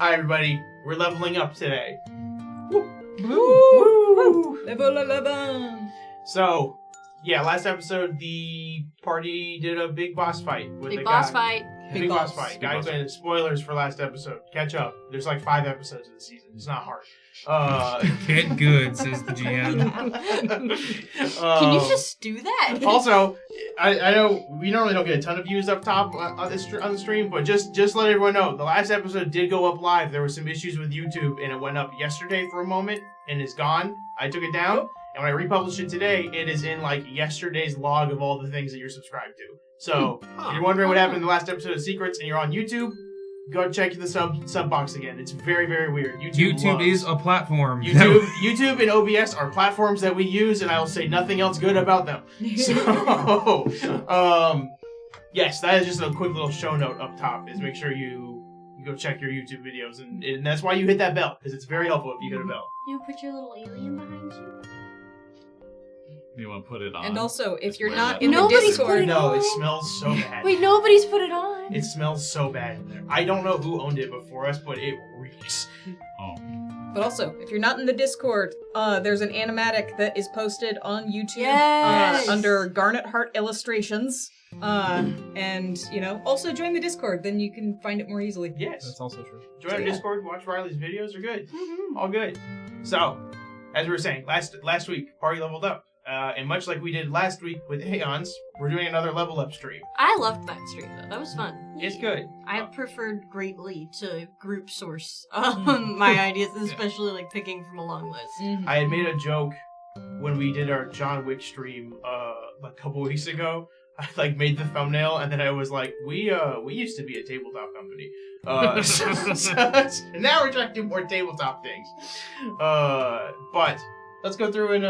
Hi, everybody. We're leveling up today. Woo! Level 11. So, yeah, last episode, the party did a big boss fight. With Big a boss guy. fight. Big boss fight. Guys, spoilers for last episode. Catch up. There's like 5 episodes of the season. It's not hard. Get good, says the GM. Can you just do that? Also, I know we normally don't get a ton of views up top on the stream, but just let everyone know, the last episode did go up live. There were some issues with YouTube, and it went up yesterday for a moment, and it's gone. I took it down, and when I republished it today, it is in like yesterday's log of all the things that you're subscribed to. So, if you're wondering what happened in the last episode of Secrets, and you're on YouTube, go check the sub box again. It's very, very weird. YouTube is a platform. YouTube and OBS are platforms that we use, and I will say nothing else good about them. So, yes, that is just a quick little show note up top. Is make sure you go check your YouTube videos, and that's why you hit that bell, because it's very helpful if you hit a bell. You put your little alien behind you. You want to put it on? And also, if you're not in Nobody's the Discord... put it No, on. it smells so bad. Wait, nobody's put it on. It smells so bad in there. I don't know who owned it before us, but it reeks. Oh. But also, if you're not in the Discord, there's an animatic that is posted on YouTube Yes. under Garnet Heart Illustrations. And, also join the Discord, then you can find it more easily. Yes. That's also true. Join our Discord, watch Riley's videos, are good. Mm-hmm. All good. So, as we were saying, last week, party leveled up. And much like we did last week with Aeons, we're doing another level up stream. I loved that stream though. That was fun. It's good. I preferred greatly to group source my ideas, especially like picking from a long list. Mhm. I had made a joke when we did our John Wick stream a couple weeks ago. I made the thumbnail, and then I was like, we used to be a tabletop company. So now we're trying to do more tabletop things. But let's go through and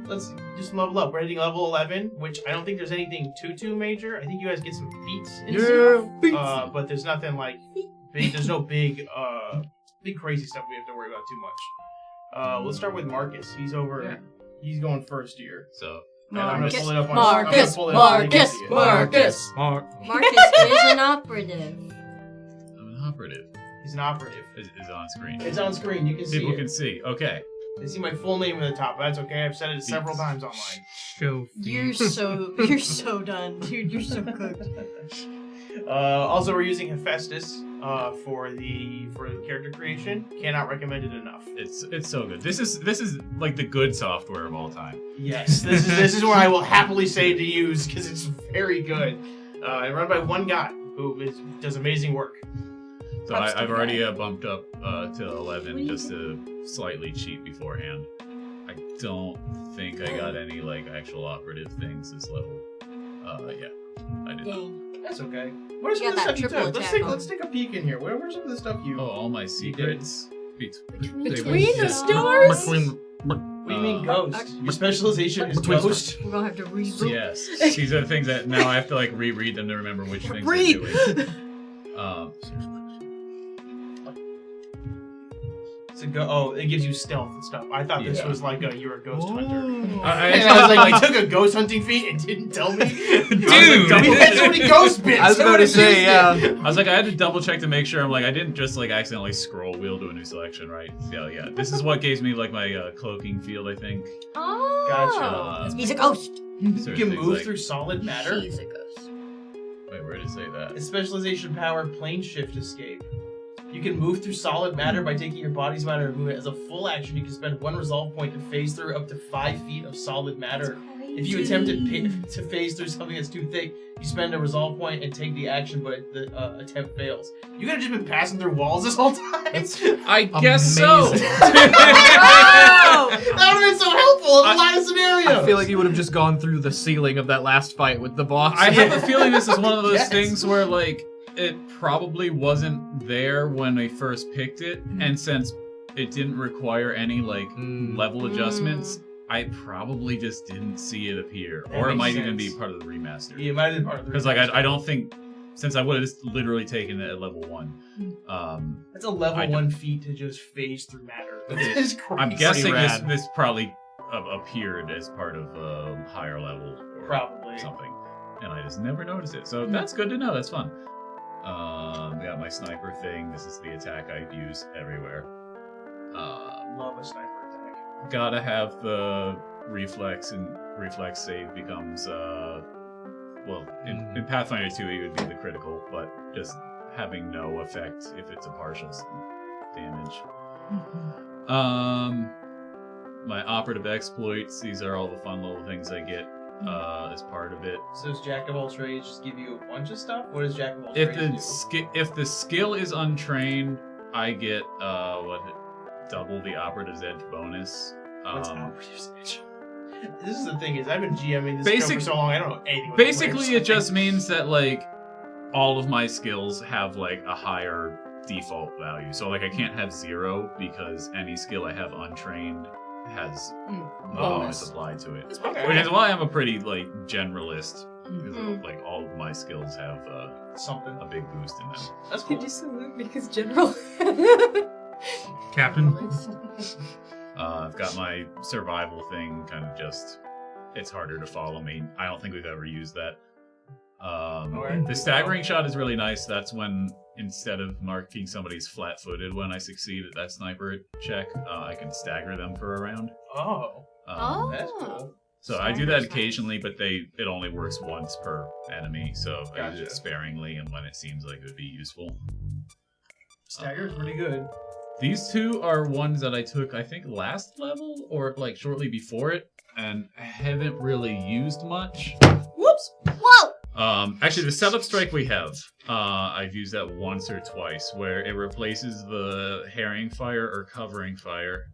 let's just level up. We're hitting level 11, which I don't think there's anything too major. I think you guys get some feats and stuff. But there's nothing like big. There's no big crazy stuff we have to worry about too much. Let's start with Marcus. He's over. Yeah. He's going first here. So, And I'm gonna pull it up on. Marcus, I'm gonna pull it up so you can see it. Marcus. Marcus is an operative. I'm an operative. He's an operative. Is on screen. It's on screen. You can see People it. can see. Okay. They see my full name at the top, but that's okay. I've said it several times online. Show You're so done, dude. You're so cooked. Also, we're using Hephaestus for the character creation. Cannot recommend it enough. It's so good. This is like the good software of all time. Yes, this is where I will happily say to use because it's very good. And run by one guy who does amazing work. So I've already bumped up to 11 just to slightly cheat beforehand. I don't think I got any actual operative things this level. Yeah, I did. Dang. That's okay. What are some You of the got stuff that you triple took? attack Let's take a peek in here. Where's some of the stuff you? Oh, all my secrets. Between the Yeah. stars? What do you mean ghost? Your specialization is ghost. We're gonna have to reboot. Yes, these are the things that now I have to reread them to remember which things Read! I'm doing. It gives you stealth and stuff. I thought this was like you're a ghost hunter. I And I was like, you took a ghost hunting feat and didn't tell me? Dude! We had so many ghost bits! I was about to say, yeah. I was like, I had to double check to make sure. I didn't just accidentally scroll wheel to a new selection, right? Yeah. This is what gives me my cloaking field, I think. Oh. Gotcha. He's a ghost. You can move through solid matter. He's a ghost. Wait, where did it say that? It's specialization power plane shift escape. You can move through solid matter by taking your body's matter and move it. As a full action, you can spend 1 resolve point to phase through up to 5 feet of solid matter. If you attempt to phase through something that's too thick, you spend a resolve point and take the action, but the attempt fails. You could have just been passing through walls this whole time. I guess so. Amazing. That would have been so helpful in a lot of scenarios. I feel like you would have just gone through the ceiling of that last fight with the boss. I have a feeling this is one of those Yes. things where it probably wasn't there when I first picked it, and since it didn't require any level adjustments, I probably just didn't see it appear, That or it makes might even sense. be part of the remaster. Yeah, it might have been part of the Because I don't think, since I would have just literally taken it at level 1. That's a level I 1 feat to just phase through matter. It- That's crazy. I'm guessing rad. this probably appeared as part of higher level or Probably. something, and I just never noticed it. So that's good to know. That's fun. Got my sniper thing. This is the attack I use everywhere. Love a sniper attack. Gotta have the reflex, and reflex save becomes in Pathfinder 2 it would be the critical, but just having no effect if it's a partial damage. My operative exploits, these are all the fun little things I get as part of it. So does Jack of all trades just give you a bunch of stuff? What does Jack of all If trades do? if the skill is untrained, I get double the operative's edge bonus. What's operative's edge? This is the thing, is I've been GMing this show for so long, I don't know anything. Basically, it just means that like all of my skills have like a higher default value. So like I can't have 0 because any skill I have untrained has bonus applied to it. Okay. Which is why I'm a pretty like generalist, because like all of my skills have something, a big boost in them. That's cool. Could you salute me as general? Captain. I've got my survival thing, kind of just, it's harder to follow me. I don't think we've ever used that. The staggering shot is really nice. That's when, instead of marking somebody's flat-footed when I succeed at that sniper check, I can stagger them for a round. That's cool. So I do that occasionally, but it only works once per enemy, so I use Gotcha. it sparingly and when it seems like it would be useful. Stagger's pretty good. These two are ones that I took, I think, last level, or like shortly before it, and haven't really used much. Whoops! Whoa! Actually, the setup strike we have, I've used that once or twice, where it replaces the herring fire or covering fire.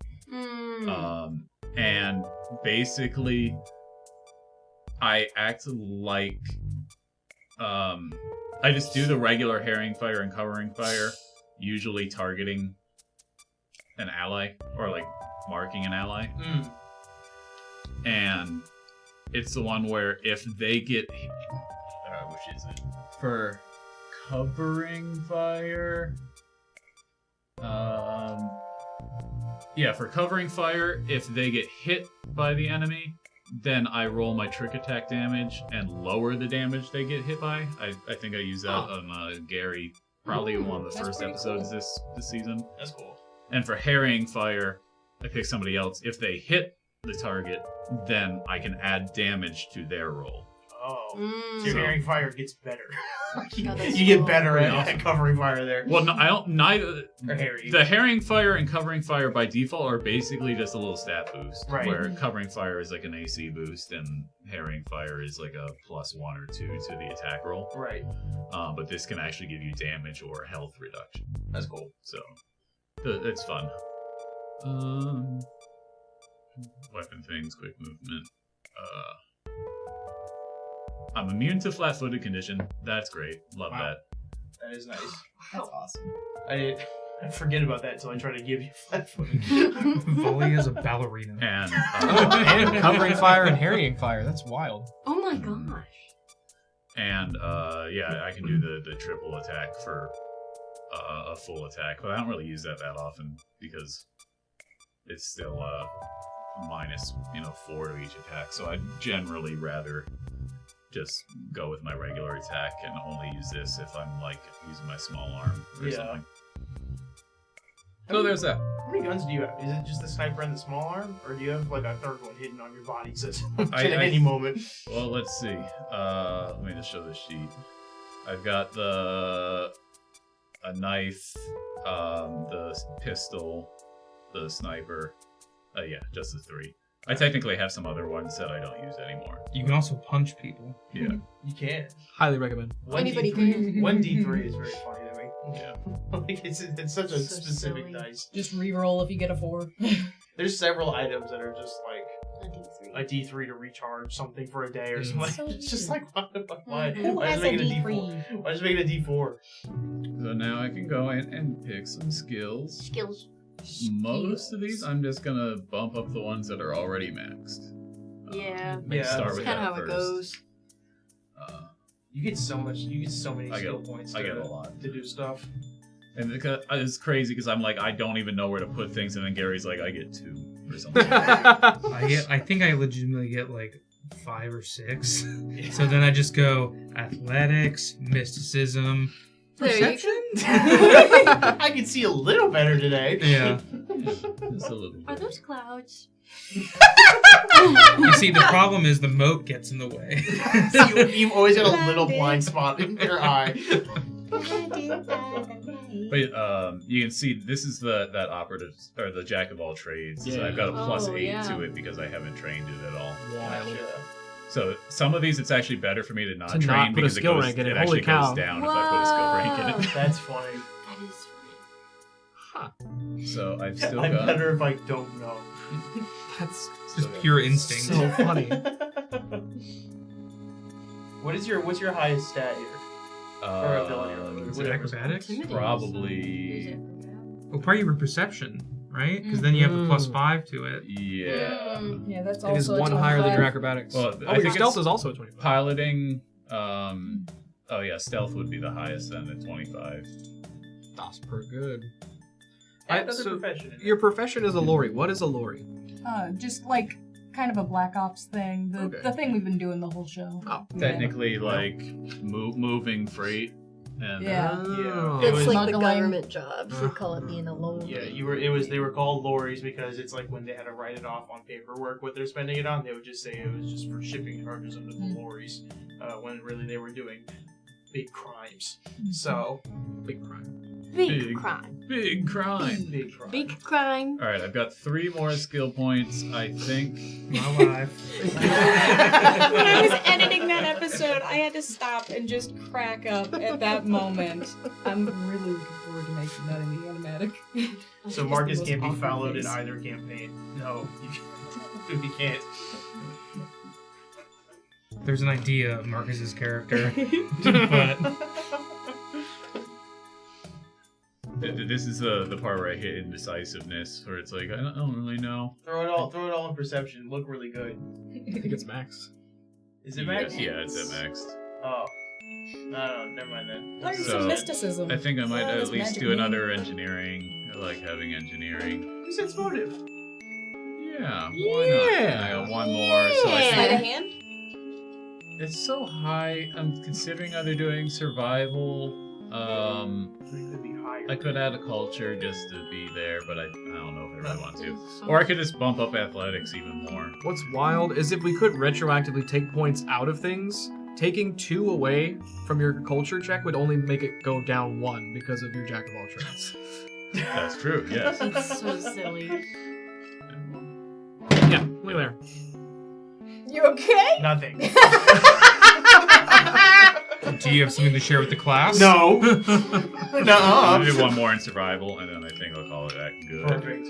And basically, I act like, I just do the regular herring fire and covering fire, usually targeting an ally, or like marking an ally. And it's the one where if they get hit, which is it? For covering fire, for covering fire, if they get hit by the enemy, then I roll my trick attack damage and lower the damage they get hit by. I think I used that on Gary, probably in one of the first episodes this season. That's cool. And for harrying fire, I pick somebody else. If they hit the target, then I can add damage to their roll. So your herring fire gets better. you that's get cool. better at covering fire there. Well, no, I don't. Neither Or harry. the herring fire and covering fire by default are basically just a little stat boost. Right. Where covering fire is like an AC boost, and harrying fire is like a +1 or 2 to the attack roll. Right. But this can actually give you damage or health reduction. That's cool. So it's fun. Weapon things, quick movement. I'm immune to flat-footed condition. That's great. Love Wow. that. That is nice. That's awesome. I forget about that until I try to give you flat footed. Volley is a ballerina. And And covering fire and harrying fire. That's wild. Oh my gosh. and I can do the triple attack for a full attack, but I don't really use that often because it's still minus 4 to each attack. So I'd generally rather just go with my regular attack and only use this if I'm like using my small arm or something. So there's that. How many guns do you have? Is it just the sniper and the small arm, or do you have like a third one hidden on your body system at any moment? Well, let's see. Let me just show the sheet. I've got a knife, the pistol, the sniper. Just the 3. I technically have some other ones that I don't use anymore. You can also punch people. Yeah. You can. Highly recommend. Anybody D3, can. 1d3 is very funny to me. Yeah. Like it's such a So specific silly. dice. Just reroll if you get a 4. There's several items that are just like A D3. a D3 to recharge something for a day or Mm. something. So It's just weird. like why? Who Why has just make a it a D4? D3? Why just make it a D4? So now I can go in and pick some skills. Skills. Most of these, I'm just gonna bump up the ones that are already maxed. Yeah. Yeah, Start That's with kind of that how it first. goes. You get so many I skill get- points I get a lot. to do stuff. And it's crazy because I'm like, I don't even know where to put things, and then Gary's like, I get 2 or something. I think I legitimately get like 5 or 6. So then I just go athletics, mysticism, There you Perception? I can see a little better today. Yeah. Just a little Are bit. those clouds? You see, the problem is the moat gets in the way. So you've always got a little blind spot in your eye. But you can see this is that operative or the jack of all trades. So Yeah. I've got a plus Oh, 8 yeah. to it because I haven't trained it at all. Wild. So some of these it's actually better for me to not To train not put a because skill it goes, rank in it. it Holy actually cow. goes down if I put a skill rank in it. That's funny. That is So I've still I'm got better if I don't know. That's Just pure instinct. so funny. What's your highest stat here? Or ability, or Is it acrobatics? funny. probably Well, probably your perception, right? Because then you have the plus Mm. 5 to it. yeah. Yeah, that's It is also one higher than your acrobatics. Well, I your think stealth it's is also a 25. piloting. Oh yeah, stealth would be the highest then at 25. That's pretty good. Add another so profession in your profession is a lorry. What is a lorry? Just like kind of a Black Ops thing. Okay. The thing we've been doing the whole show. Oh, Technically, like moving freight. And Yeah. Oh. It was- It's like the Smuggling. government jobs. We call it being a lord. Yeah, they were called lorries because it's like when they had to write it off on paperwork what they're spending it on, they would just say it was just for shipping charges under the lorries, when really they were doing big crimes. So Big crime. Big crime. Big crime. big crime. Big crime. All right, I've got 3 more skill points. I think. My life. When I was editing that episode, I had to stop and just crack up at that moment. I'm really looking forward to making that in the animatic. So Marcus can't be followed in either campaign. No, you can't. There's an idea of Marcus's character, but This is the part where I hit indecisiveness, where it's like I don't really know. Throw it all in perception. Look really good. I think it's max. Is it max? Yeah, it's at max. Oh. No, never mind then. Learn So, some mysticism. I think I might All at this least magic do meaning. another engineering. I like having engineering. Who says motive? Yeah, why not? Yeah. I got 1 more, so I Yeah. Sleight think of hand? it's so high. I'm considering either doing survival. It could be higher. I could add a culture just to be there, but I don't know if I really want to. Or I could just bump up athletics even more. What's wild is if we could retroactively take points out of things, taking 2 away from your culture check would only make it go down 1 because of your jack of all trades. That's true, yes. That's so silly. Yeah, look there. You okay? Nothing. do you have something to share with the class? No. I'll Nuh-uh. do 1 more in survival, and then I think I'll call it that good. Perfect.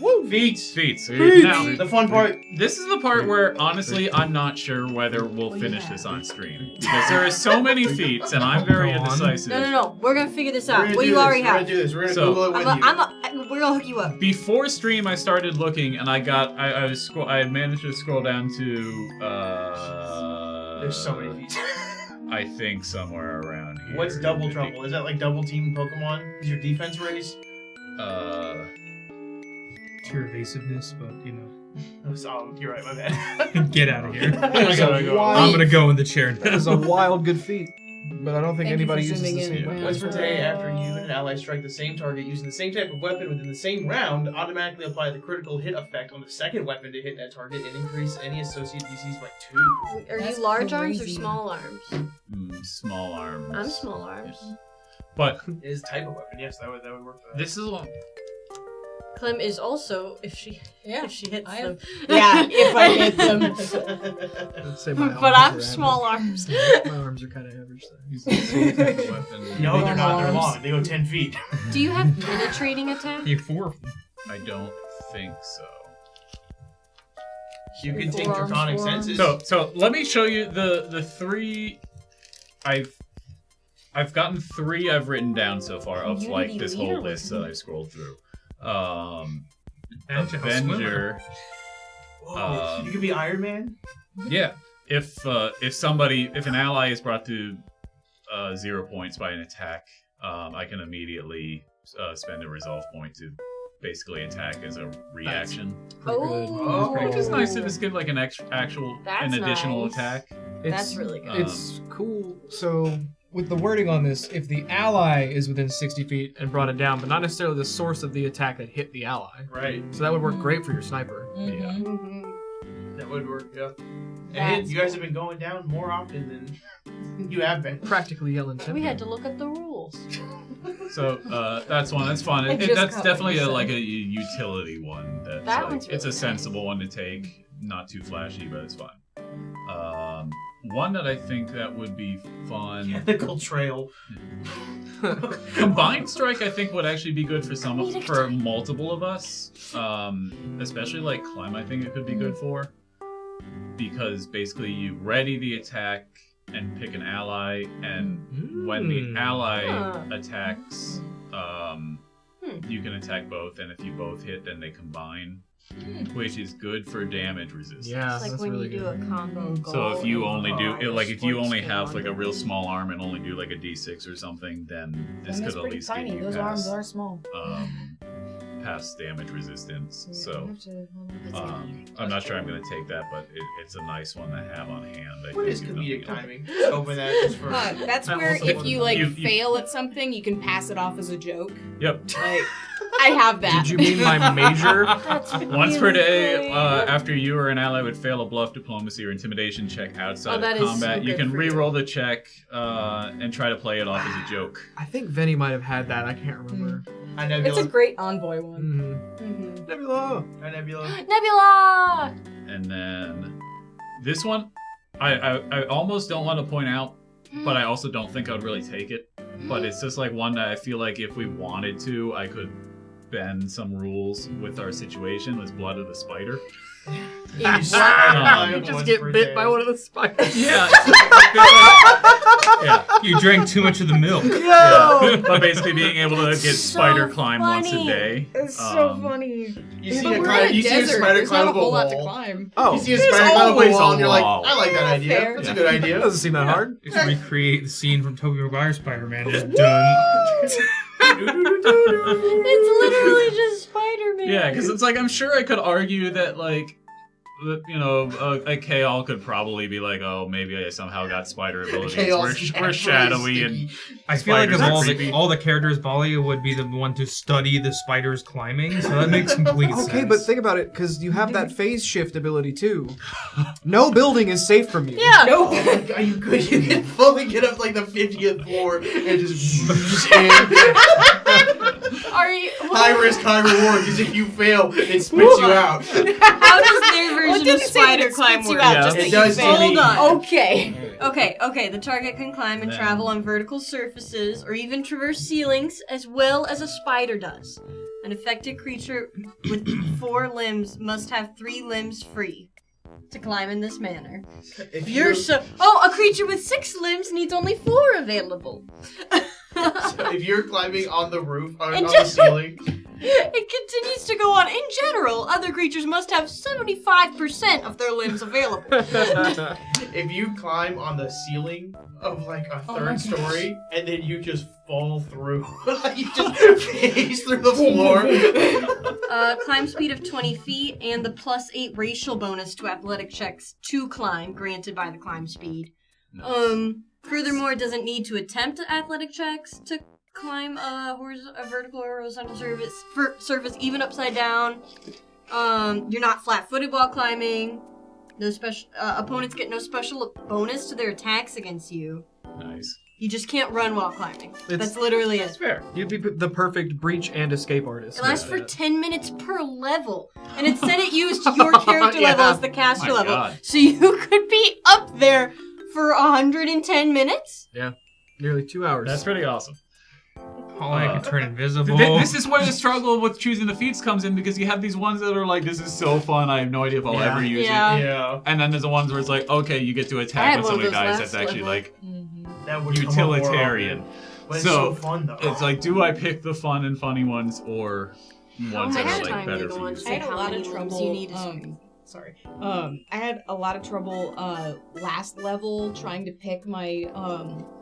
Woo! Feats. Feats. Now, the fun part. This is the part where, honestly, I'm not sure whether we'll finish this on stream. Because there are so many feats, and I'm very Go on. indecisive. No. We're gonna figure this We're out. gonna Well, do you this. already We're gonna have. do this. We're gonna So- Google it with you. We're gonna hook you up. Before stream, I started looking, and I had managed to scroll down to, There's so many feats. I think somewhere around here. What's double trouble? Is that like double team Pokemon? Is your defense raise? It's your evasiveness, but you know, Oh, you're right. My bad. get out of here. I gotta go. I'm gonna go in the chair That now. is a wild good feat, but I don't think Thank you anybody for uses zooming the in. same Wow. weapon. Once per day, after you and an ally strike the same target using the same type of weapon within the same round, automatically apply the critical hit effect on the second weapon to hit that target and increase any associated DCs by 2. Are That's you large arms or crazy. small arms? Small arms. I'm small arms. But It is type of weapon. Yes, that would work for that. this is one. Clem is also if she Yeah. hits I them. have- Yeah, if I hit them. I'd say my But arms I'm are small average. arms. My arms are kind of average size. He's the same type of weapon. No, they're not. They're Arms. long. They go 10 feet. Do you have penetrating attack? You have 4 of them. I don't think so. You can take Forearms, draconic forearms. senses. So let me show you the 3. I've gotten 3 I've written down so far of like Unity this leader whole was list that I scrolled through. Agile swimmer. Avenger. Whoa, you could be Iron Man? Yeah. If an ally is brought to 0 points by an attack, I can immediately spend a resolve point to basically attack as a reaction. Oh, Which is nice if it's give like an additional That's attack. That's It's really good. It's cool. So with the wording on this, if the ally is within 60 feet and brought it down, but not necessarily the source of the attack that hit the ally. Right. So that would work great for your sniper. That would work, yeah. And That's you guys have been going down more often than you have been. Practically yelling. We had to look up the rules. So that's one. That's fun. I just That's got definitely what you like a utility one. That's That like, one's it's a really sensible one to take. Not too flashy, but it's fun. One that I think that would be fun. Ethical trail. Combined strike, I think, would actually be good for multiple of us. Especially like climb, I think it could be good for. Because basically you ready the attack and pick an ally, and when the ally attacks, you can attack both, and if you both hit, then they combine, which is good for damage resistance. Yeah, It's like that's when really you do good. a combo goal. So if you only do Oh, like if you sports only game have on like a that. real small arm and only do like a d6 or something, then this And could that's at pretty least get tiny. you Those arms past, are small. past damage resistance. Yeah, So I have to- I'm not sure I'm gonna take that, but it's a it's a nice one to have on hand. I What think, is if comedic nothing timing? Open that just for. That's I where also if wanna you know. like You- fail at something, you can pass it off as a joke. else. Yep. Like, I have that. Did you mean my major? That's Once per really day, great. after you or an ally would fail a bluff, diplomacy, or intimidation check outside that of is combat, so you good can for re-roll the check and try to play it off as a joke. I think Venny might have had that. I can't remember. Hi, It's Nebula. a great envoy one. Mm-hmm. Nebula. Hi, Nebula. Nebula! And then this one, I almost don't want to point out, but I also don't think I'd really take it. But it's just like one that I feel like if we wanted to, I could bend some rules with our situation. Was Blood of the Spider. You just get bit by one of the spiders. Yeah. Yeah. You drank too much of the milk. Yeah. But basically being able to get So spider climb once a funny. day. It's so Um, funny. You see But a we're climb, in a you see a desert. spider There's climb not up a whole lot to wall. climb. Oh, You see a There's spider climb up a always wall, a and you're like, wall. I like that idea. Fair. That's a good idea. doesn't seem that hard. Just recreate the scene from Tobey Maguire's Spider-Man. Just done. It's literally just Spider-Man. Yeah, because it's like I'm sure I could argue that like, you know, a Kaol could probably be like, oh, maybe I somehow got spider abilities. We're shadowy and I feel like spiders of are all creepy. all the characters, Valia would be the one to study the spiders climbing, so that makes complete sense. Okay, but think about it, because you have that phase shift ability too. No building is safe from you. Yeah. No, oh my God, you could. You can fully get up like the 50th floor and just in. Are you? High risk, high reward. Because if you fail, it spits you out. How does their version of spider climb spits you work? out Yeah. just It that you does fail. to me. Hold on. Okay. Okay. The target can climb and Then- travel on vertical surfaces or even traverse ceilings as well as a spider does. An affected creature with 4 limbs must have 3 limbs free to climb in this manner. If A creature with 6 limbs needs only 4 available. if you're climbing on the roof, on And the just- ceiling, It continues to go on. In general, other creatures must have 75% of their limbs available. if you climb on the ceiling of like a Oh my third gosh. story and then you just fall through, you just phase through the floor. Climb speed of 20 feet and the +8 racial bonus to athletic checks to climb granted by the climb speed. Furthermore, it doesn't need to attempt athletic checks to climb a vertical or horizontal surface even upside down. You're not flat-footed while climbing. No special opponents get no special bonus to their attacks against you. nice. You just can't run while climbing. It's- That's literally it. Fair. You'd be the perfect breach and escape artist. It lasts for Yeah. 10 minutes per level. And it said it used your character Yeah. level as the caster My level. God. So you could be up there for 110 minutes? Nearly 2 hours. That's pretty awesome. Oh, I can turn invisible. This is where the struggle with choosing the feats comes in, because you have these ones that are like, this is so fun, I have no idea if I'll Yeah. ever use Yeah. it. Yeah, And then there's the ones where it's like, okay, you get to I attack had when one of somebody those dies. last That's actually level. like that would come up more utilitarian. often. But it's So, so fun though. It's like, do I pick the fun and funny ones or ones How that much are like time better do the for you? ones I had a how lot many of limbs trouble you need to Sorry. I had a lot of trouble last level trying to pick my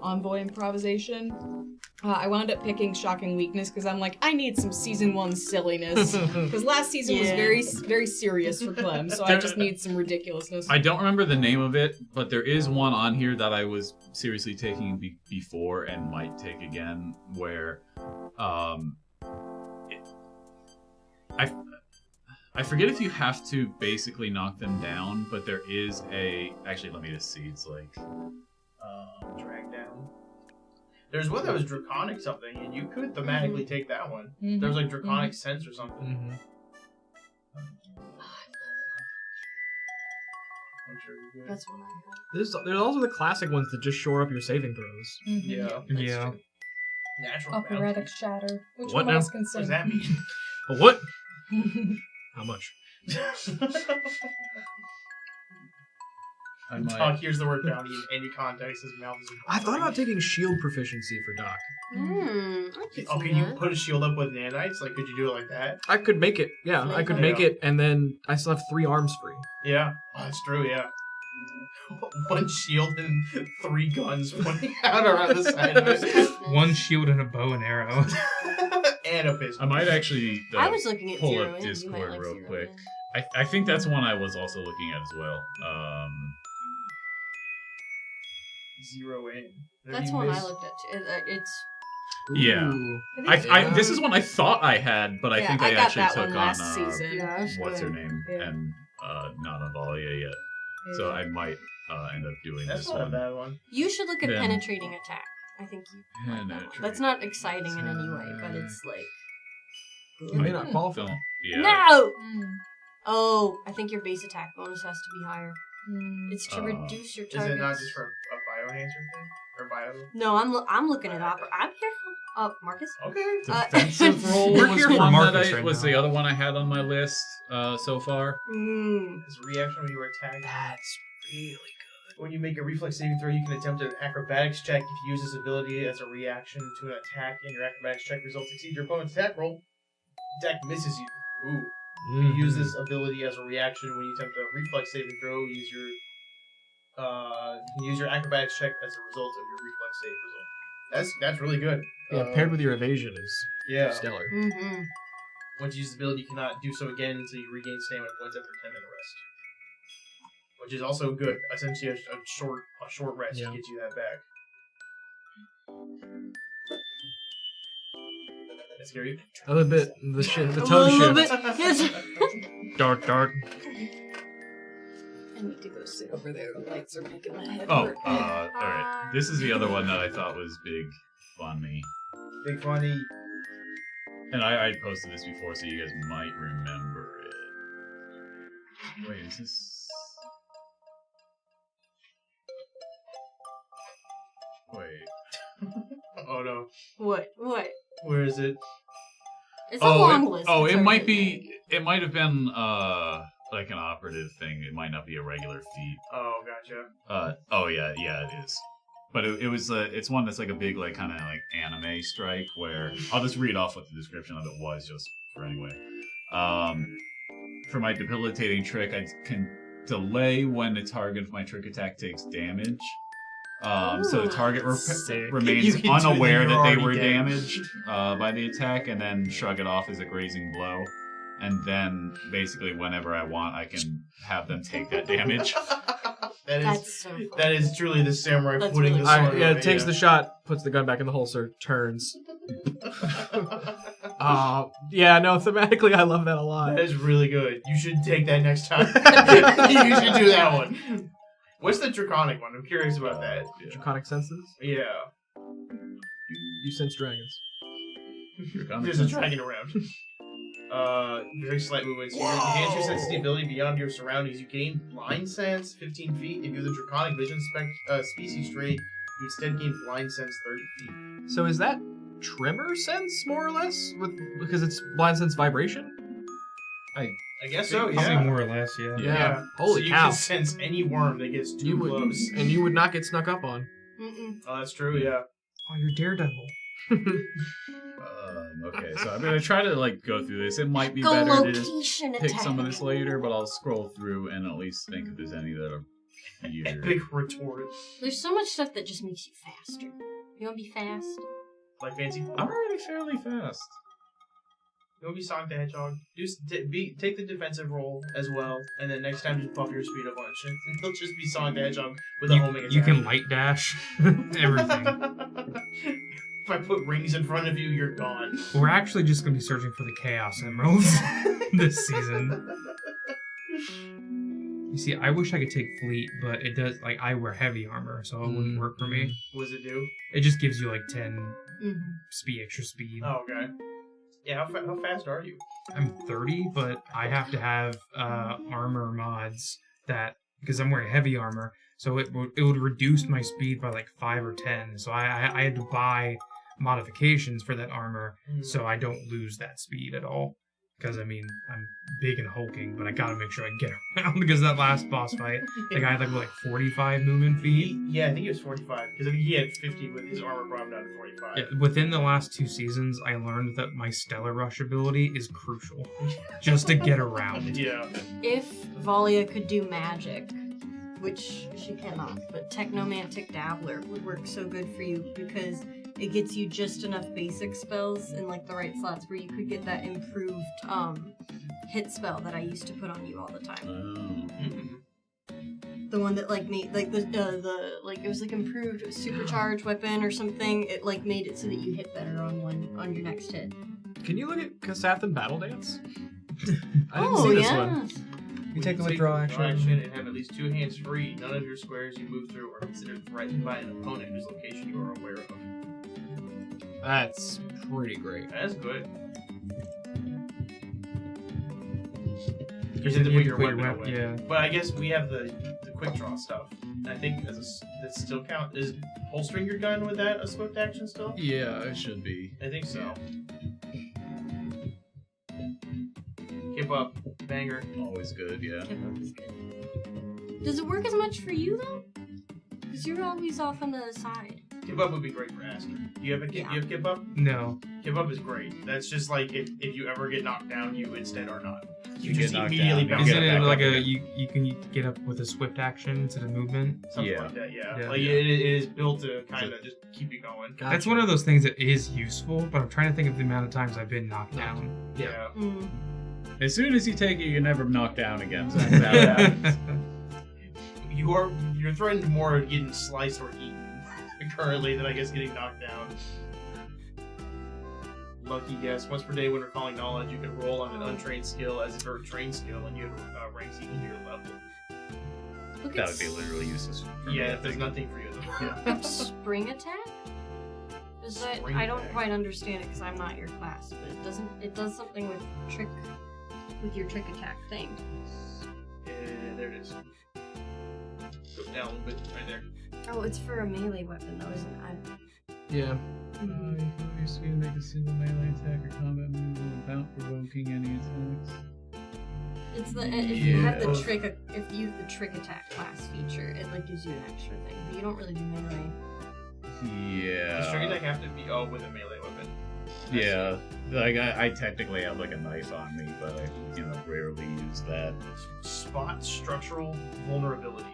envoy improvisation. I wound up picking Shocking Weakness because I'm like, I need some season 1 silliness. Because last season was very, very serious for Clem, so I just need some ridiculousness. I don't remember the name of it, but there is one on here that I was seriously taking before and might take again, where I forget if you have to basically knock them down, but there is a... Actually, let me just see. It's like... Drag down. There's one that was Draconic something, and you could thematically take that one. Mhm. There was like Draconic Sense or something. Mm-hmm. I'm sure you could. That's what I have. There's also the classic ones that just shore up your saving throws. Yeah. Yeah. Natural Operatic bounty. Shatter. Which What one now? else can What sing? does that mean? What? How much? I might... Doc hears the word bounty in any context. His mouth is. I thought about taking shield proficiency for Doc. I could Oh, see can you that. put a shield up with nanites? Like, could you do it like that? I could make it. Yeah, I could make it, and then I still have 3 arms free. Yeah. Oh, that's true. Yeah. One shield and 3 guns pointing out around the side of it, One shield and a bow and arrow. and a pistol. I might actually I was looking at pull zero up in. You might Discord like real zero quick. in. I think that's one I was also looking at as well. Zero in. That's one I looked at too. It's Yeah. Ooh. This is one I thought I had, but I Yeah, think I I got actually that took one on last season. what's her name, Yeah. and not on Valia yet. So I might end up doing That's this not a one. bad one. you should look at Then- penetrating attack. I think you. Like that one. That's not exciting in any way, but it's like. You may not qualify. Don't, yeah. No. Mm. Oh, I think your base attack bonus has to be higher. Mm. It's to reduce your Is target. it not just for a bioenhancer thing? Or bio? No, I'm looking at opera. I'm here. Marcus. Okay. Defensive roll We're was here for one Marcus that right was now. the other one I had on my list so far. As a reaction when you are attacked. That's really When you make a reflex saving throw, you can attempt an acrobatics check. If you use this ability as a reaction to an attack and your acrobatics check results exceed your opponent's attack roll, deck misses you. Ooh. good. You use this ability as a reaction when you attempt a reflex saving throw. Use your you can use your acrobatics check as a result of your reflex save result. That's really good. Yeah, paired with your evasion is Yeah. stellar. Mm-hmm. Once you use the ability, you cannot do so again until you regain stamina points after 10-minute rest. Which is also good. Essentially, a short rest Yeah. gets you that back. That's scary. A little bit. The A tone little shift. bit. Yes. Dark. I need to go sit over there. The lights are making my head Oh, hurt. alright. This is the other one that I thought was big funny. Big funny. And I posted this before, so you guys might remember it. Wait, is this... Wait. Oh no. What? Where is it? It's a long list. Oh, It's it might already- be... It might have been, like an operative thing. It might not be a regular feat. Oh, gotcha. Oh yeah, it is. But it was it's one that's like a big like kind of like anime strike where I'll just read off what the description of it was just for anyway. For my debilitating trick, I can delay when the target of my trick attack takes damage. So the target Sick. You remains can do unaware that, that they you're were already dead. damaged by the attack, and then shrug it off as a grazing blow. And then basically whenever I want, I can have them take that damage. That's so funny. That is truly the samurai That's putting really the funny. sword. Yeah, away, it takes the shot, puts the gun back in the holster, turns. Yeah, no, thematically I love that a lot. That is really good. You should take that next time. You should do that one. What's the draconic one? I'm curious about that. Draconic senses? Yeah. You sense dragons. There's a dragon around. Very slight movements. You enhance your sensitivity beyond your surroundings. You gain blind sense 15 feet. If you're the draconic vision species trait, you instead gain blind sense 30 feet. So is that tremor sense, more or less? Because it's blind sense vibration? I guess so, Probably yeah. more or less, yeah. Yeah. Holy so you cow. can sense any worm that gets too You would, close. and you would not get snuck up on. Mm-mm. Oh, that's true, yeah. Oh, you're Daredevil. Okay, so I'm gonna try to like go through this. It might be Go better to just location pick attack. some of this later, but I'll scroll through and at least think if there's any that are weird. Big retort. There's so much stuff that just makes you faster. You want to be fast? Like Fancy Four. I'm already fairly fast. You want to be Sonic the Hedgehog? Take the defensive role as well, and then next time just buff your speed a bunch. And he'll just be Sonic the Hedgehog with a homing attack. You can light dash. Everything. If I put rings in front of you, you're gone. We're actually just going to be searching for the Chaos Emeralds this season. You see, I wish I could take Fleet, but it does, like, I wear heavy armor, so it wouldn't work for me. What does it do? It just gives you, like, 10 Mm-hmm. extra speed. Oh, okay. Yeah, how fast are you? I'm 30, but I have to have armor mods that, because I'm wearing heavy armor, so it would reduce my speed by, like, 5 or 10. So I had to buy modifications for that armor, so I don't lose that speed at all. Because, I mean, I'm big and hulking, but I gotta make sure I get around, because that last boss fight, the guy had like 45 movement feet. Yeah, I think it was 45, because I think he had 50 with his armor brought him down to 45. Yeah, within the last 2 seasons, I learned that my Stellar Rush ability is crucial, just to get around. Yeah. If Valia could do magic, which she cannot, but Technomantic Dabbler would work so good for you because it gets you just enough basic spells in like the right slots where you could get that improved hit spell that I used to put on you all the time. The one that like made like the like it was like improved supercharged weapon or something. It like made it so that you hit better on your next hit. Can you look at Kasathan Battle Dance? I didn't Oh see this yeah. one. You take the withdraw action. And have at least 2 hands free. None of your squares you move through are considered threatened by an opponent whose location you are aware of. That's pretty great. That's good. You Because you have to put your weapon wep- away. yeah. But I guess we have the quick draw stuff. I think that still count. Is holstering your gun with that a swift action still? Yeah, it should be. I think so. Keep up, banger. Always good, yeah. Kip up is good. Does it work as much for you though? Because you're always off on the side. Keep up would be great for Aster. Do you have you have Keep up? No. Keep up is great. That's just like if you ever get knocked down, you instead are not. You get just knocked immediately down, bounce Isn't back it up like again. you can get up with a swift action instead of movement? Something Yeah. like that, yeah. Yeah. Like it is built to kind of just keep you going. Gotcha. That's one of those things that is useful, but I'm trying to think of the amount of times I've been knocked down. Yeah. Mm. As soon as you take it, you're never knocked down again. So that's how it happens. You're threatened more of getting sliced or eaten currently than I guess getting knocked down. Lucky guess. Once per day when recalling knowledge, you can roll on an untrained skill as if it were a trained skill, and you have ranks equal to your level. Look That at would be literally useless. For me, Yeah, I there's think. nothing for you. spring attack? Is that Spring I don't attack. quite understand it because I'm not your class, but it does something with your trick attack thing. There it is. Go down a little bit, right there. Oh, it's for a melee weapon though, isn't it? Yeah. You speed to make a single melee attack or combat move without provoking any attacks. It's the if you have the Yeah. if you use the trick attack class feature, it like gives you an extra thing, but you don't really do melee. Does string Yeah. attack have to be with a melee weapon? Yeah. Like I technically have like a knife on me, but I rarely use that. Spot structural vulnerability.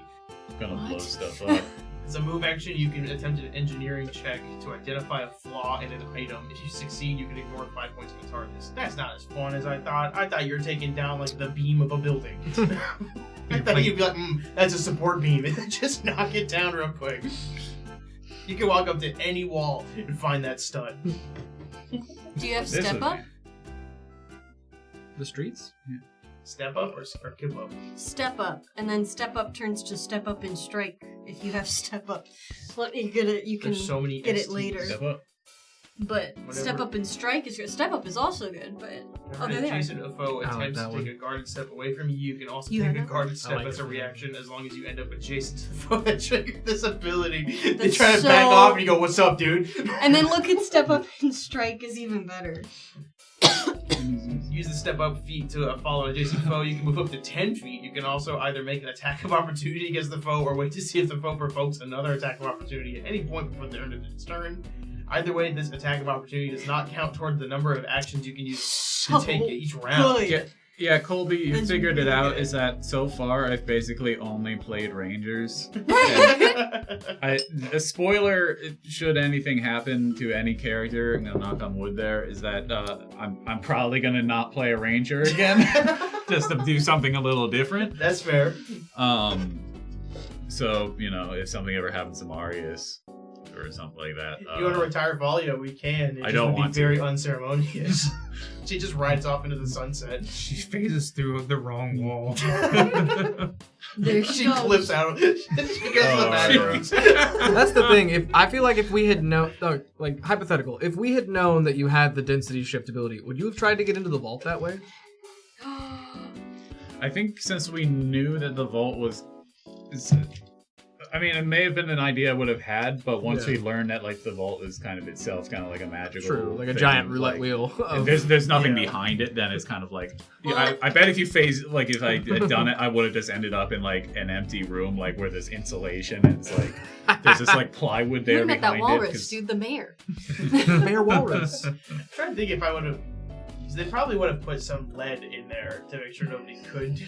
I'm gonna blow What? stuff up. As a move action, you can attempt an engineering check to identify a flaw in an item. If you succeed, you can ignore 5 points of its hardness. That's not as fun as I thought. I thought you were taking down like the beam of a building. I thought you'd be like, that's a support beam. Just knock it down real quick. You can walk up to any wall and find that stud. Do you have This step would up? The streets? Step up or keep up? Step up, and then step up turns to step up and strike. If you have step up, let me get it. You can There's so many get it STs. later. Step up. But Whatever. step up and strike is good. Step up is also good, but oh, there they are. Jason, a foe I like attempts that to take a guarded step away from you. You can also You take have a that? guarded step like as a it. reaction as long as you end up adjacent to the foe that triggered this ability. They That's try to so- back off and you go, "What's up, dude?" And then look at step up and strike is even better. You use the step up feat to follow adjacent foe. You can move up to 10 feet. You can also either make an attack of opportunity against the foe or wait to see if the foe provokes another attack of opportunity at any point before the end of its turn. Either way, this attack of opportunity does not count toward the number of actions you can use to take each round. Yeah, Colby, you That's figured it really out. good. Is that so far I've basically only played Rangers. A spoiler, should anything happen to any character, I'm gonna knock on wood there, is that I'm probably gonna not play a Ranger again. Just to do something a little different. That's fair. So, if something ever happens to Marius or something like that. If you want to retire Valia, we can. I don't would want be very to. unceremonious. She just rides off into the sunset. She phases through the wrong wall. There She goes. flips out. She goes to the bathroom. That's the thing. I feel like if we had known, like hypothetical, if we had known that you had the density shift ability, would you have tried to get into the vault that way? I think since we knew that the vault was... it may have been an idea I would have had, but once we learned that the vault is kind of itself kind of like a magical Like a thing, giant roulette wheel. There's nothing behind it, then it's kind of like... I bet if you phase... if I had done it, I would have just ended up in an empty room where there's insulation and it's there's this plywood there Look at that behind walrus, it. dude, the mayor. Mayor Walrus. I'm trying to think if I would have. They probably would have put some lead in there to make sure nobody could do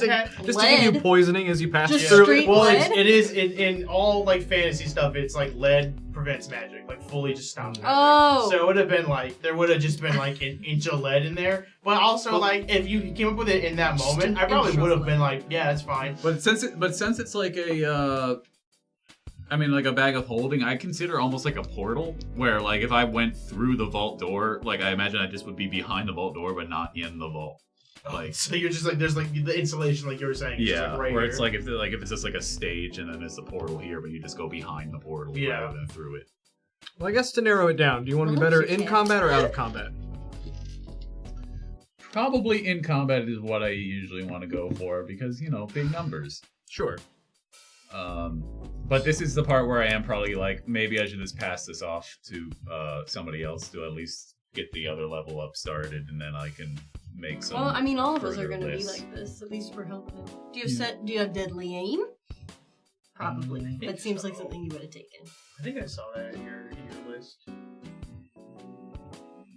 that. Just to give you Lead? poisoning as you pass Just through. straight Well, lead? it is in all fantasy stuff. It's lead prevents magic, fully just stops magic. Oh. So it would have been there would have just been an inch of lead in there. But also if you came up with it in that moment, Just I an probably inch would of have been yeah, that's fine. But since it's like a bag of holding, I consider almost like a portal where if I went through the vault door, I imagine I just would be behind the vault door but not in the vault. So you're just there's the insulation you were saying. It's Yeah, just, right where here. it's if it's just a stage and then there's a portal here, but you just go behind the portal rather than through it. Well, I guess to narrow it down, do you want to be better in combat or out of combat? Probably in combat is what I usually want to go for because big numbers. Sure. But this is the part where I am probably maybe I should just pass this off to somebody else to at least get the other level up started, and then I can make some. Well, all of us are further going to be lists. like this. At least we're helping. Do you have deadly aim? Probably. think That seems like so. something you would have taken. I think I saw that in your list.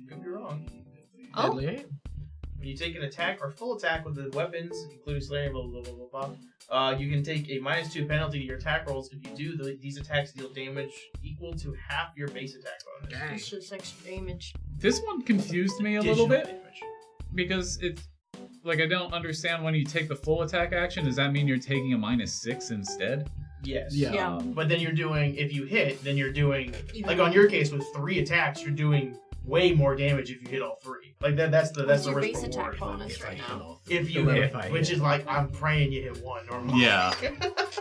Could be wrong. Oh. Deadly aim. When you take an attack or full attack with the weapons, including slaying, blah, blah, blah, blah, blah, you can take a -2 penalty to your attack rolls. If you do, these attacks deal damage equal to half your base attack bonus. Dang. It's just extra damage. This one confused me a little Additional bit damage. because it's I don't understand when you take the full attack action. Does that mean you're taking a -6 instead? Yes. Yeah. Yeah. But then you're doing, if you hit, then you're doing, Even on your case with 3 attacks, you're doing way more damage if you hit all 3. That's the What's the your risk base reward. attack bonus right now? If you If hit, I which hit. is I'm praying you hit 1 normally. Yeah.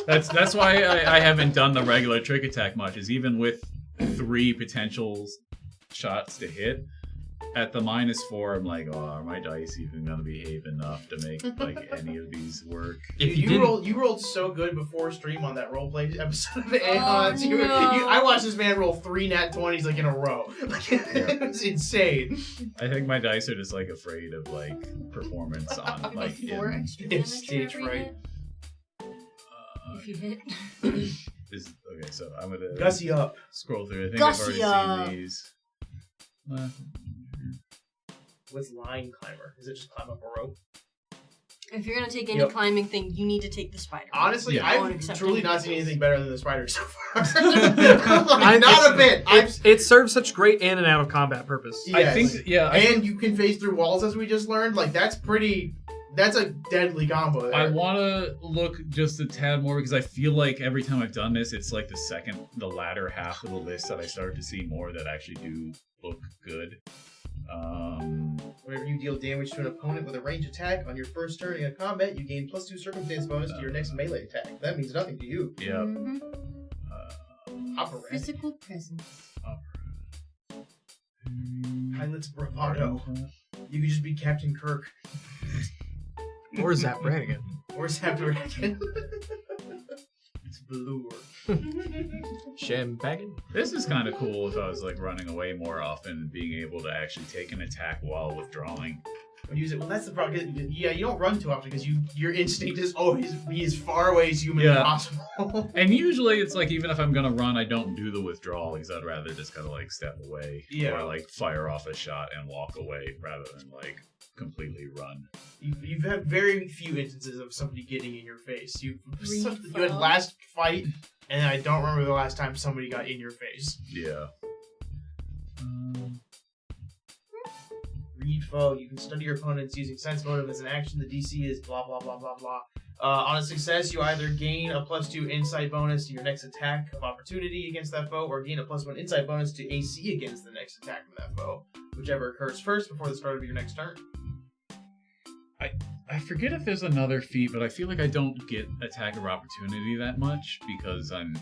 That's why I haven't done the regular trick attack much. Is even with 3 potential shots to hit, at the -4, I'm are my dice even gonna behave enough to make any of these work? If You rolled so good before stream on that roleplay episode of Aeons. no. I watched this man roll 3 nat 20s in a row. It was insane. I think my dice are just afraid of performance on Four in, extra it's damage for stage every fright. hit. If you hit. okay, so I'm gonna Gussy up. scroll through. I think Gussy I've up. already seen these. What's line climber? Is it just climb up a rope? If you're gonna take any Yep. climbing thing, you need to take the spider. Honestly, Yeah. I won't I've accept truly any not seen rules. anything better than the spider so far. I- Not a bit. It serves such great in and out of combat purpose. Yes. I think yeah. And you can phase through walls, as we just learned. That's a deadly combo there. I want to look just a tad more because I feel like every time I've done this, it's the latter half of the list that I started to see more that actually do look good. Whenever you deal damage to an opponent with a range attack on your first turn in a combat, you gain +2 circumstance bonus to your next melee attack. That means nothing to you. Yeah. Mhm. Operate. Physical presence. Pilot's bravado. You could just be Captain Kirk. Or Zap Brannigan. Or Sapdragon. It's velour. Shampaggin. This is kind of cool if I was running away more often and being able to actually take an attack while withdrawing. Use it. Well, that's the problem. Yeah, you don't run too often because your instinct is always be as far away as humanly possible. And usually it's like even if I'm gonna run, I don't do the withdrawal because I'd rather just kind of like step away or like fire off a shot and walk away rather than like completely run. You've had very few instances of somebody getting in your face. You had last fight, and I don't remember the last time somebody got in your face. Yeah. Read foe. You can study your opponents using sense motive as an action. The DC is blah blah blah blah blah. On a success, you either gain a +2 insight bonus to your next attack of opportunity against that foe, or gain a +1 insight bonus to AC against the next attack from that foe, whichever occurs first before the start of your next turn. I forget if there's another feat, but I feel like I don't get attack of opportunity that much because I'm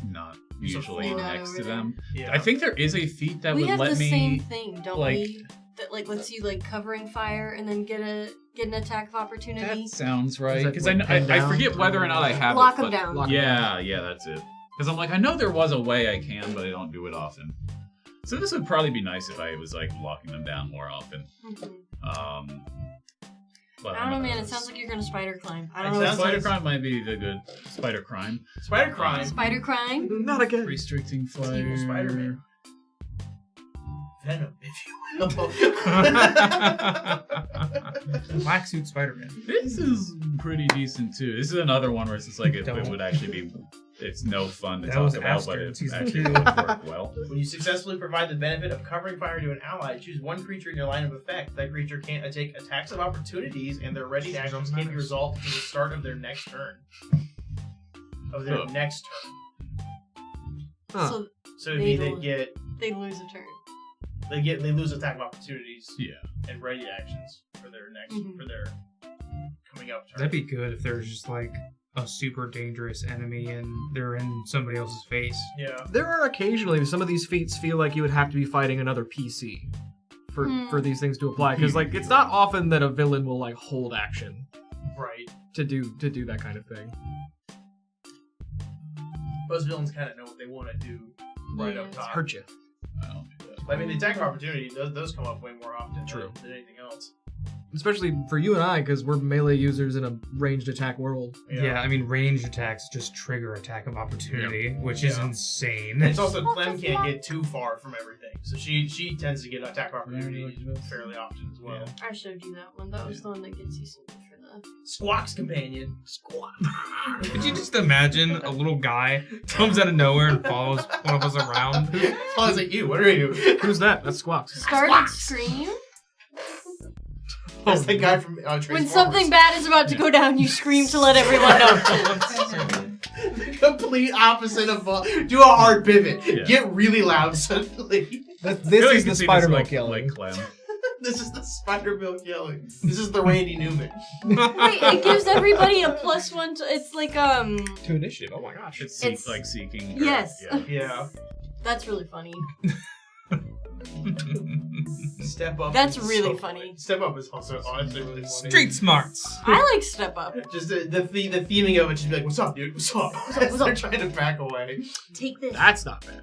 not usually next to them. Yeah. I think there is a feat that we would have let the me same thing, don't like, we? That like lets you like covering fire and then get an attack of opportunity. That sounds right. that Because like I forget whether or not I have Lock it. them down. Yeah, that's it. Because I'm like, I know there was a way I can, but I don't do it often. So this would probably be nice if I was like locking them down more often. Mhm. But I don't know, man. It sounds like you're gonna spider climb. I don't It know. sounds What's Spider crime might be the good spider crime. Spider crime. spider crime? Not again. Restricting fire. Evil Spider-Man. Venom, if you will. Black suit Spider-Man. This is pretty decent too. This is another one where it's just like it would actually be. It's no fun to That talk was about, after but it season actually 2. would work well. When you successfully provide the benefit of covering fire to an ally, choose one creature in your line of effect. That creature can't take attacks of opportunities, and their ready actions can be resolved to the start of their next turn. Next turn. Huh. So So it'd be they lose a turn. they lose attack of opportunities Yeah. and ready actions for their next for their coming up turn. That'd be good if there's just like a super dangerous enemy and they're in somebody else's face. Yeah. There are occasionally some of these feats feel like you would have to be fighting another PC for these things to apply, because like it's not often that a villain will like hold action Right. to do that kind of thing. Most villains kind of know what they want to do right up top. Hurt you. I don't do that. I mean, the attack of opportunity, those come up way more often True. than anything else. Especially for you and I, because we're melee users in a ranged attack world. Yeah, I mean ranged attacks just trigger attack of opportunity, which is insane. It's also Clem can't get too far from everything, so she tends to get attack of opportunity fairly often as well. I showed you that one. That was the one that gets you something for the Squawk's companion. Squat. Could you just imagine a little guy comes out of nowhere and follows one of us around? I was like, you, what are you? Who's that? That's Squawks. started scream. That's the guy from Transformers. When something bad is about to go down, you scream to let everyone know. Complete opposite of do a hard pivot. Yeah. Get really loud suddenly. This is the Spider-Man like Clem. This is the Spider-Man killing. This is the Randy Newman. Wait, it gives everybody a +1 to. It's like To initiative. Oh my gosh. It's like seeking. Yes. Yeah. That's really funny. Step Up. That's is really so funny. Step Up is also honestly really funny. Street smarts. I like Step Up. Just the theming of it should be like, what's up, dude? What's up? What's They're up? trying to back away. Take this. That's not bad.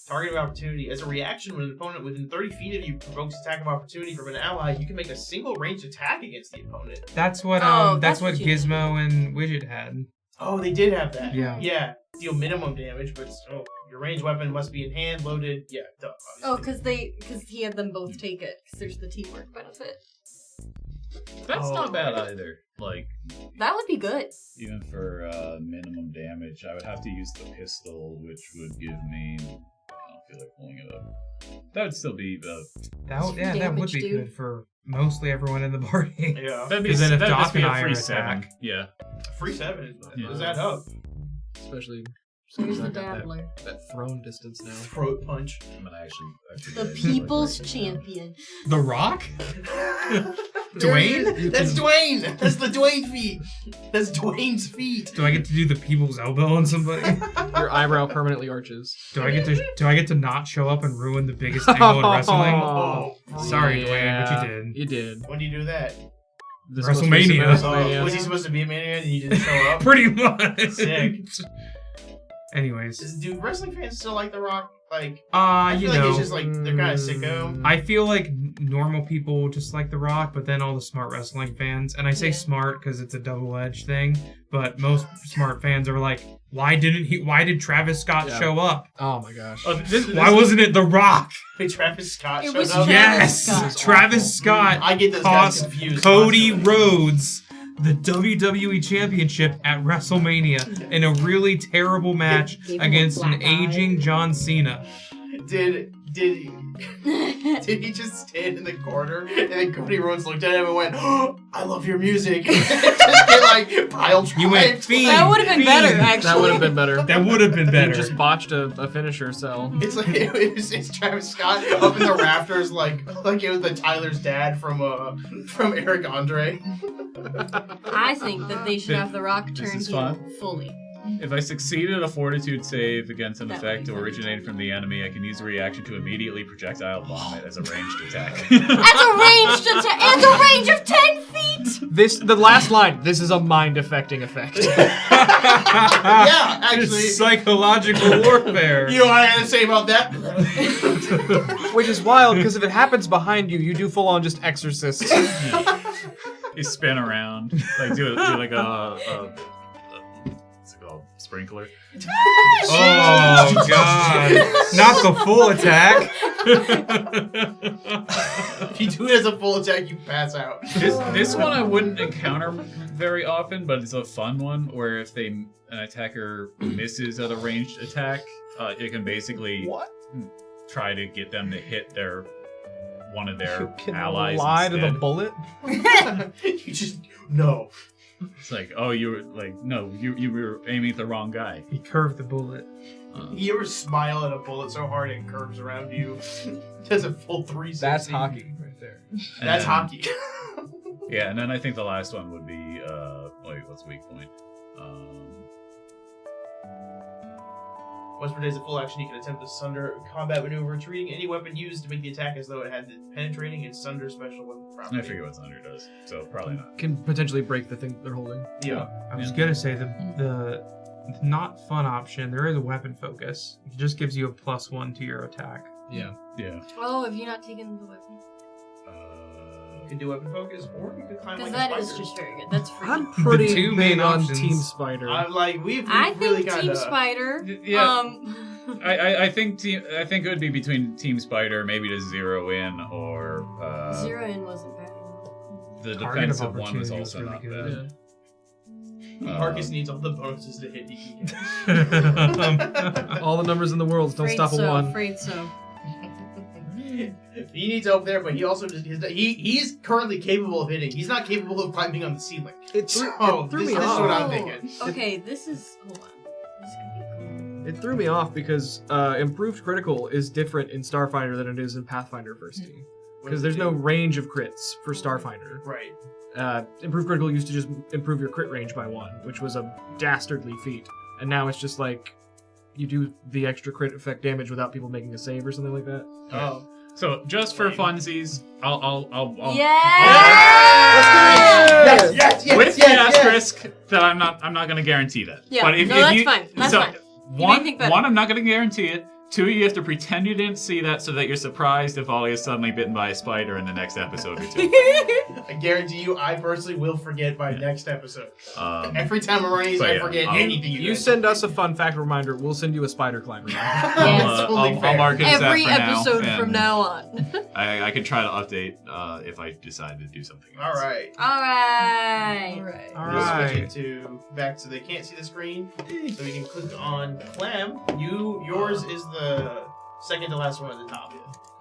Target of opportunity. As a reaction, when an opponent within 30 feet of you provokes attack of opportunity from an ally, you can make a single ranged attack against the opponent. That's what Oh, that's that's what what you Gizmo and Widget had. Oh, they did have that. Yeah. Yeah. Deal minimum damage, but still, your ranged weapon must be in hand, loaded. Yeah, duh. Oh, obviously. because he had them both take it. Because there's the teamwork benefit. That's Oh. not bad either. Like, That would be good. even for minimum damage, I would have to use the pistol, which would give me. I don't feel like pulling it up. That would still be That would be damage, dude. good for mostly everyone in the party. Yeah. that'd be 'Cause then if that'd Doc just be and a I are free attack- 7. Yeah. Free 7. Yeah. Does that up? Especially Here's the I got that- dabbler. that thrown distance now. Throat punch. I'm gonna actually. The people's champion. The Rock? Dwayne? That's Dwayne! That's the Dwayne feat! That's Dwayne's feat! Do I get to do the people's elbow on somebody? Your eyebrow permanently arches. Do I get to not show up and ruin the biggest angle in wrestling? Oh, Sorry, Dwayne, but you did. You did. when do you do that? This most recent WrestleMania. WrestleMania. Was he supposed to be a man and you didn't show up? Pretty much. Sick. Anyways, Do wrestling fans still like The Rock? Like, I you feel like know, it's just like they're kind of sicko. I feel like normal people just like The Rock, but then all the smart wrestling fans, and I say smart because it's a double-edged thing, but most smart fans are like, why did Travis Scott show up? Oh my gosh. Why wasn't it The Rock? Wait, Travis Scott It showed was up? Yes! Scott. Travis Scott I get those guys cost confused. Cody constantly. Rhodes the WWE Championship at WrestleMania in a really terrible match Gave him a against an black eye. aging John Cena. Did he just stand in the corner and then Cody Rhodes looked at him and went, oh, I love your music. Just get like pile You went, drive. "Fiend, That would have been Fiend." better, actually. That would have been better. That would have been He better. just botched a finisher, so. It's like it's Travis Scott up in the rafters like it was the Tyler's dad from Eric Andre. I think that they should have The Rock This turn is heel fun. fully. If I succeeded a fortitude save against an That would effect be fun. originating from the enemy, I can use a reaction to immediately projectile vomit as a ranged attack. That's a ranged attack and a range of 10 feet! The last line, this is a mind-affecting effect. Yeah, actually. It's psychological warfare. You know what I had to say about that? Which is wild, because if it happens behind you, you do full-on just exorcist. You spin around, like do like a what's it called? Sprinkler. Oh god. Not the full attack. If you do it as a full attack, you pass out. This one I wouldn't encounter very often, but it's a fun one where if an attacker misses at a ranged attack, you can basically try to get them to hit one of their Can allies lie to the instead. bullet? You just no. It's like, oh, you were like, no, you were aiming at the wrong guy. He curved the bullet. You ever smile at a bullet so hard it curves around you? Does a full 360. That's hockey right there. And That's then- hockey. Yeah, and then I think the last one would be what's weak point? Once per day is a full action, you can attempt to sunder combat maneuver, treating any weapon used to make the attack as though it had the penetrating and sunder special weapon property. I forget what Thunder does, so probably not. Can potentially break the thing they're holding. Yeah. I was gonna say the not fun option. There is a weapon focus. It just gives you a +1 to your attack. Yeah. Yeah. Oh, have you not taken the weapon? You can do weapon focus, or you can climb Because like a that is spider. just very good. That's free. I'm pretty two big main on options. Team Spider. I'm like, we've I really think got Team Spider. Yeah. I think it would be between Team Spider, maybe to zero in, or Zero in wasn't bad. the Target of defensive one was opportunity was also really not good. bad. Marcus needs all the bonuses to hit. He can get. All the numbers in the world don't Afraid stop so, a one. Afraid so. He needs help there, but he also just he's currently capable of hitting. He's not capable of climbing on the ceiling. It So threw this me is off. what I'm thinking. Okay, this is. Hold on. This could be cool. It threw me off because improved critical is different in Starfinder than it is in Pathfinder First Team. Because there's no range of crits for Starfinder. Right. Improved critical used to just improve your crit range by 1, which was a dastardly feat. And now it's just like you do the extra crit effect damage without people making a save or something like that. Oh. So just for funsies, I'll Yes, yes, yes, with yes, the yes. asterisk that I'm not going to guarantee that. Yeah, But if, no, if that's you, fine. That's so fine. One, may think better. I'm not going to guarantee it. 2, you have to pretend you didn't see that so that you're surprised if Ollie is suddenly bitten by a spider in the next episode or 2. I guarantee you, I personally will forget by next episode. Um, Every time I'm running these, but I yeah, forget I'll- anything You guys send us a fun fact reminder, we'll send you a spider climber. That's totally fair. I'll mark it as that Every for now, episode and from now on. I can try to update if I decide to do something else. All right. Alright. Alright. All We'll switch right. it to back so they can't see the screen. So you can click on Clam. Yours is the second to last one at the top.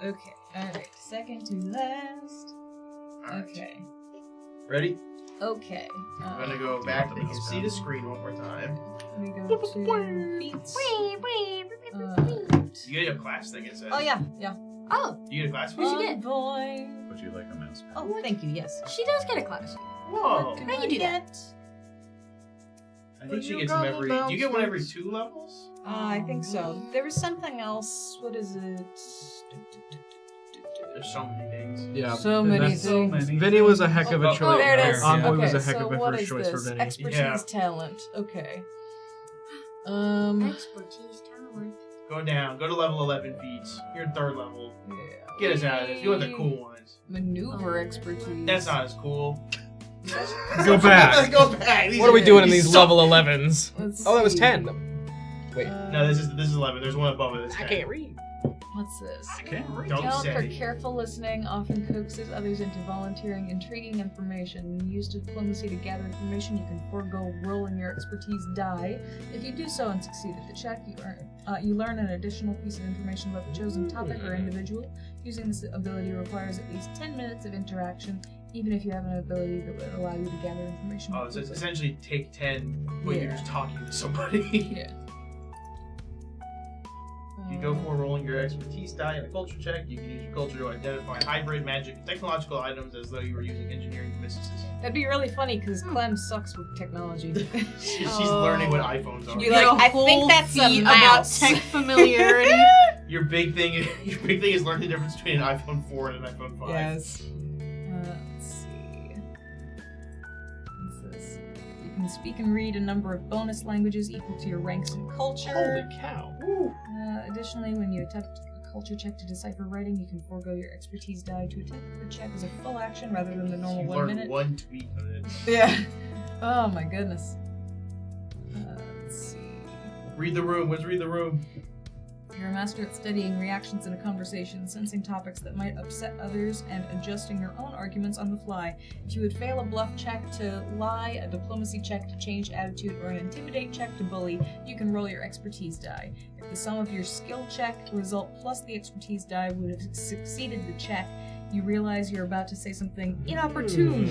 Okay. Alright. Second to last. All right. Okay. Ready? Okay. I'm gonna go back and you can see the screen one more time. Let me go to feats. You get a class thing, it says. Oh yeah, yeah. Oh, You get a class? What'd you get? Envoy. Would you like a mouse pad? Oh, thank you. Yes. she does get a class. Whoa. How you do that? I think she gets them every. Do you get one every 2 levels? I think so. There was something else. What is it? There's so many things. Yeah. So many that's- things. Vinny was a heck of a Oh, choice. Oh, there it is. Envoy Okay, was a heck so of a what first is choice this? for Vinny. Expertise, Yeah. talent. Okay. Expertise talent. Go down. Go to level 11 feats. You're 3rd level. Yeah. Get us out of this. You want the cool ones. Maneuver expertise. That's not as cool. Go back. Let's go back. What are we doing in these suck. level 11s? Let's Oh, that was see. 10. Wait. No, this is 11. There's one above it. That's I 10. can't read. What's this? I can't read. Don't Talent for say. careful listening often coaxes others into volunteering intriguing information. When you use diplomacy to gather information, you can forego rolling your expertise die. If you do so and succeed at the check, you learn an additional piece of information about the chosen topic or individual. Using this ability requires at least 10 minutes of interaction, even if you have an ability that would allow you to gather information. Oh, so it's quickly. essentially take 10 when Yeah. you're just talking to somebody. Yeah. You go for rolling your expertise die in a culture check. You can use your culture to identify hybrid, magic, and technological items as though you were using engineering mysticism. That'd be really funny because Clem sucks with technology. She's learning what iPhones are. You like, I think that's a about mouse. tech familiarity. Your big thing is learning the difference between an iPhone 4 and an iPhone 5. Yes. Let's see. What's this? You can speak and read a number of bonus languages equal to your ranks in culture. Holy cow. Additionally, when you attempt a culture check to decipher writing, you can forego your expertise die to attempt the check as a full action rather than the normal You 1 learned minute. one tweet of it. Yeah. Oh my goodness. Let's see. Read the room. Let's read the room. You're a master at studying reactions in a conversation, sensing topics that might upset others, and adjusting your own arguments on the fly. If you would fail a bluff check to lie, a diplomacy check to change attitude, or an intimidate check to bully, you can roll your expertise die. If the sum of your skill check result plus the expertise die would have succeeded the check, you realize you're about to say something inopportune.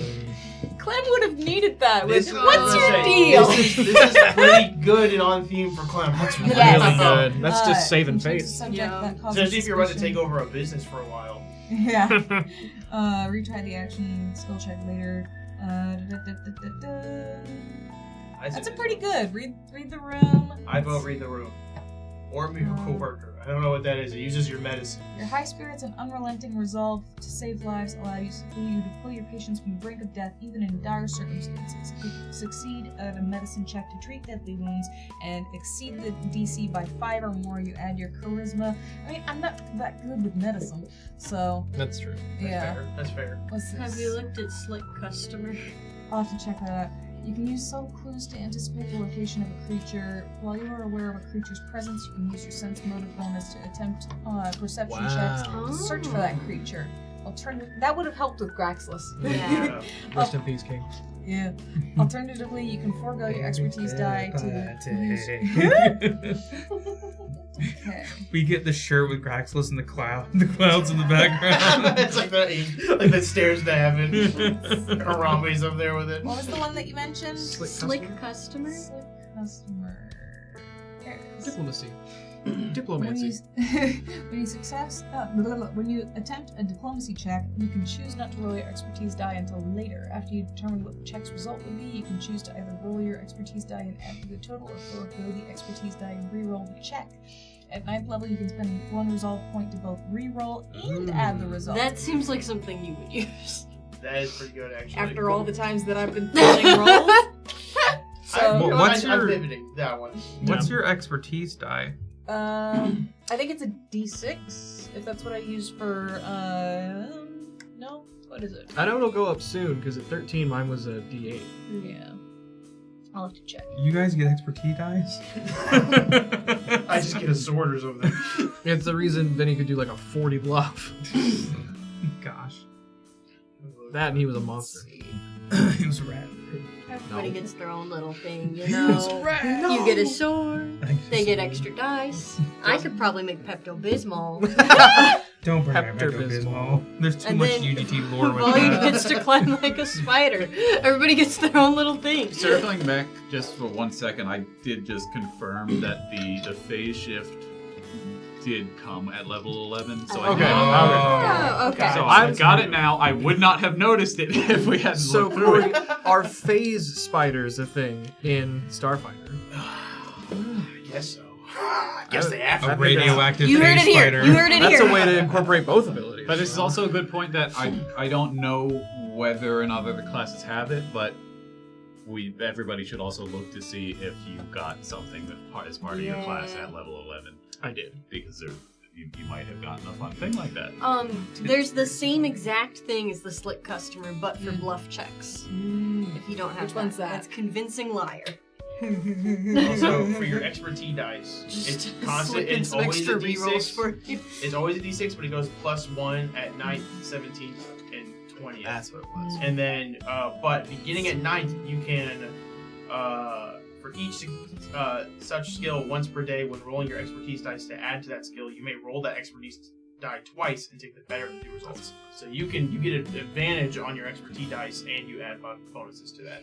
Clem would have needed that. What's your deal? This is pretty good and on theme for Clem. That's really Yes. Good. That's just saving contains a face. subject Yeah. that causes Especially if you're about to suspicion. take over a business for a while. Yeah. Retry the action, skill check later. That's a pretty good. Read the room. I vote read the room. Or miracle worker. I don't know what that is. It uses your medicine. Your high spirits and unrelenting resolve to save lives allow you to pull your patients from the brink of death, even in dire circumstances. Succeed at a medicine check to treat deadly wounds, and exceed the DC by 5 or more. You add your charisma. I mean, I'm not that good with medicine, so That's true. yeah. That's fair. What's this? Have you looked at Slick Customer? I'll have to check that out. You can use subtle clues to anticipate the location of a creature. While you are aware of a creature's presence, you can use your sense motive bonus to attempt perception checks Wow. to search for that creature. That would have helped with Graxless. Yeah. Rest in peace, King. Yeah. Alternatively, you can forego your expertise die to use. Okay. We get the shirt with Graxless and the clouds in the background. It's like that stairs to heaven. Harambe's up there with it. What was the one that you mentioned? Slick Customer? Slick customer. There it is. Diplomacy. When Diplomacy. when you attempt a diplomacy check, you can choose not to roll your expertise die until later. After you determine what the check's result would be, you can choose to either roll your expertise die and add to the total, or forego the expertise die and re-roll the check. At 9th level, you can spend 1 resolve point to both re-roll and add the result. That seems like something you would use. That is pretty good, actually. After all the times that I've been failing rolls. So, What's I'm your- pivoting that one. What's your expertise die? I think it's a D6, if that's what I use for, no? What is it? I know it'll go up soon, because at 13 mine was a D8. Yeah. I'll have to check. You guys get expertise dice? I just get a sworders over there. It's the reason Vinny could do like a 40 bluff. Gosh. That and he was a monster. He was a rat. Everybody No. gets their own little thing, you know. You get a sword, they get extra dice. I could probably make Pepto-Bismol. Don't bring Pepto-Bismol. Pepto-Bismol. There's too And much then UGT lore with Volume that. gets to climb like a spider. Everybody gets their own little thing. Circling back just for 1 second, I did just confirm that the phase shift did come at level 11. So Okay. Oh, okay. So I'm- I've got it now. I would not have noticed it if we hadn't So, looked through Corey, it. are phase spiders a thing in Starfinder? I guess so. I guess they have A to. radioactive You heard it phase here. spider. You heard it That's here. a way to incorporate both abilities. But this is also a good point that I don't know whether or not other classes have it, but everybody should also look to see if you got something as part of your class at level 11. I did. Because you might have gotten a fun thing like that. There's the same exact thing as the slick customer, but for bluff checks. If you don't have Which one's that? That's convincing liar. Also, for your expertise dice, it's constant. Slipping It's some always a extra rerolls D6. for you. It's always a D6, but it goes +1 at 9th, 17th, and 20th. That's what it was. And then, but beginning at 9th, you can, for each such skill once per day, when rolling your expertise dice to add to that skill, you may roll that expertise die twice and take the better of the two results. So you get an advantage on your expertise dice, and you add bonuses to that.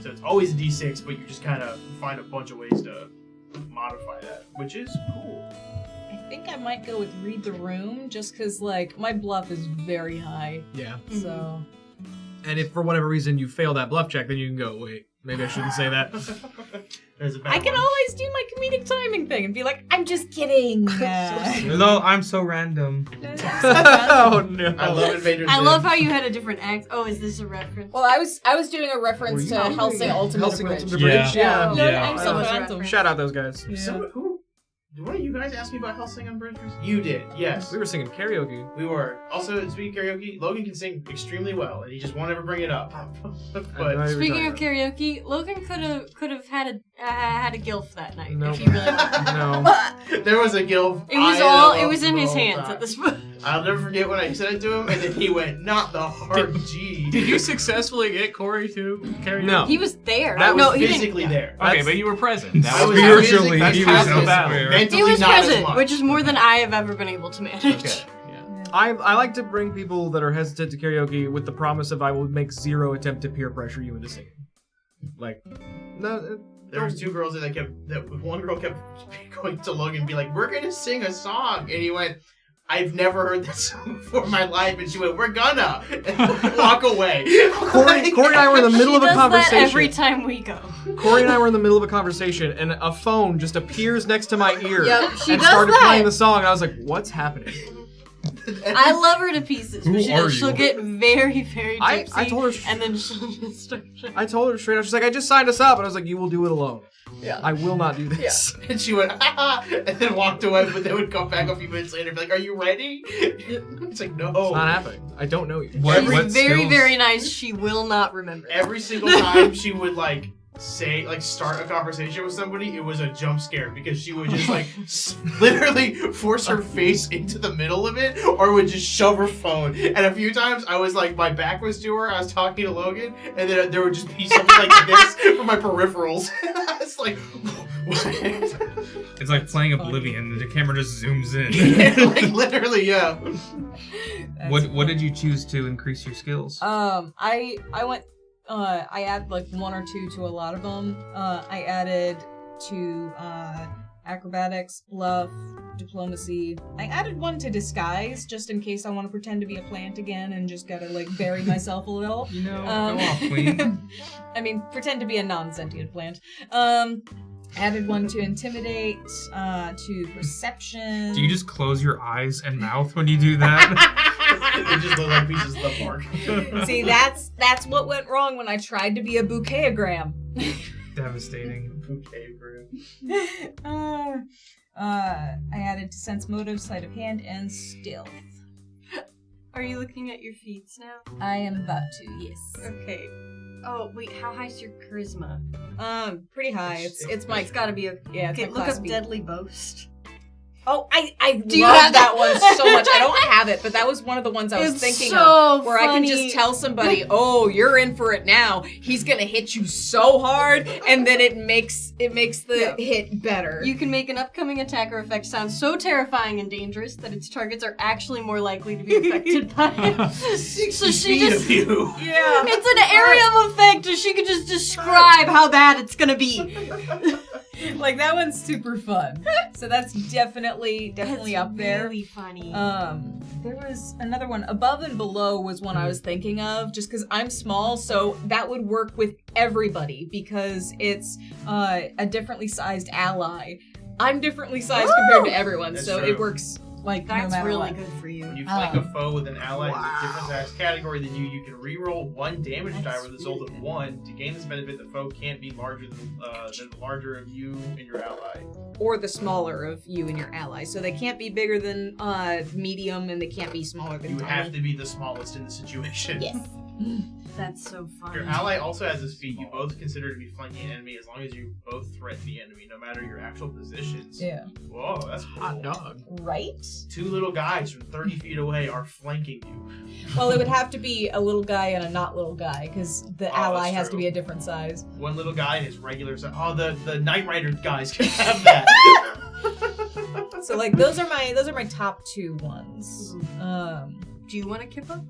So it's always a D6, but you just kind of find a bunch of ways to modify that, which is cool. I think I might go with read the room, just because, like, my bluff is very high. Yeah. So. And if for whatever reason you fail that bluff check, then you can go, wait, maybe I shouldn't say that. There's a bad I can one. always do my comedic timing thing and be like, I'm just kidding. No, I'm so random. Oh no. I love Invader I Zim. love how you had a different act. Oh, is this a reference? Well, I was doing a reference Were to you- Helsing Ultimate Helsing Bridge. Ultimate Bridge? Yeah. Yeah. Yeah. I'm I so love phantom. reference. Shout out those guys. Who? Did one of you guys ask me about Hellsing on Bridge? You did, yes. We were singing karaoke. We were. Also, speaking of karaoke, Logan can sing extremely well, and he just won't ever bring it up. But Speaking of karaoke, Logan could have had a gilf that night Nope. if he really wanted. No. there was a guild. It was in his hands at this point. I'll never forget when I said it to him, and then he went, "Not the hard G." Did you successfully get Corey to carry? No. He was there. I was no, he didn't. physically there. Okay, but you were present. That I was Spiritually, physically he was present, elsewhere. mentally He was not as present, much. which is more than I have ever been able to manage. Okay. Yeah. I like to bring people that are hesitant to karaoke with the promise of I will make zero attempt to peer pressure you into singing. Like, no. There was two girls that one girl kept going to Logan and be like, "We're gonna sing a song," and he went, "I've never heard that song before in my life," and she went, "We're gonna," and walk away. Corey and I were in the middle She of a does conversation. that every time we go. Corey and I were in the middle of a conversation, and a phone just appears next to my ear Yep, she and does started that. playing the song, and I was like, "What's happening?" I love her to pieces, Who but are she'll you? get very, very I tipsy, told her and then she'll just start. I told her straight up. She's like, "I just signed us up," and I was like, "You will do it alone. Yeah. I will not do this." And she went, "Ah," and then walked away, but they would come back a few minutes later and be like, "Are you ready?" It's like, no. It's not happening. I don't know you. What She's very, skills- very nice. She will not remember. Every single time she would start a conversation with somebody, it was a jump scare because she would just literally force her face into the middle of it, or would just shove her phone. And a few times I was like, my back was to her, I was talking to Logan, and then there would just be something like this for my peripherals. I was like, what? It's like playing Oblivion. The camera just zooms in. Yeah, like literally, yeah. What did you choose to increase your skills? I went. I added like one or two to a lot of them. I added to acrobatics, bluff, diplomacy. I added one to disguise, just in case I want to pretend to be a plant again and just gotta like bury myself a little. You know, go off, queen. I mean, pretend to be a non-sentient plant. Added one to intimidate, to perception. Do you just close your eyes and mouth when you do that? They just look like pieces of the bark. See, that's what went wrong when I tried to be a bouquetagram. Devastating. Okay, bro. I added to sense motive, sleight of hand, and stealth. Are you looking at your feats now? I am about to, yes. Okay. Oh wait, how high's your charisma? Pretty high. It's my It's gotta be a. yeah. It's Okay, my look class up B. Deadly Boast. Oh, I Do you love have that that? one so much. I don't have it, but that was one of the ones I was It's thinking so of, where I can funny. just tell somebody, "Oh, you're in for it now." He's gonna hit you so hard, and then it makes the hit better. You can make an upcoming attack or effect sound so terrifying and dangerous that its targets are actually more likely to be affected by it. So she Feet just. of you. yeah. It's an area of effect, and she could just describe how bad it's gonna be. Like that one's super fun. So that's definitely That's up there. Really funny. There was another one. Above and below was one I was thinking of, just because I'm small, so that would work with everybody because it's a differently sized ally. I'm differently sized compared to everyone, That's so true. it works Like, no That's matter really what. good for you. When you flank a foe with an ally who's a different size category than you can reroll one damage die with a result of 1. To gain this benefit, the foe can't be larger than the larger of you and your ally. Or the smaller of you and your ally. So they can't be bigger than medium, and they can't be smaller than You tiny. have to be the smallest in the situation. Yes. That's so fun. Your ally also has this feat. You both consider to be flanking an enemy as long as you both threaten the enemy, no matter your actual positions. Yeah. Whoa, that's cool. Hot dog. Right? 2 little guys from 30 feet away are flanking you. Well, it would have to be a little guy and a not little guy, because the ally that's has to true. be a different size. One little guy and his regular size. Oh, the Knight Rider guys can have that. So like those are my top 2 ones. Do you want to kip up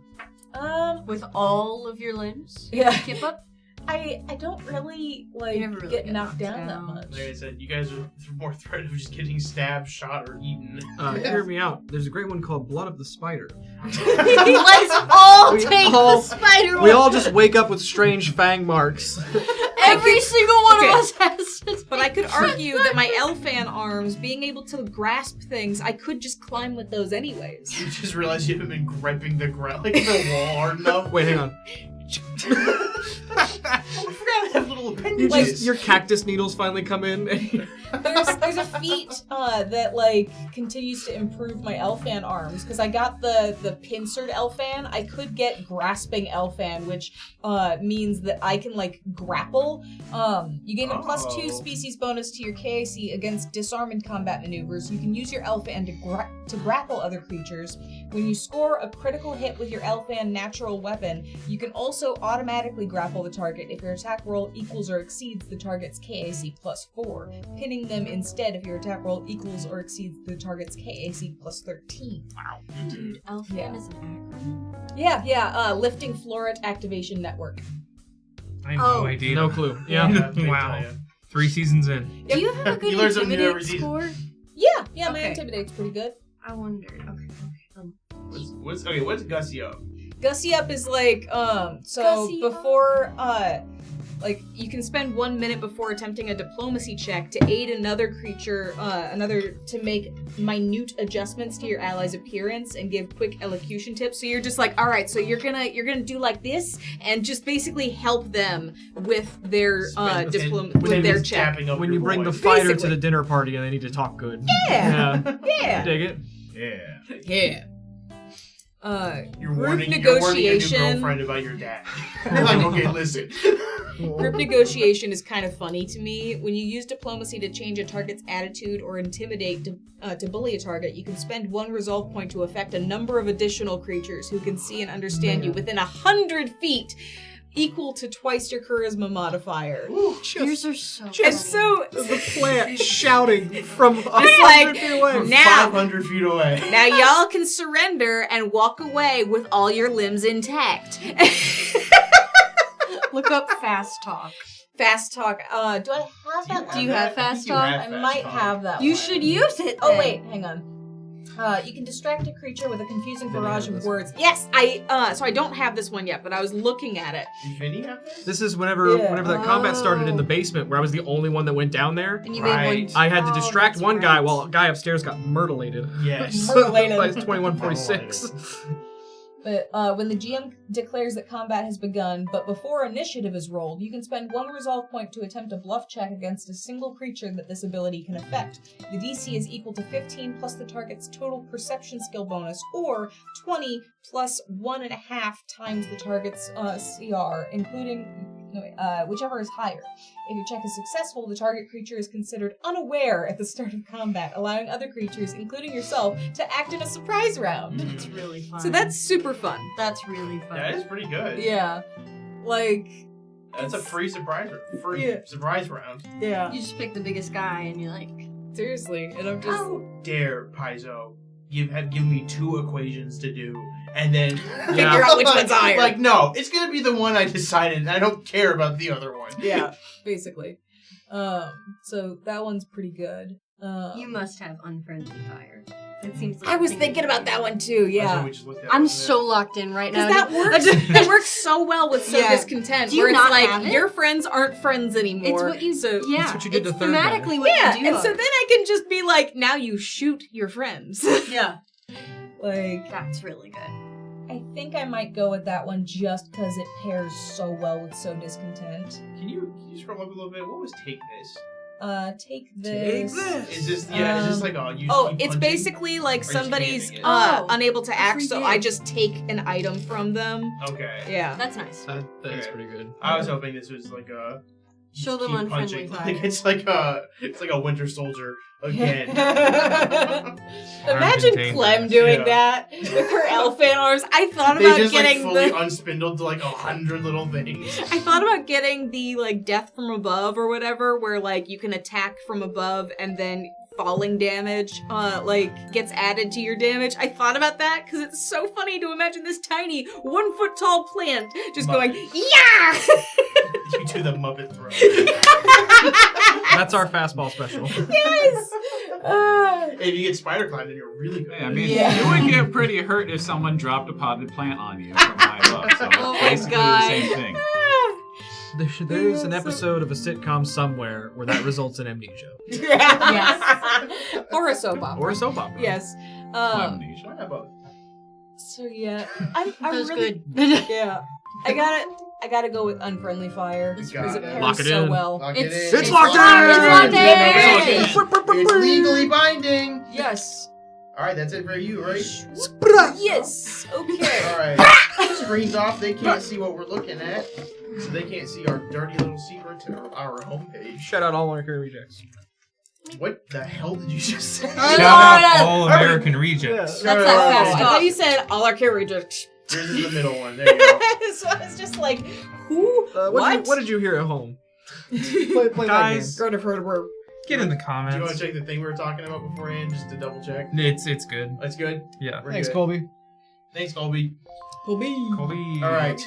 Um, with all of your limbs? yeah. Kip up? I don't really like You never really get get knocked knocked down that down. much. Like I said, you guys are more threatened of just getting stabbed, shot, or eaten. Hear me out. There's a great one called Blood of the Spider. Let's all We take all- the spider We one. all just wake up with strange fang marks. Every single one Okay. of us has to But I could argue that my Elfan arms, being able to grasp things, I could just climb with those anyways. You just realize you haven't been gripping the ground, like the wall hard enough. Wait, hang on. I forgot I have little You appendages. just, your cactus needles finally come in. There's a feat that like continues to improve my Elfan arms because I got the pincered Elfan. I could get grasping Elfan, which means that I can like grapple. You gain a +2 Oh. species bonus to your KAC against disarmed combat maneuvers. You can use your Elfan to grapple other creatures. When you score a critical hit with your Elfan natural weapon, you can also automatically grapple the target if your attack roll equals or exceeds the target's KAC +4, pinning them instead if your attack roll equals or exceeds the target's KAC +13. Dude, Elfan Yeah. is an acronym. Yeah, lifting Floret Activation Network. I have Oh. no idea. No clue. Yeah. big Wow. tie-in. 3 seasons in. Do you have a good You learn something new every intimidate season. score? Yeah, my Okay. Intimidate's pretty good. I wondered. Okay. What's Gussie up? Gussie Up is like, so Gussie Up. before, like, you can spend 1 minute before attempting a diplomacy check to aid another creature, to make minute adjustments to your ally's appearance and give quick elocution tips. So you're just like, all right, so you're gonna do like this and just basically help them with their, with their check. When you bring the voice. fighter to Basically. the dinner party and they need to talk good. Yeah. Yeah. Yeah. Dig it. Yeah. Yeah. You're Group warning your new negotiation. girlfriend about your dad. Like, okay, listen. Group negotiation is kind of funny to me. When you use diplomacy to change a target's attitude or intimidate to bully a target, you can spend 1 resolve point to affect a number of additional creatures who can see and understand you within 100 feet, equal to twice your charisma modifier. Yours are so And so The plant shouting from like, 100 feet away. now, 500 feet away. now y'all can surrender and walk away with all your limbs intact. Look up fast talk. Fast talk. Do I have that? Do you one? have I fast think you talk? have I fast might talk. have that. You one. should use it. Oh then. wait, hang on. You can distract a creature with a confusing Vinny barrage has of this words. Yes, so I don't have this one yet, but I was looking at it. Does Vinny have this? This is whenever Yeah. that combat started in the basement where I was the only one that went down there. And you Right. made one. I had to Oh, distract that's one guy right. while a guy upstairs got myrtleated. Yes. Myrtleated. By 2146. But when the GM declares that combat has begun, but before initiative is rolled, you can spend 1 resolve point to attempt a bluff check against a single creature that this ability can affect. The DC is equal to 15 plus the target's total perception skill bonus, or 20 plus 1.5 times the target's CR, including whichever is higher. If your check is successful, the target creature is considered unaware at the start of combat, allowing other creatures, including yourself, to act in a surprise round. It's really fun. So that's super fun. That's really fun. That is pretty good. Yeah. Like, That's a free surprise round. yeah. You just pick the biggest guy and you're like, Seriously. And I'm just. oh, Dare, Paizo, give me 2 equations to do, and then Figure out which one's higher. Like, no, it's gonna be the one I decided, and I don't care about the other one. Yeah, basically. So that one's pretty good. You must have unfriendly fire. It seems like I was a thing. thinking about that one too. Yeah. We just looked at I'm it. so locked in right now. Because that works. It works so well with So Yeah. Discontent. Do you where it's not like have it? your friends aren't friends anymore. It's what you. So Yeah, what you did it's to third guy. thematically what yeah, you do. and so then I can just be like, now you shoot your friends. yeah, like, that's really good. I think I might go with that one just because it pairs so well with So Discontent. Can you scroll up a little bit? What was take this? Take this. Is this is this like a you oh, keep it's punching? basically like Or just somebody's handing it? Oh, unable to act, free so game. I just take an item from them. Okay. Yeah. That's nice. That is Okay. pretty good. I was hoping this was like a Show them keep unfriendly punching. fire. Like it's like a Winter Soldier again. Imagine contained Clem us. doing Yeah. that with her elephant arms. I thought They about just like getting fully the. unspindled to like 100 little things. I thought about getting the like death from above or whatever, where like you can attack from above and then falling damage like gets added to your damage. I thought about that because it's so funny to imagine this tiny 1 foot tall plant just going yeah. You do the Muppet throw. That's our fastball special. Yes. If you get spider climb, then you're really good. Yeah, I mean, Yeah. you would get pretty hurt if someone dropped a potted plant on you from high above. So Oh it's my basically God. the same thing. There's an episode of a sitcom somewhere where that results in amnesia. Yes. Or a soap opera. Or a soap opera. Yes. Amnesia. Why not both? So yeah, I'm That's really good. yeah. I gotta go with Unfriendly Fire You because got it it. pairs Lock it so in. well. Lock It's- it in. It's locked in! It's locked in! It's legally binding. Yes. All right, that's it for you, right? Yes. Okay. All right. Screen's off. They can't see what we're looking at, so they can't see our dirty little secret to our homepage. Shout out all our career rejects. What the hell did you just say? Shout out all American rejects. That's that fast I talk. thought you said all our carriages. Yours is the middle one. There you go. So I was just like, who? What did you hear at home? Play Guys, Go to her. get in the Do you want comments. to check the thing we were talking about beforehand, just to double check? It's good. That's good. Yeah. We're Thanks, good. Colby. Thanks, Colby. Colby. All right.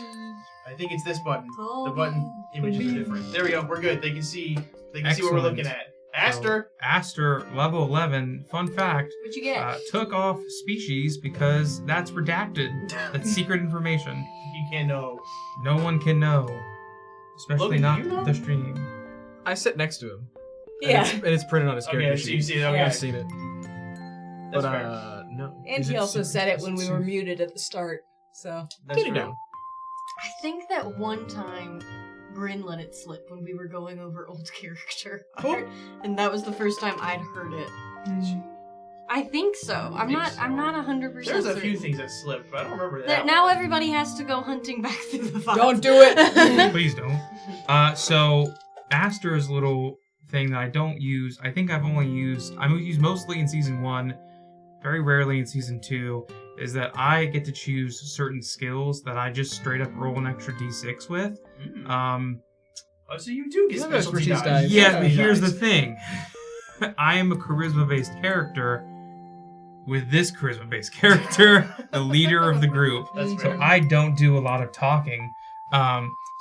I think it's this button. The button images are different. There we go. We're good. They can see. They can see what we're Excellent. looking at. Aster. Aster, level 11. Fun fact. What'd you get? Took off species because that's redacted. That's secret information. You can't know. No one can know. Especially Logan, not do you know? the stream. I sit next to him. Yeah. And it's printed on his character Okay, so you sheet. see it. Okay. I've seen it. That's But, fair. no. And Is he it also super- said it when is we were super- muted at the start. So That's Get it fair. down. I think that one time Bryn let it slip when we were going over old character art, and that was the first time I'd heard it. I think so. I'm not 100% There's a certain. few things that slipped, but I don't remember That that. now everybody has to go hunting back through the files. don't do it. Please don't. So Aster's little thing that I don't use, I think I've used mostly in season 1, very rarely in season 2, is that I get to choose certain skills that I just straight up roll an extra d6 with. Oh, so you do get You have specialty expertise dice. dice. Yeah, Specialty but here's the dice. thing. I am a charisma-based character with this charisma-based character, the leader of the group. That's So fair. I don't do a lot of talking.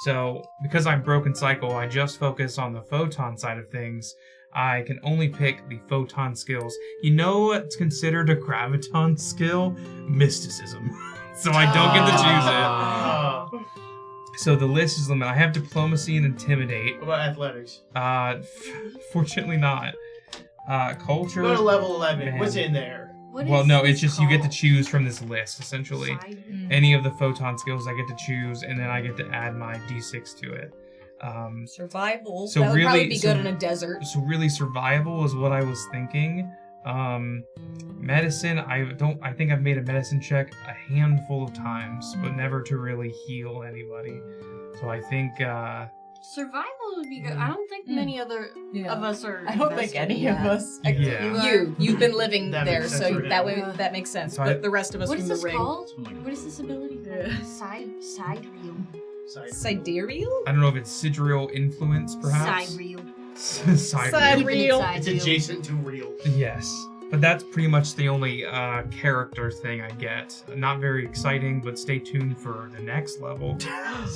So because I'm broken cycle, I just focus on the photon side of things. I can only pick the photon skills. You know what's considered a graviton skill? Mysticism. So I don't get to choose Ah. it. So the list is limited. I have diplomacy and intimidate. What about athletics? Fortunately not. Culture. Go to level 11. Man. What's in there? What Well, is no, this it's just you get to called? choose from this list, essentially. Side- Any of the photon skills I get to choose, and then I get to add my d6 to it. Survival. So that would probably really- be so- good in a desert. So really, survival is what I was thinking. Medicine, I think I've made a medicine check a handful of times, but never to really heal anybody. So I think, Survival would be good. I don't think many other Yeah. of us are. I don't think invested any in of that. us. Yeah. You've been living That there, makes so sense for that him. way that makes sense. So But the rest of us What from is the this ring. called? Oh my God. What is this ability called? Yeah. Side reel. Sidereal? I don't know if it's sidereal influence, perhaps. Side reel. Side Side reel. reel. Side It's reel. adjacent to real. Yes. But that's pretty much the only character thing I get. Not very exciting, but stay tuned for the next level.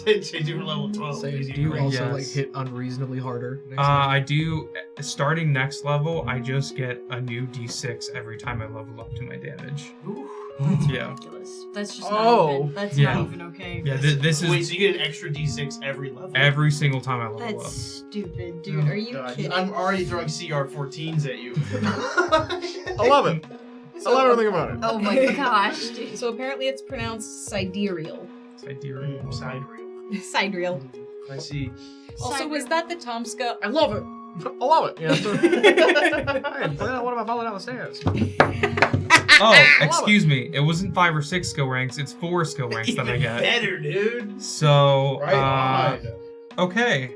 They do level 12. So Easy do you to also Yes. like hit unreasonably harder? Next time? I do. Starting next level, I just get a new D6 every time I level up to my damage. Yeah. Ridiculous. That's just Oh. not even. That's Yeah. not even okay. Yeah, this Wait, is so you get an extra D6 every level? every single time I level That's up. stupid, dude. Are you God, kidding? I'm already throwing CR14s at you. I love it. I love everything about it. Oh my gosh, dude. So apparently it's pronounced sidereal. Sidereal. Side reel. Sidereal. I see. Also, was that the Tomska? I love it. I love it. Yeah. So, hey, play that one about falling down the stairs. Oh, excuse me. It wasn't 5 or 6 skill ranks. It's 4 skill ranks that I Even get. better, dude. So, Right on. okay.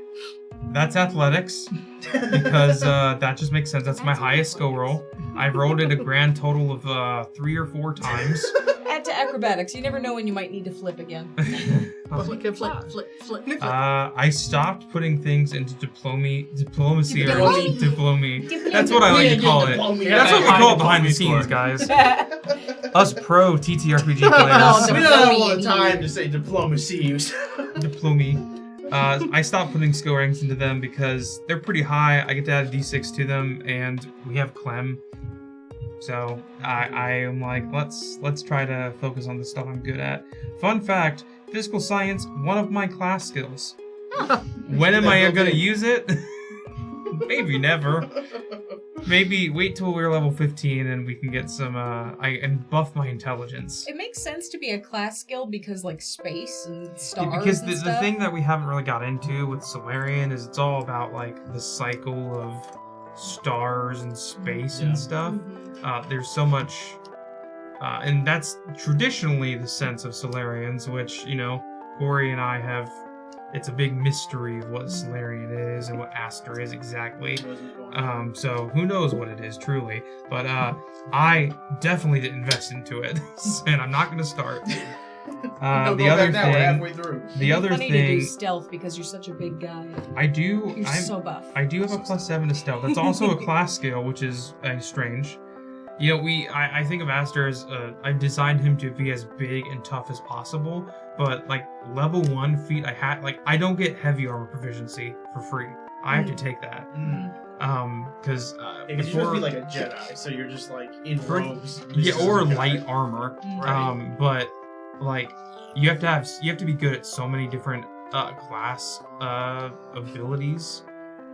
That's athletics. Because that just makes sense. That's my highest skill roll. I've rolled it a grand total of 3 or 4 times. Add to acrobatics. You never know when you might need to flip again. Flip. I stopped putting things into diplomacy. Diplomy? That's what I like to call it. That's what we call it behind the scenes, guys. Us pro TTRPG players. We don't have a lot of time to say diplomacy. Diplomy. I stopped putting skill ranks into them because they're pretty high. I get to add a d6 to them, and we have Clem. So I am like, let's try to focus on the stuff I'm good at. Fun fact: physical science, one of my class skills. When am I gonna use it? Maybe never. Maybe wait till we're level 15 and we can get some and buff my intelligence. It makes sense to be a class skill because like space and stars. Yeah, because and the stuff. thing that we haven't really got into with Solarian is it's all about like the cycle of stars and space and stuff. There's so much, and that's traditionally the sense of Solarians, which, you know, Corey and I have. It's a big mystery of what Solarian is and what Aster is exactly. So who knows what it is truly, but I definitely didn't invest into it, and I'm not going to start. The other We're halfway thing, through. the other funny to do thing, stealth because you're such a big guy. You're So buff. I do have a +7 to stealth. That's also a class skill, which is strange. You know, I think of Aster as I've designed him to be as big and tough as possible, but like level 1 feat, I don't get heavy armor proficiency for free. I have to take that. Because You're supposed to be like a Jedi, so you're just like in robes. or light armor. Right. But like you have to be good at so many different class abilities.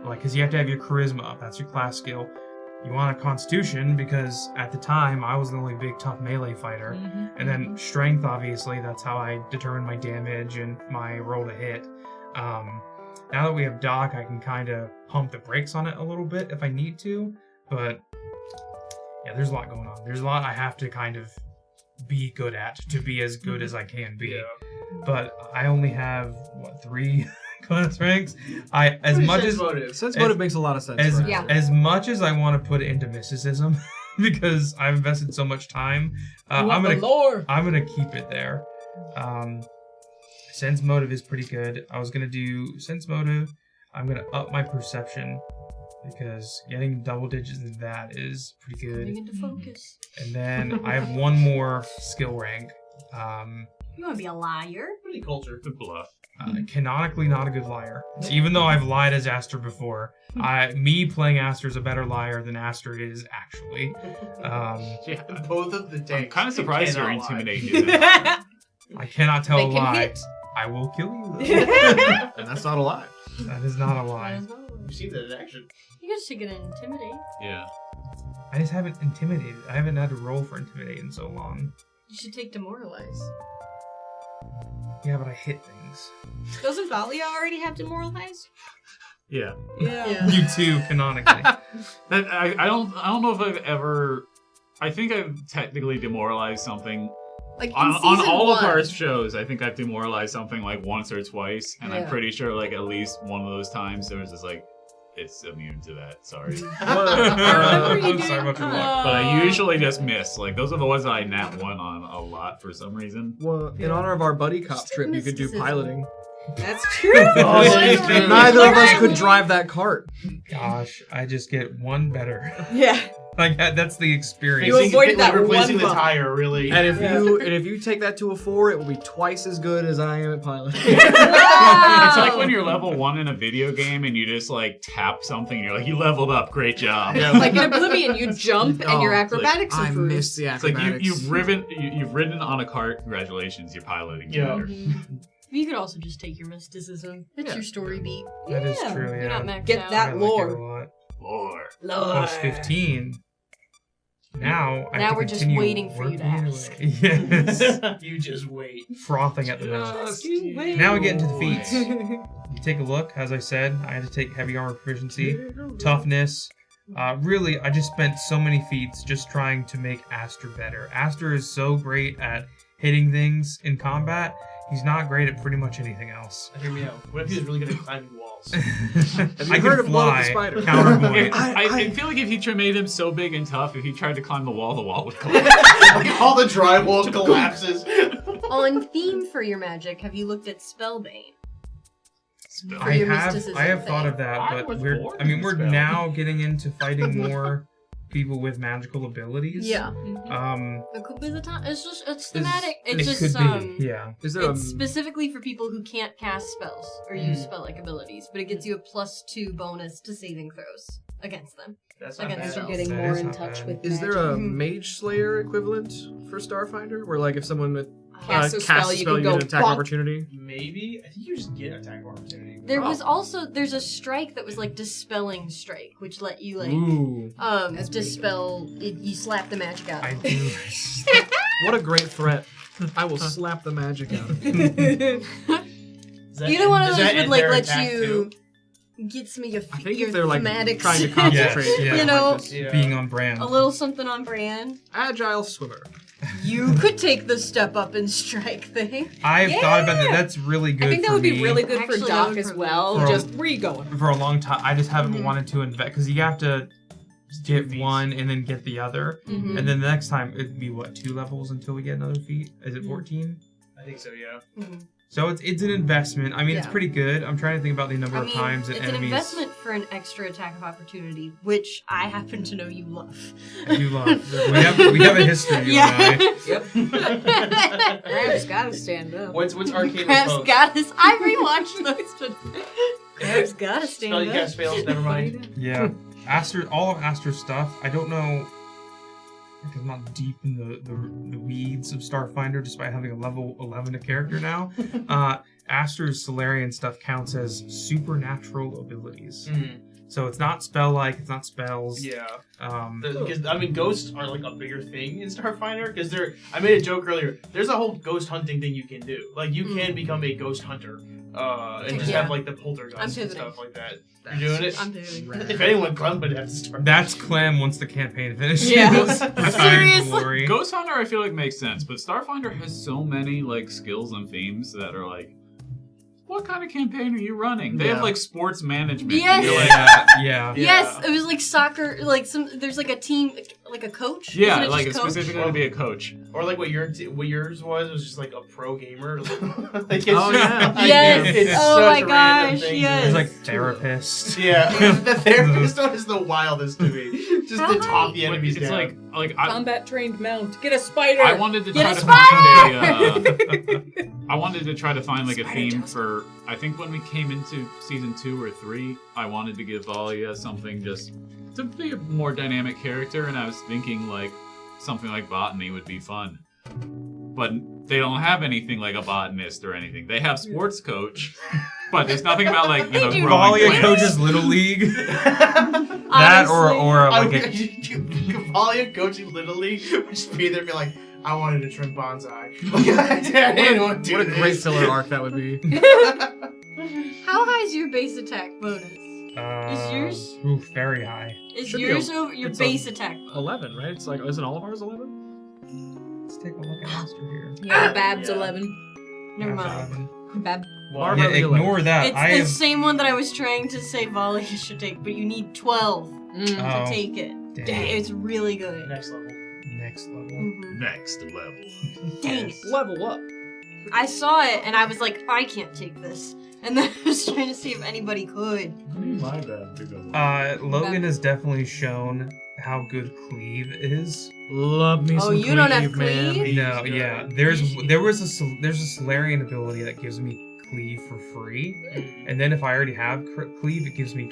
Like, because you have to have your charisma up. That's your class skill. You want a constitution because at the time I was the only big tough melee fighter. And then strength, obviously, that's how I determine my damage and my roll to hit. Now that we have Doc, I can kind of pump the brakes on it a little bit if I need to. But yeah, there's a lot going on. There's a lot I have to kind of be good at to be as good as I can be. But I only have 3 class ranks. Sense motive makes a lot of sense. As much as I want to put it into mysticism, because I've invested so much time, I'm gonna keep it there. Sense motive is pretty good. I was gonna do sense motive. I'm gonna up my perception because getting double digits in that is pretty good. Getting into focus. And then I have 1 more skill rank. You want to be a liar? Pretty culture. Good bluff. Canonically not a good liar. Even though I've lied as Aster before, me playing Aster is a better liar than Aster is actually. Both of the I'm tanks. kind of surprised you're cannot lie. intimidating. I cannot tell They a can lie. hit. I will kill you though. And that's not a lie. That is not a lie. You've seen that in action. You guys should get an intimidate. Yeah. I just haven't intimidated. I haven't had to roll for intimidate in so long. You should take demoralize. Yeah, but I hit things. Doesn't Valia already have demoralized? Yeah. Yeah. You too, canonically. I don't know if I've ever. I think I've technically demoralized something Like in on season all of 1. our shows. I think I've demoralized something like once or twice, and I'm Yeah. pretty sure like at least one of those times there was just like, it's immune to that. Sorry, I'm sorry about your luck. but I usually just miss. Like those are the ones that I nat 1 on a lot for some reason. Well, in honor of our buddy cop trip, you could do mysticism. piloting. That's true. Neither of us could drive that cart. Gosh, I just get 1 better. Yeah. Like that's the experience. You avoided that replacing one the bump. tire, really. And if you take that to a 4, it will be twice as good as I am at piloting. It's like when you're level 1 in a video game and you just like tap something and you're like, you leveled up, great job. Like in Oblivion, you jump and your Oh, acrobatics I improves. missed the It's like acrobatics. you've ridden on a cart. Congratulations, you're piloting. Yeah. better. You could also just take your mysticism. It's Yeah. your story beat. That is Yeah. true. Yeah. You're not maxed Get out. that I like lore. it a lot. Lore. Plus 15. Now I have Now to we're just continue waiting for you to working ask. away. Yes. You just wait. Frothing at the mouth. Just Now we get into the feats. You take a look. As I said, I had to take heavy armor proficiency, toughness. Really, I just spent so many feats just trying to make Aster better. Aster is so great at hitting things in combat. He's not great at pretty much anything else. Hear me out. What if he was really good at climbing walls? Have you I heard could of Blood of the fly. Spider? Counterpoint. I feel like if he made him so big and tough, if he tried to climb the wall would collapse. Like all the drywall collapses. On theme for your magic, have you looked at Spellbane? For I your have mysticism thought thing. of that, I but was we're born we're with spell. now getting into fighting more people with magical abilities. Yeah. It's thematic. It It's could just be. Yeah. Is there It's specifically for people who can't cast spells or use Mm. spell-like abilities, but it gives you a +2 bonus to saving throws against them. That's not not bad. As you're bad. getting That more is in not touch bad. with is magic. there a Mhm. Mage Slayer equivalent for Starfinder, where like if someone Cast a casts spell, a you spell, can you go get an attack bonk. opportunity? Maybe. I think you just get attack opportunity. There's a strike that was like Dispelling Strike, which let you like Ooh, That's pretty dispel it, you slap the magic out. I of do. what a great threat! I will slap the magic out of you. Does that Either one of does those that would end like their let attack you too? get some of your, I think your if they're like thematics. trying to concentrate, Yes, yeah. You know, like this. Yeah. Being on brand. a little something on brand. Agile swimmer. You could take the step up and strike thing. I've thought about that. Yeah. That's really good. I think that for would be me. really good Actually, for that Doc would as probably- well. For- Just where you going? For a long time, I just haven't Mhm. wanted to invest because you have to get feats. one and then get the other, Mhm. and then the next time it'd be what 2 levels until we get another feat. Is it Mhm. 14? I think so, yeah. Mhm. So it's an investment. I mean, it's Yeah. pretty good. I'm trying to think about the number I of mean, times that it's an enemies investment for an extra attack of opportunity, which I happen to know you love. you love. We have a history. You and I. Graham's gotta stand up. What's arcane Crab's post? got us. I rewatched those today. Crab's gotta Spell stand you up. cast fails, never mind. Yeah, Aster. All of Aster's stuff. I don't know. Like I'm not deep in the weeds of Starfinder, despite having a level 11 character now. Aster's Solarian stuff counts as supernatural abilities. Mhm. So it's not spell-like, it's not spells. Yeah. Um, Because I mean, ghosts are like a bigger thing in Starfinder. Because I made a joke earlier. There's a whole ghost hunting thing you can do. Like you can become a ghost hunter, and just Yeah. have like the poltergeist I'm and pivoting. stuff like that. You're doing it. I'm doing. If anyone, Clem would have to start. that's Clem once the campaign finishes. Yeah. Retiring Seriously? glory. Ghost Hunter, I feel like makes sense, but Starfinder has so many like skills and themes that are like, what kind of campaign are you running? They Yeah. have like sports management. Yes. And you're like, Yeah. Yes, it was like soccer. Like there's like a team, like a coach. yeah, Isn't it like just coach? specifically to be a coach. Or like what yours was just like a pro gamer. Like it's Oh, yeah. like, Yes. It's Oh such my a random gosh, thing. yes. There's like therapist. Yeah, the therapist one is the wildest to me. Just How to top the Like, enemies it's down. like Combat trained mount. Get a spider. I wanted to Get try a to spider! find I wanted to try to find like a Spider theme Johnson. for. I think when we came into season 2 or 3, I wanted to give Valia something just to be a more dynamic character, and I was thinking like something like botany would be fun. But they don't have anything like a botanist or anything. They have sports coach, but there's nothing about like They do. growing Valia plants. coaches Little League. That or like a Valia coaching Little League would just be there and be like, I wanted to trim bonsai. I didn't want to do What a great this. filler arc that would be. How high is your base attack bonus? Is yours? Oof, very high. Is Should be yours a- over your it's base a- attack? 11, right? It's like, isn't all of ours 11? Let's take a look at Aster here. Yeah, Bab's Yeah. 11. Never That's mind. 11. Bab. Well, Yeah, Really ignore that. It's I the have. same one that I was trying to say Valia should take, but you need 12 Mm. to Oh, take it. dang. It's really good. Next level. Next level. Mhm. Next level. Dang Yes. it. Level up. I saw it and I was like, I can't take this. And then I was trying to see if anybody could. My bad. Logan has definitely shown how good cleave is. Love me Oh, some you don't have man. cleave? No, yeah. There's a Solarian ability that gives me cleave for free, and then if I already have cleave, it gives me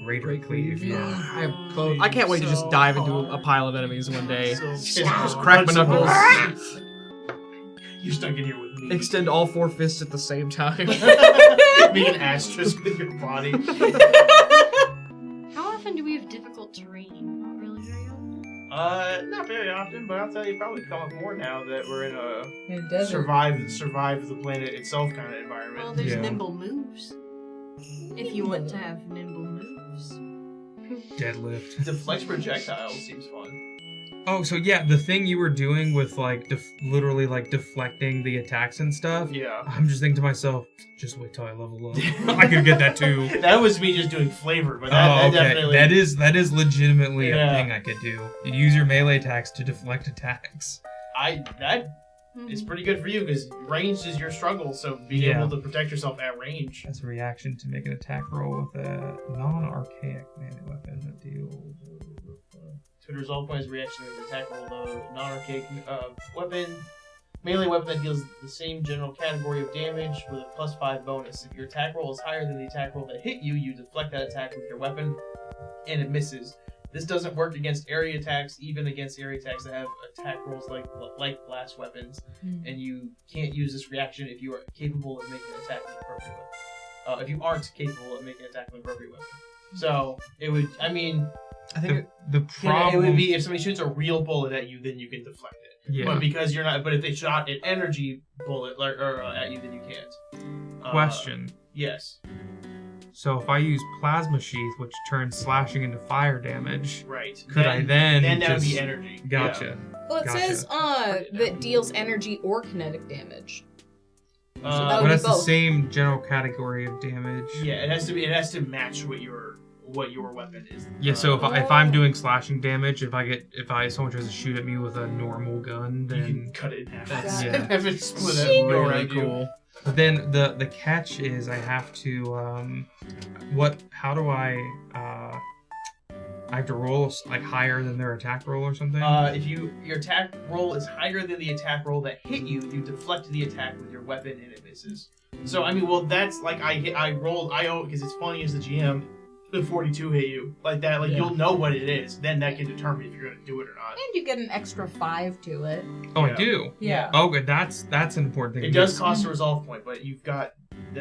greater cleave. Yeah, I have clothes. I can't wait to just dive into a pile of enemies one day. So Just crack my knuckles. You're stuck in here with me. Extend all 4 fists at the same time. Make an asterisk with your body. How often do we have difficult terrain? Not really very often. Not very often, but I'll tell you, probably come up more now that we're in a In a desert. survive the planet itself kind of Well, environment. there's Yeah. nimble moves. If you want to have nimble moves. Deadlift. The flex projectile seems fun. Oh, so yeah, the thing you were doing with like literally like deflecting the attacks and stuff. Yeah. I'm just thinking to myself, just wait till I level up. I could get that too. That was me just doing flavor, but that definitely. That is legitimately Yeah. a thing I could do. You use your melee attacks to deflect attacks. That is pretty good for you because range is your struggle. So being Yeah. able to protect yourself at range. As a reaction to make an attack roll with a non-archaic melee weapon that deals. To resolve points reaction to the attack roll, the non-archaic weapon, melee weapon that deals the same general category of damage with a +5 bonus. If your attack roll is higher than the attack roll that hit you, you deflect that attack with your weapon, and it misses. This doesn't work against area attacks, even against area attacks that have attack rolls like blast weapons, and you can't use this reaction if you are capable of making an attack with an appropriate weapon. If you aren't capable of making an attack with an appropriate weapon. So, it would, I mean... I think The problem it would be if somebody shoots a real bullet at you, then you can deflect it. Yeah. But because you're not, but if they shot an energy bullet at you, then you can't. Question. Yes. So if I use plasma sheath, which turns slashing into fire damage, Right. could I then Then that would just... be energy. Gotcha. Well, it Gotcha. says that deals energy or kinetic damage. Yeah. that would But be that's the both. same general category of damage. Yeah, it has to match what your weapon is. Yeah, so if I'm doing slashing damage, if someone tries to shoot at me with a normal gun, you then can cut it in half. That's- yeah. Have it split up. really around you. cool. But then the catch is I have to how do I have to roll like higher than their attack roll or something? If your attack roll is higher than the attack roll that hit you, you deflect the attack with your weapon and it misses. So I mean, well, that's like I rolled because it's funny as the GM. The 42 hit you like that, like you'll know what it is. Then that can determine if you're gonna do it or not. And you get an extra 5 to it. oh, yeah. I do. Yeah. Oh, good. That's an important thing. It does cost a resolve point, but you've got.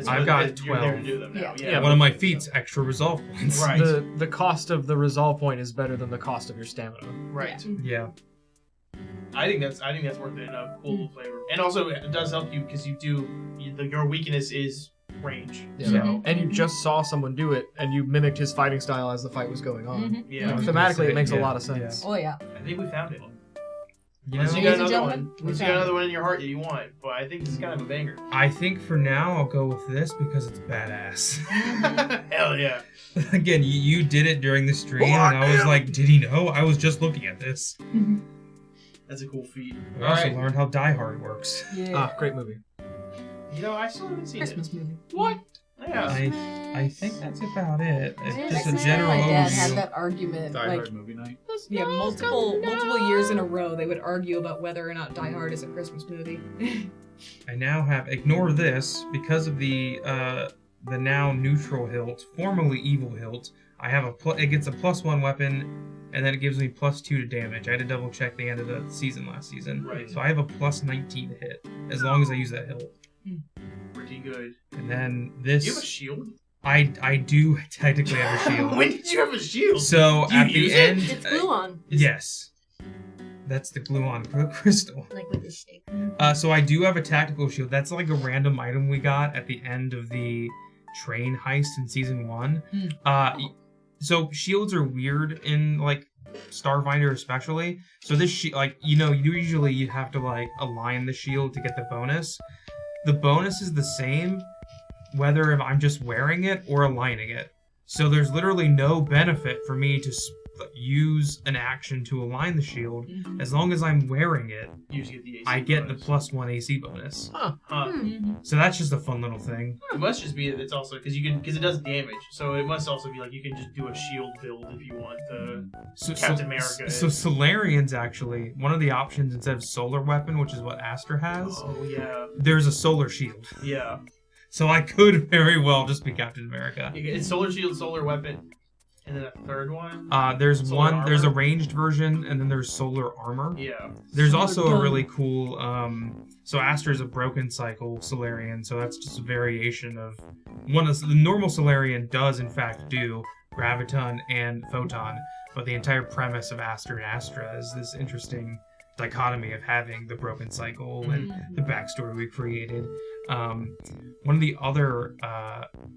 I've got You're there to 12. do them now. Yeah. Yeah. Yeah, One of my feats extra resolve points. Right. The cost of the resolve point is better than the cost of your stamina. Right. Yeah. I think that's worth it enough. Cool flavor, and also it does help you because your weakness is range. Yeah. So And you just saw someone do it, and you mimicked his fighting style as the fight was going on. Mhm. yeah, I was gonna Thematically, say, it makes a yeah, lot of sense. Oh, yeah. I think we found it. You Unless know, you got Ladies and another gentlemen, one. we Unless you found got it. another one in your heart that you want, but I think this is kind of a banger. I think for now I'll go with this because it's badass. Hell yeah. Again, you did it during the stream, and I was like, did he know? I was just looking at this. That's a cool feat. I also Alright. learned how Die Hard works. Yeah. Ah, great movie. You know, I still haven't seen Christmas it. movie. What? Yeah. I think that's about it. It's My just a sister general and my dad had overview. that argument. Die like, Hard movie night. Yeah, multiple years in a row, they would argue about whether or not Die Hard is a Christmas movie. I now have ignore this because of the now neutral hilt, formerly evil hilt. I have it gets a +1 weapon, and then it gives me +2 to damage. I had to double check the end of the season last season, Right. so I have a +19 to hit as long as I use that hilt. Pretty good. And then Do you have a this, shield? I do technically have a shield. When did you have a shield? So Do you at the use it? end, It's glue on, yes, that's the glue-on crystal. like with this stick. So I do have a tactical shield. That's like a random item we got at the end of the train heist in season 1. So shields are weird in like Starfinder especially. So this usually you have to like align the shield to get the bonus. The bonus is the same whether if I'm just wearing it or aligning it. So there's literally no benefit for me to use an action to align the shield, Mhm. as long as I'm wearing it, You just get the AC I get the bonus. +1 AC bonus. Mhm. So that's just a fun little thing. It must just be that it's also because it does damage, so it must also be like you can just do a shield build if you want to. So, Captain America So is. Solarian's actually one of the options instead of solar weapon, which is what Aster has. Oh yeah, There's a solar shield. yeah. So I could very well just be Captain America. It's solar shield, solar weapon, and then a third one. There's Solar there's a armor? ranged version, and then there's solar armor. Yeah. There's Solar also a gun. really cool. So Aster is a broken cycle Solarian, so that's just a variation of one of the normal Solarian does in fact do graviton and photon, but the entire premise of Aster and Astra is this interesting dichotomy of having the broken cycle and the backstory we created. One of the other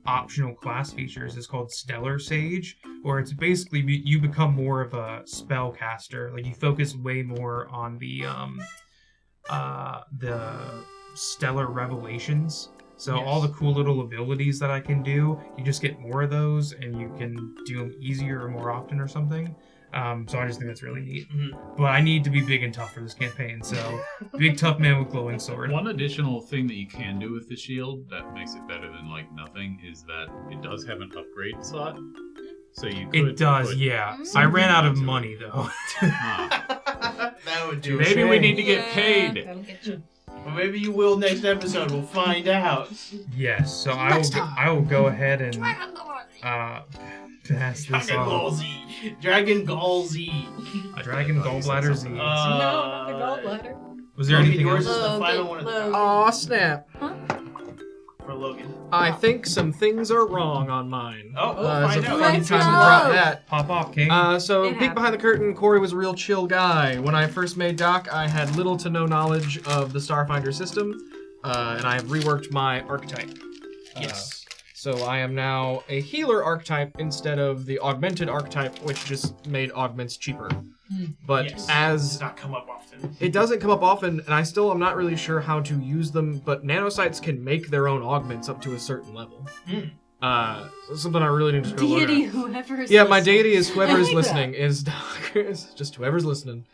optional class features is called Stellar Sage, where it's basically you become more of a spellcaster. Like you focus way more on the stellar revelations. So Yes. all the cool little abilities that I can do, you just get more of those, and you can do them easier or more often or something. So I just think that's really neat. Mhm. But I need to be big and tough for this campaign, so big tough man with glowing sword. One additional thing that you can do with the shield that makes it better than like nothing is that it does have an upgrade slot. So you could It does, put yeah. I something ran out of onto it. money though. Huh. That would do it. Maybe we need to get Yeah, paid. that'll get you. Well, maybe you will next episode. We'll find out. Yes, so Next time. I will go ahead and pass this Dragon Ball off. Z. Dragon Ball Z. Dragon Gallbladder Z. No, not the gallbladder. Was there maybe anything yours else? is the final one at the top Aw, snap. for Logan. I think some things are wrong on mine. Oh, we'll It's find a out. fun Let's time to go. drop that. Pop off, King. So, It peek behind the curtain, Corey was a real chill guy. When I first made Doc, I had little to no knowledge of the Starfinder system, and I have reworked my archetype. Yes. So I am now a healer archetype instead of the augmented archetype, which just made augments cheaper. But Yes. as Does not come up often. it doesn't come up often, and I still am not really sure how to use them, but nanocytes can make their own augments up to a certain level. So something I really need to go learn. Deity, whoever is Yeah, my listening. deity is whoever I is like listening. Is Doc. Is just whoever's listening.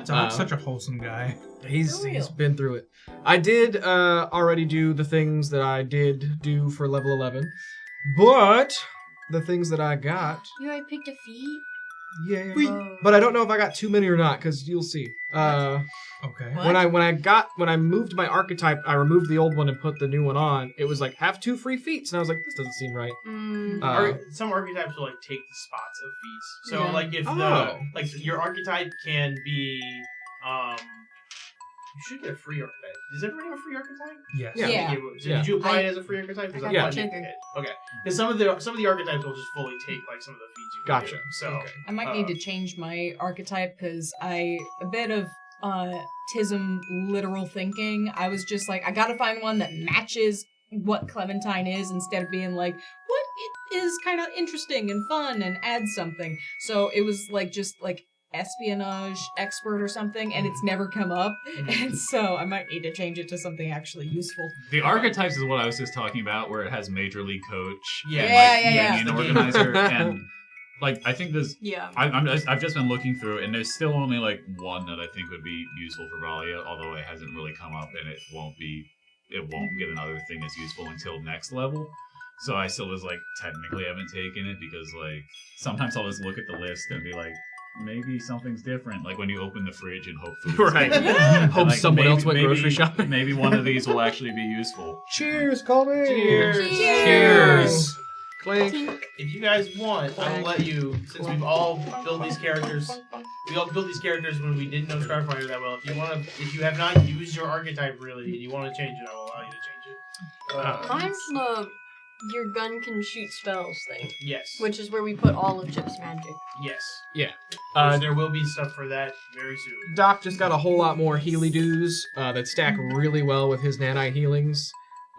Doc's such a wholesome guy. He's For real. been through it. I did already do the things that I did do for level 11, but the things that I got, You already picked a feat? yeah. Oh. But I don't know if I got too many or not, because you'll see. Okay. What? When I moved my archetype, I removed the old one and put the new one on. It was like have 2 free feats, and I was like, this doesn't seem right. Some archetypes will like take the spots of feats. So Yeah. like if your archetype can be you should get a free archetype. Does everybody have a free archetype? Yes. Yeah. Yeah. So did you apply it as a free archetype? I 'Cause got thought the you trigger. did. Okay. Because some of the archetypes will just fully take like some of the feats you can Gotcha. do. So Okay. I might need to change my archetype because a bit of Tism literal thinking. I was just like, I gotta find one that matches what Clementine is instead of being like, what it is kind of interesting and fun and adds something. So it was like just like espionage expert or something, and it's never come up. And so I might need to change it to something actually useful. The archetypes is what I was just talking about, where it has Major League Coach, Yeah. Yeah. Union Organizer, and like I think there's. Yeah. I've just been looking through, and there's still only like one that I think would be useful for Valia, although it hasn't really come up, and it won't get another thing as useful until next level. So I still was like technically haven't taken it because like sometimes I'll just look at the list and be like, maybe something's different. Like when you open the fridge and hope food. is Right. different. Hope And, like, someone else went maybe- grocery shopping. Maybe one of these will actually be useful. Cheers, Colby. Cheers. Cheers. Clink. If you guys want, I'll let you, since we've all built these characters, we all built these characters when we didn't know Starfinder that well. If you have not used your archetype really, and you want to change it, I will allow you to change it. Mine's the your gun can shoot spells thing, Yes. which is where we put all of Chip's magic. Yes. Yeah. There will be stuff for that very soon. Doc just got a whole lot more Healy doos that stack really well with his nanite healings.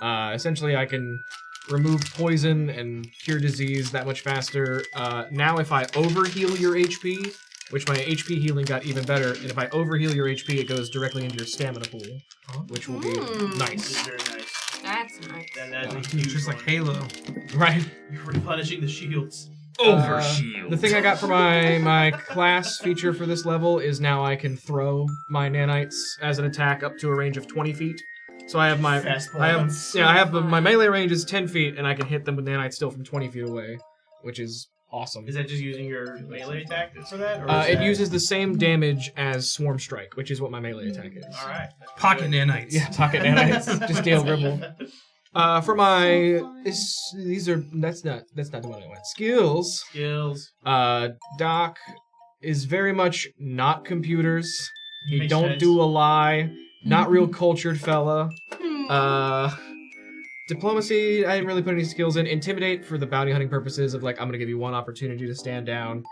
Essentially, I can remove poison and cure disease that much faster. Now, if I overheal your HP, which my HP healing got even better, and if I overheal your HP, it goes directly into your stamina pool, which will be Hmm. This is nice. very nice. That's nice. Then that's a It's huge just like one. Halo. Right? You're replenishing the shields. Overshield. The thing I got for my class feature for this level is now I can throw my nanites as an attack up to a range of 20 feet. So I have my my melee range is 10 feet, and I can hit them with nanites still from 20 feet away, which is awesome. Is that just using your melee attack for that? Or is It that... uses the same damage as Swarm Strike, which is what my melee attack is. All right. Pocket nanites. Yeah, pocket nanites. Just deal gribble. For my that's not the one I want. Skills. Doc is very much not computers. He Makes don't sense. do a lie. Not real cultured fella. Diplomacy, I didn't really put any skills in. Intimidate for the bounty hunting purposes of like, I'm gonna give you one opportunity to stand down.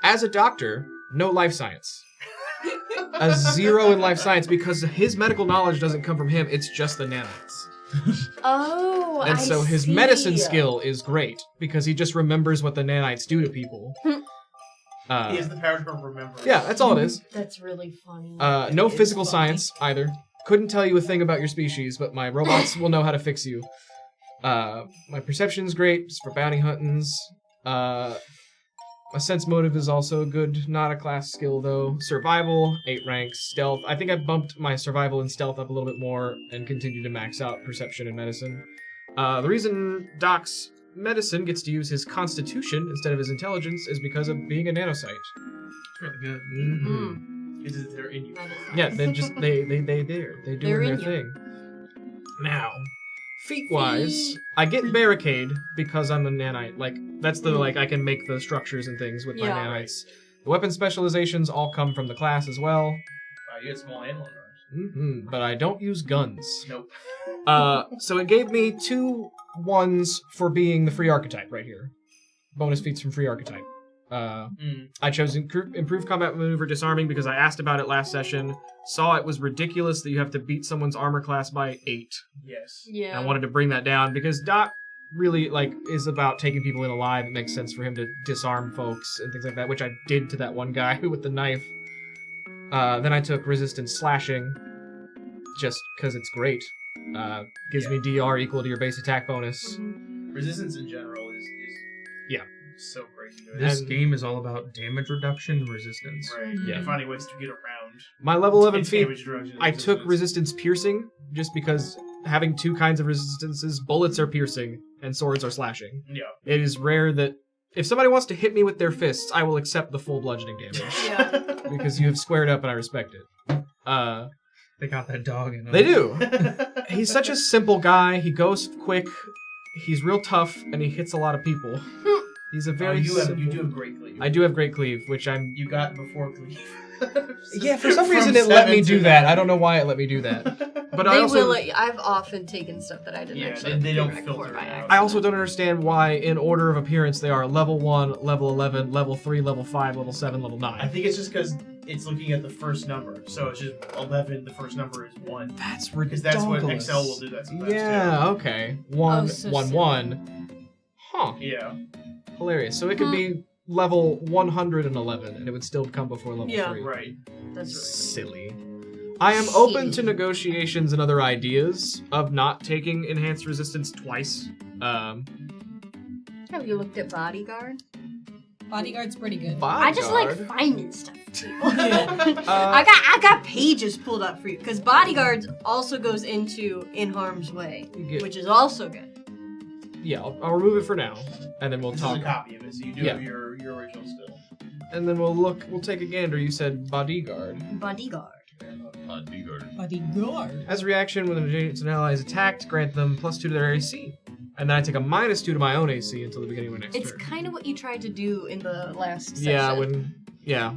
As a doctor, no life science. A 0 in life science because his medical knowledge doesn't come from him, it's just the nanites. Oh, And so his medicine skill is great because he just remembers what the nanites do to people. He has the power to remember. Yeah, that's all it is. That's really funny. No physical science either. Couldn't tell you a thing about your species, but my robots will know how to fix you. My perception's great just for bounty huntings. My sense motive is also good, not a class skill though. Survival, 8 ranks. Stealth, I think I bumped my survival and stealth up a little bit more and continue to max out perception and medicine. The reason Doc's medicine gets to use his constitution instead of his intelligence is because of being a nanocyte. It's really good. Mm-hmm. Is it they're in you? Yeah, they doing They're their in you. thing. Now, feat-wise, I get barricade because I'm a nanite. Like that's the I can make the structures and things with my Yeah. nanites. The weapon specializations all come from the class as well. You get small and long arms. Mm-hmm, but I don't use guns. Nope. So it gave me 2 1s for being the free archetype right here. Bonus feats from free archetype. I chose improved combat maneuver disarming because I asked about it last session. Saw it was ridiculous that you have to beat someone's armor class by 8. Yes. And Yeah. I wanted to bring that down because Doc really is about taking people in alive. It makes sense for him to disarm folks and things like that, which I did to that one guy with the knife. Then I took resistance slashing just because it's great. Gives me DR equal to your base attack bonus. Resistance in general is Yeah. so crazy good. This And- game is all about damage reduction and resistance. Right. Yeah. And finding ways to get around. My level 11 feat, damage reduction and I took resistance. resistance piercing just because having 2 kinds of resistances, bullets are piercing and swords are slashing. Yeah. It is rare that if somebody wants to hit me with their fists, I will accept the full bludgeoning damage Yeah. because you have squared up and I respect it. They got that dog in them. They do. He's such a simple guy. He goes quick. He's real tough, and he hits a lot of people. He's a very you simple... do have great cleave. I do have great cleave, which I'm... You got before cleave. Yeah, for some From reason it let me 7 do to that. 9. I don't know why it let me do that. But I They also... will let you. I've often taken stuff that I didn't Yeah, actually. they don't direct filter for it by out. accident. I also don't understand why, in order of appearance, they are level 1, level 11, level 3, level 5, level 7, level 9. I think it's just because it's looking at the first number. So it's just 11, the first number is 1. That's Because ridiculous. that's what Excel will do that sometimes Yeah, okay. 1, so 1, silly. 1. Huh. too. Yeah. Hilarious. So it could be level 111, and it would still come before level Yeah. 3. Right. That's Silly. I am open to negotiations and other ideas of not taking enhanced resistance twice. Have you looked at Bodyguard? Bodyguard's pretty good. I just like Bodyguard. finding stuff. Uh, I got pages pulled up for you because Bodyguard also goes into In Harm's Way, You get- which is also good. Yeah, I'll remove it for now, and then we'll This talk. is a copy of it, so you do Yeah. have your original still. And then we'll take a gander. You said bodyguard. Bodyguard. Bodyguard. Bodyguard. As a reaction, when an agent and ally is attacked, grant them +2 to their AC. And then I take a -2 to my own AC until the beginning of my next It's turn. kind of what you tried to do in the last session. Yeah,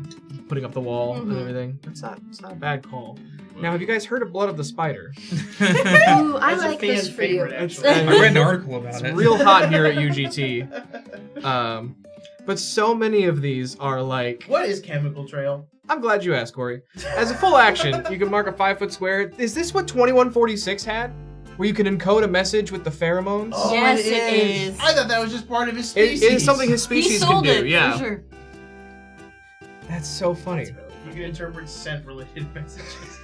putting up the wall and Mhm. everything. It's not a bad call. Now, have you guys heard of Blood of the Spider? Ooh, I That's a like this fan for you. favorite, actually. It's- I read an article about It's it. real hot here at UGT. But so many of these are like... What is Chemical Trail? I'm glad you asked, Corey. As a full action, you can mark a 5-foot square. Is this what 2146 had? Where you can encode a message with the pheromones? Oh, Yes, it is. I thought that was just part of his It species. is something his He species can sold do, it, yeah. for sure. That's so funny. You can interpret scent-related messages.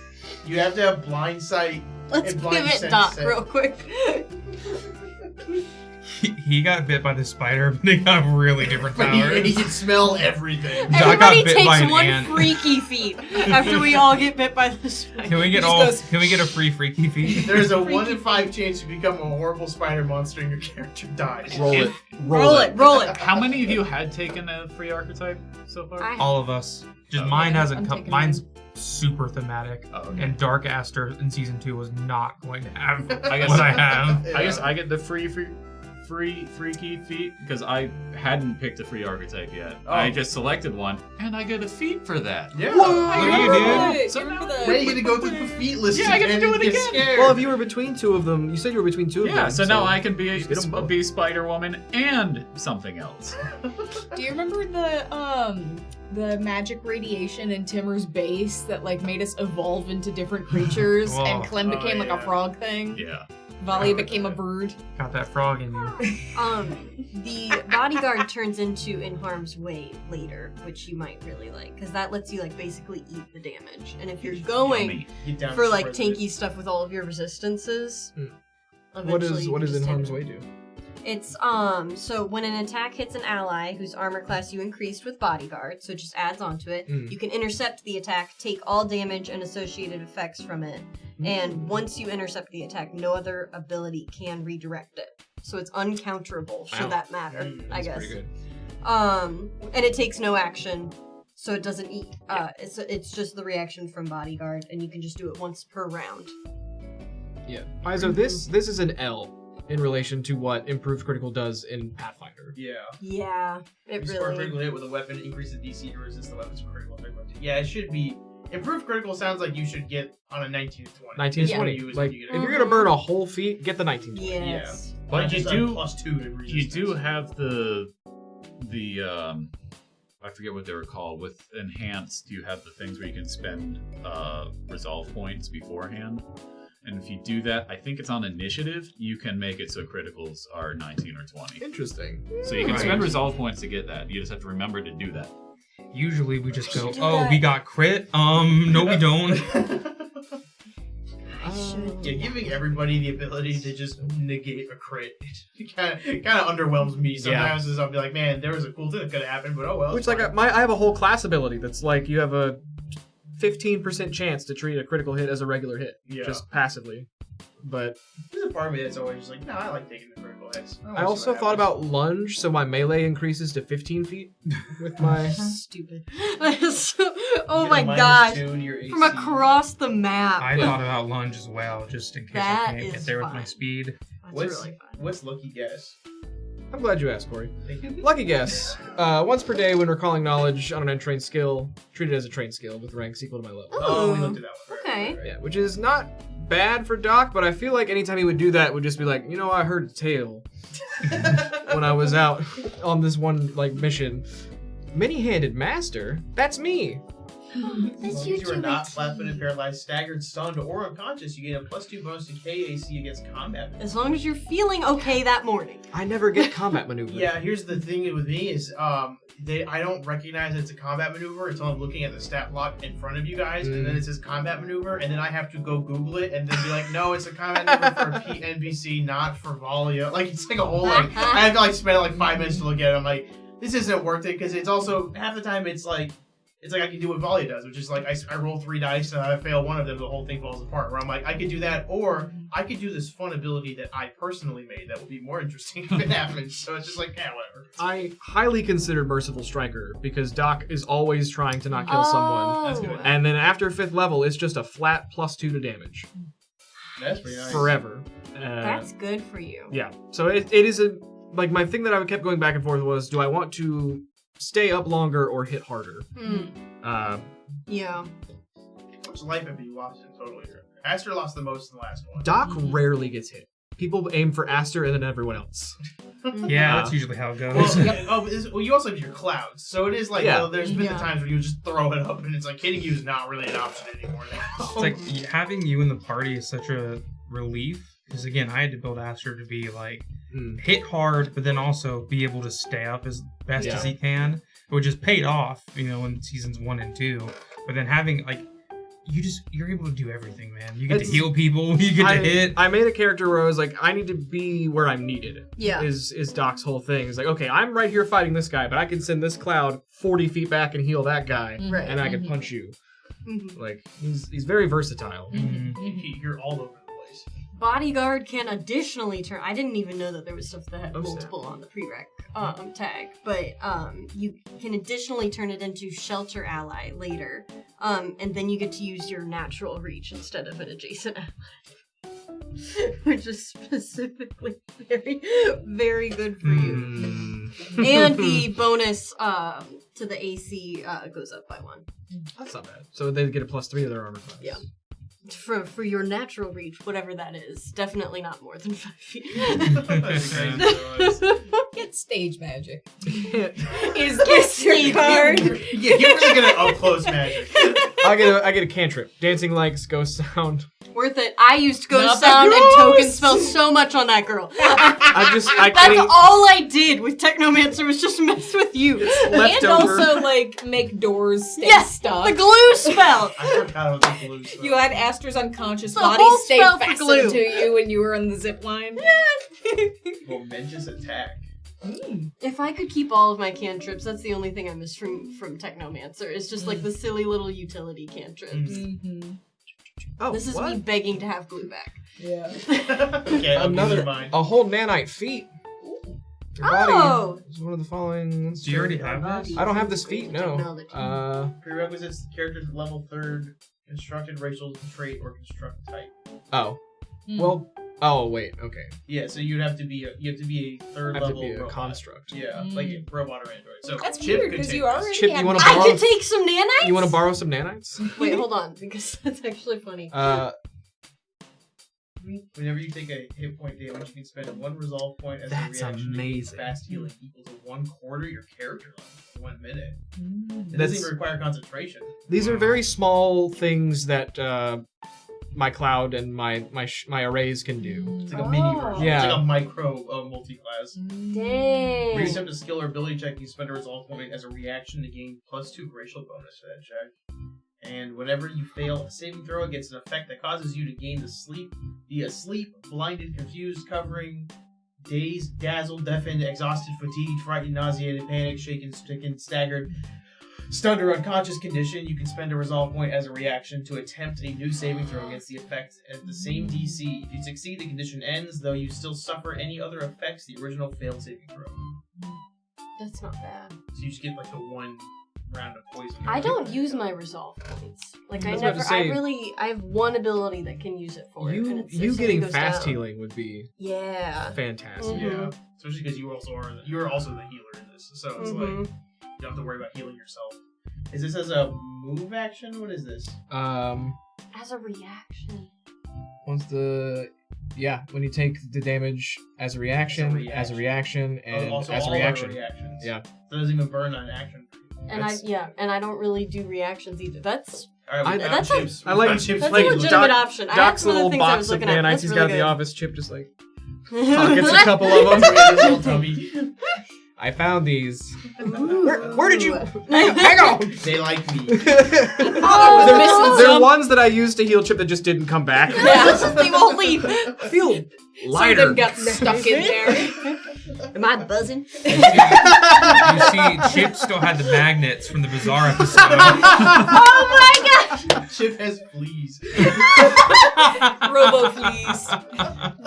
You have to have blind sight. Let's And blind pivot sense Doc set. real quick. He he got bit by the spider, but they got really different powers. He can smell everything. Doc got Everybody bit by takes an one ant. freaky feat after we all get bit by the spider. Can we get Can we get a free freaky feed? There's a 1 in 5 chance you become a horrible spider monster and your character dies. Roll it. Roll it. How many of you had taken a free archetype so far? All of us. Just Okay. mine hasn't I'm come. taking Mine's super thematic. Oh, okay. And Dark Aster in season 2 was not going to have I guess what I have. I guess I get the free freaky feat because I hadn't picked a free archetype yet. Oh. I just selected one, and I get a feat for that. Yeah. Look at you, dude. Right, So you remember now- the- Now you get to go through the feet list Yeah, I get to again do and it get again. scared. Well, if you were between two of them, you said you were between two of them. Yeah, so now I can be just get 'em both. be Spider Woman and something else. Do you remember the magic radiation in Timur's base that like made us evolve into different creatures, Oh. and Clem became like yeah. a frog thing? Yeah. Valia became a bird. Got that frog in you. The bodyguard turns into in harm's way later, which you might really like, because that lets you like basically eat the damage. And if you're going Yummy. Get down for to like president. tanky stuff with all of your resistances, What eventually you does can in just harm's take way it. do? It's so when an attack hits an ally whose armor class you increased with bodyguard, so it just adds onto it, you can intercept the attack, take all damage and associated effects from it, and once you intercept the attack, no other ability can redirect it. So it's uncounterable, should Wow. that matter, I That's guess. pretty good. And it takes no action, so it doesn't eat. It's just the reaction from bodyguard, and you can just do it once per round. Yeah. Paizo, this is an L in relation to what improved critical does in Pathfinder. Yeah. Yeah, it You score a really. critical hit with a weapon, increases DC to resist the weapon's critical effect. Yeah, it should be. Improved critical sounds like you should get on a 19 to 20. 19 to Yeah. 20. You is Like, when you if get you're gonna burn a whole feat, get the 19 to 20. Yes. But Not you just a do +2 to resistance. you do have the I forget what they were called. With enhanced, you have the things where you can spend resolve points beforehand. And if you do that, I think it's on initiative, you can make it so criticals are 19 or 20. Interesting. So you can Right. spend resolve points to get that. You just have to remember to do that. Usually we just go, do oh, that. we got crit? No, we don't. Yeah, giving everybody the ability to just negate a crit kind of underwhelms me sometimes. As I'll be like, man, there was a cool thing that could have happened, but oh well. Which, it's like, fine. I have a whole class ability that's like you have a 15% chance to treat a critical hit as a regular hit, Yeah. just passively. But There's a part of me that's always just like, no, I like taking the critical hits. I also thought about lunge, so my melee increases to 15 feet with my. Stupid. Oh my gosh. From across the map. I thought about lunge as well, just in case That I can't is get there with fun. my speed. That's What's really fun. what's lucky guess? I'm glad you asked, Corey. Thank you. Lucky guess. Once per day when recalling knowledge on an untrained skill, treat it as a trained skill with ranks equal to my level. Oh, we looked at that one. Okay. Yeah, which is not bad for Doc, but I feel like anytime he would do that, it would just be like, you know, I heard a tale when I was out on this one like mission. Many-handed master? That's me. As long as you are not flat-footed, paralyzed, staggered, stunned, or unconscious, you gain a +2 bonus to KAC against combat. As long as you're feeling okay that morning. I never get combat maneuver. Yeah, here's the thing with me is I don't recognize it's a combat maneuver until I'm looking at the stat block in front of you guys, and then it says combat maneuver, and then I have to go Google it and then be like, no, it's a combat maneuver for NPC, not for Valia. Like, it's like a whole like I have to like spend like 5 minutes to look at it. I'm like, this isn't worth it because it's also half the time it's like I can do what Valia does, which is like I roll 3 dice and I fail one of them, the whole thing falls apart. Where I'm like, I could do that, or I could do this fun ability that I personally made that would be more interesting if it happens. So it's just like, yeah, whatever. I highly consider Merciful Striker because Doc is always trying to not kill someone. That's good. And then after 5th level, it's just a flat +2 to damage. That's pretty nice. Forever. That's good for you. Yeah. So it is a. Like, my thing that I kept going back and forth was, do I want to stay up longer or hit harder? Yeah. What's life if you lost in total here? Aster lost the most in the last one. Doc rarely gets hit. People aim for Aster and then everyone else. Yeah, that's usually how it goes. Well, you also have your clouds, so it is like Yeah. well, there's been Yeah. the times where you just throw it up, and it's like hitting you is not really an option anymore now. It's like having you in the party is such a relief. Because again, I had to build Aster to be like hit hard, but then also be able to stay up as best as he can, which is paid off, in seasons 1 and 2. But then having like you're able to do everything, man. You get to heal people, you get to hit. I made a character where I was like, I need to be where I'm needed. Yeah. Is Doc's whole thing. It's like, okay, I'm right here fighting this guy, but I can send this cloud 40 feet back and heal that guy, Right. and I can punch you. Mhm. Like he's very versatile. You're all over the place. Bodyguard can additionally turn. I didn't even know that there was stuff that had Oh, snap. multiple on the prereq tag, but you can additionally turn it into shelter ally later, and then you get to use your natural reach instead of an adjacent ally, which is specifically very, very good for you. And the bonus to the AC goes up by 1. That's not bad. So they get a +3 to their armor class. Yeah. For your natural reach, whatever that is, definitely not more than 5 feet. Get stage magic. Is this your card? Yeah, you're really good at up close magic. I get a cantrip. Dancing Lights, Ghost Sound. Worth it. I used Not Ghost the Sound and ghost! Token Spell so much on that girl. I That's can't all I did with Technomancer was just mess with you. And leftover. also, like, make doors stay Yes, stuck. the glue spell. I forgot about the blue stuff. You had Astra's unconscious The body whole stay spell for fastened glue. to you when you were on the zip line. Momentous attack. If I could keep all of my cantrips, that's the only thing I miss from Technomancer. It's just like the silly little utility cantrips. Mm-hmm. Oh, This is what? me begging to have glue back. Yeah. Okay, I'll Another keep in mind. a whole nanite feat. Your body Oh! is one of the following. Do you already have this? I don't have this feat. No. Technology. Prerequisites: character level 3rd, constructed racial trait or construct type. Oh. Hmm. Well. Oh wait. Okay. Yeah, so you have to be a 3rd I have to level be a robot. construct. Yeah, Mm. like a robot or android. So That's Chip weird could because take you this. already Chip, you have wanna I borrow- could take some nanites? You want to borrow some nanites? Wait, hold on, because that's actually funny. Whenever you take a hit point damage, you can spend 1 resolve point as That's a reaction. to gain amazing. Fast healing equals to 1/4 your character level for 1 minute. It Mm. doesn't That's- even require concentration. These are very small things that my cloud and my arrays can do. It's like a mini Oh. version. Yeah. It's like a micro multi-class. Mm. Dang. When you attempt a skill or ability check, you spend a resolve point as a reaction to gain +2 racial bonus for that check. And whenever you fail a saving throw, it gets an effect that causes you to gain be asleep, blinded, confused, covering, dazed, dazzled, deafened, exhausted, fatigued, frightened, nauseated, panicked, shaken, stricken, staggered, stunned, or unconscious condition. You can spend a resolve point as a reaction to attempt a new saving throw against the effect at the same DC. If you succeed, the condition ends, though you still suffer any other effects the original failed saving throw. That's not bad. So you just get like the 1 round of poison. I don't use my resolve points. Like I I was about never. to say- I have 1 ability that can use it for it. and it's, You if getting something goes fast down. healing would be Yeah. fantastic. Mhm. Yeah, especially because you are also the healer in this, so it's like Mhm. you don't have to worry about healing yourself. Is this as a move action? What is this? As a reaction. Once when you take the damage as a reaction, and also as a all reaction. our reactions. Yeah. So it doesn't even burn on action. And I don't really do reactions either. That's All right, we found that's a- chips. I like- We found chips. that's like a legitimate Doc- option. I had Doc's some other little things I box was of looking at. nanites That's he's really got at good. the office. Chip just like pockets a couple of them. His little tummy. I found these. Ooh. Where did you? Hang on. They like me. Oh, They're, no. they're ones that I used to heal Chip that just didn't come back. Yeah, they won't leave. I feel Some of lighter. them got stuck in there. Am I buzzing? You see, Chip still had the magnets from the Bizarre episode. Oh my gosh! Chip has fleas. Robo fleas.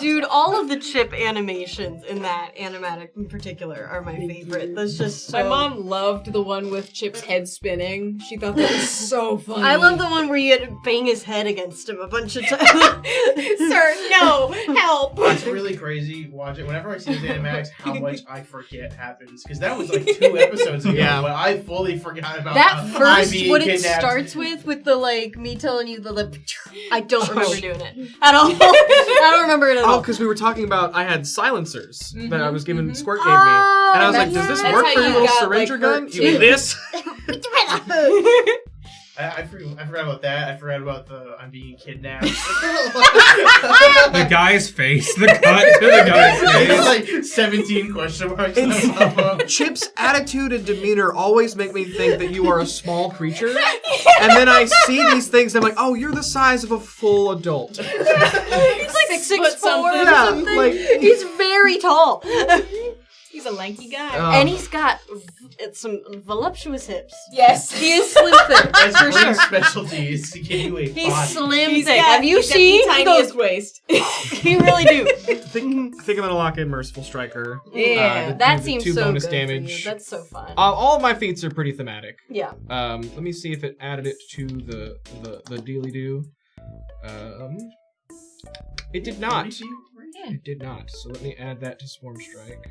Dude, all of the Chip animations in that animatic in particular are my favorite. That's just so... My mom loved the one with Chip's head spinning. She thought that was so funny. I love the one where you had to bang his head against him a bunch of times. Sir, no, help. It's really crazy. Watch it. Whenever I see those animatics, how much I forget happens. Because that was like 2 episodes ago, Yeah. but I fully forgot about That I'm first, being what it kidnapped. starts with the like me telling you the lip. I don't remember doing it at all. I don't remember it at Oh, all. because we were talking about I had silencers that I was given. mhm. Squirt gave me, and I was like, That's- "Does this that's work how for your you little got, syringer like, gun? hurt You mean too. this?" I forgot about that. I forgot about the I'm being kidnapped. The guy's face. The cut to the guy's It's face. like 17 question marks. that pop up. Chip's attitude and demeanor always make me think that you are a small creature. And then I see these things, and I'm like, oh, you're the size of a full adult. He's like 6'4" or Yeah, something. like- He's very tall. He's a lanky guy. And he's got some voluptuous hips. Yes. He is slim thick, That's for Brent's sure. specialty is to give you a He's body. slim He's thick. got- Have you he's got seen the those? tiniest waist? He really do. I think I'm gonna lock in Merciful Striker. Yeah, to That do the seems 2 so bonus good for you. damage. That's so fun. All of my feats are pretty thematic. Yeah. Let me see if it added it to the dealy do. It did not. It did not. So let me add that to Swarm Strike.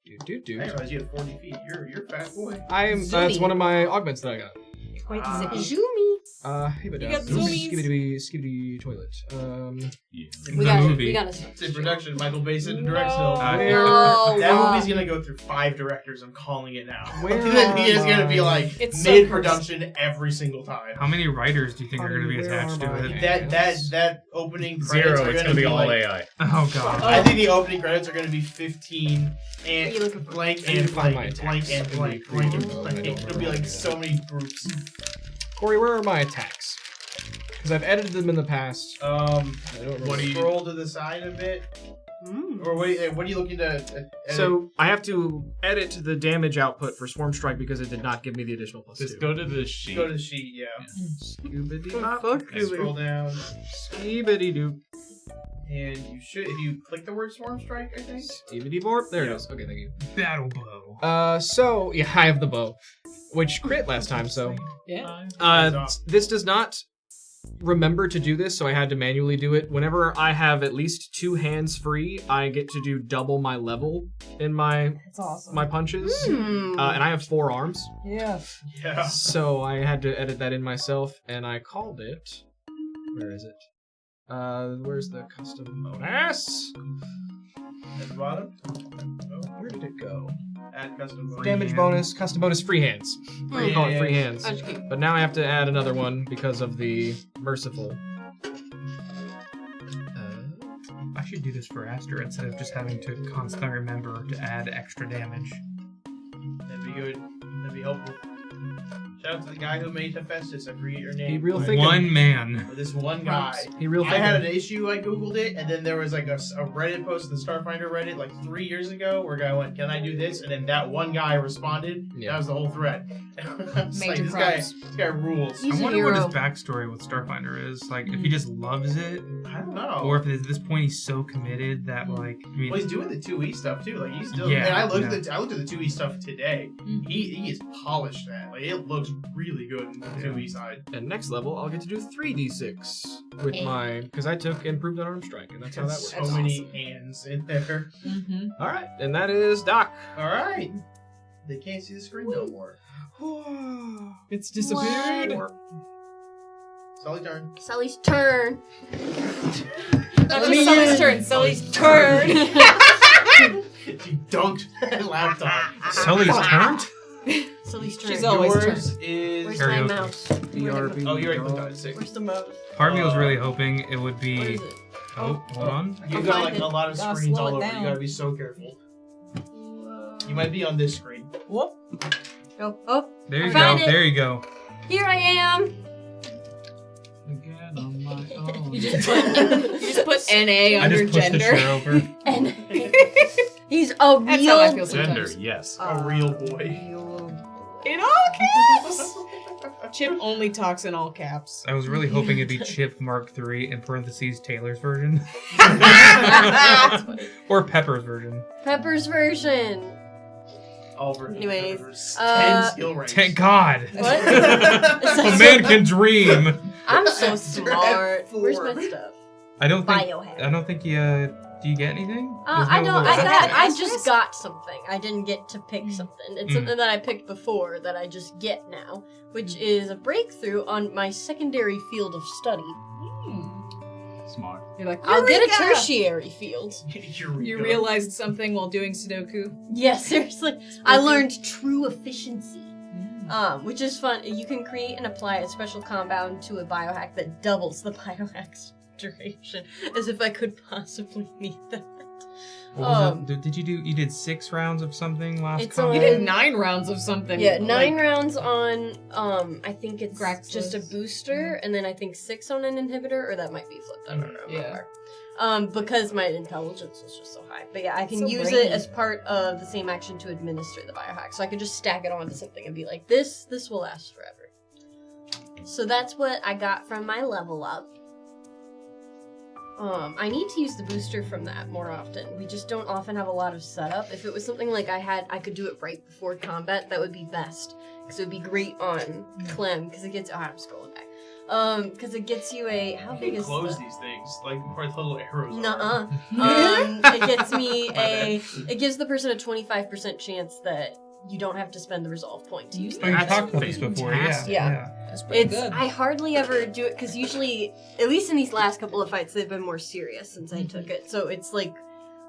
I didn't realize you had 40 feet. You're a fat boy. That's Zoomy. one of my augments that I got. Quite zippy. Zoomy. Hey, but You got zoomies. skibidi toilet. Yeah. We got to It's in production. Michael Bay said to direct still. No. That wow. movie's gonna go through 5 directors. I'm calling it now. Where He is are gonna be my- like It's so mid-production every single time. How many writers do you think are going to be Where attached are to my- it? That opening credits 0. are It's gonna gonna be be all like, AI. Oh god. I think the opening credits are gonna be 15 What are you and looking for? blank I need and to find blank my and blank attacks. and blank, blank and blank. I don't It'll be remember. like so many groups. Corey, where are my attacks? Because I've edited them in the past. I don't remember. What do you scroll to the side a bit? Or what are you looking to edit? So I have to edit the damage output for Swarm Strike because it did not give me the additional +2. Just go to the sheet. Go to the sheet, yeah. Scoobity-bop, And scroll down, skibidi-doop, and you should, if you click the word Swarm Strike, I think. skibidi-borp. There it is. Okay, thank you. Battle bow. So yeah, I have the bow, which crit last time. So Yeah. this does not remember to do this, so I had to manually do it. Whenever I have at least 2 hands free, I get to do double my level in my That's awesome. punches. Hmm. And I have 4 arms, Yeah. Yeah. so I had to edit that in myself, and I called it. Where is it? Where's the custom bonus? At the bottom. Where did it go? Add custom bonus. Damage bonus, custom bonus, free hands. Hmm. We call it free hands. That's cute. But now I have to add another one because of the merciful. I should do this for Aster instead of just having to constantly remember to add extra damage. That'd be good. That'd be helpful. Shout out to the guy who made Hephaestus. I forget your name. He real but- thinking. One man. This one guy. He real I had an thinking. issue, I googled it, and then there was like a Reddit post, the Starfinder Reddit, like 3 years ago, where a guy went, "Can I do this?" And then that one guy responded. Yeah. That was the whole thread. I was like, Major this guy, props. this guy rules. He's I a wonder what his hero. backstory with Starfinder is. Like, if he just loves it, I don't know. or if at this point he's so committed that, like, I mean, Well, he's doing the 2E stuff too. Like he's still. Yeah, and I looked yeah. at I looked at the 2E stuff today. He is polished that. Like it looks really good in the 2E side. And next level, I'll get to do 3d6 with my, because I took improved unarmed strike, and that's how that works. So many hands in there. Mm-hmm. All right, and that is Doc. All right. They can't see the screen no more. It's disappeared. Sully turn. Sully's turn. Not just Sully's turn. Sully's turn. You dunked that laptop. Sully's turned? Sully's turn. She's always Yours turn. is. Where's Karaoke. my mouse? BRB. Oh, you already looked at it. Sick. Where's the mouse? Part of me was really hoping it would Where be. is it? Oh, hold on. You I'll got find like it. a lot of Gotta screens slow all it over. down. You gotta be so careful. You might be on this screen. Whoop. Oh, There I you found go. it. There you go. here I am. Again on my own. You just put NA I under just pushed the gender. chair over. And he's a real That's how I feel Gender, sometimes. yes. A real boy. In all caps. Chip only talks in all caps. I was really hoping it'd be Chip Mark III in parentheses Taylor's version. Or Pepper's version. Pepper's version. All versions. Anyways, 10 skill ranks. Thank God. What? A man can dream. I'm so smart. Four. Where's my stuff? I don't think. Biohack. I don't think you. Do you get anything? There's I no don't. little- I just got something. I didn't get to pick something. It's Mm. something that I picked before that I just get now, which is a breakthrough on my secondary field of study. Smart. You're like, I'll get a Eureka! tertiary field. You realized something while doing Sudoku? Yeah, seriously. I learned true efficiency. which is fun. You can create and apply a special compound to a biohack that doubles the biohack's duration, as if I could possibly need that. What was it? Did you do? You did 6 rounds of something last It's combat? You did 9 rounds of something. Yeah, 9 like, rounds on, I think it's Graxless. just a booster, and then I think 6 on an inhibitor, or that might be flipped, I don't remember. Yeah. Because my intelligence is just so high. But yeah, I can So use brainy. it as part of the same action to administer the biohack. So I could just stack it onto something and be like, this will last forever. So that's what I got from my level up. I need to use the booster from that more often. We just don't often have a lot of setup. If it was something like I could do it right before combat, that would be best. Because it would be great on Clem, because it gets, I'm scrolling back. Because it gets you a, how You big can is close the... these things like where the little arrows Nuh-uh. are. It gets me it gives the person a 25% chance that you don't have to spend the resolve point to use Oh, you that. talked about this before, yeah. fantastic. Yeah. That's pretty good. I hardly ever do it because usually, at least in these last couple of fights, they've been more serious since I took it. So it's like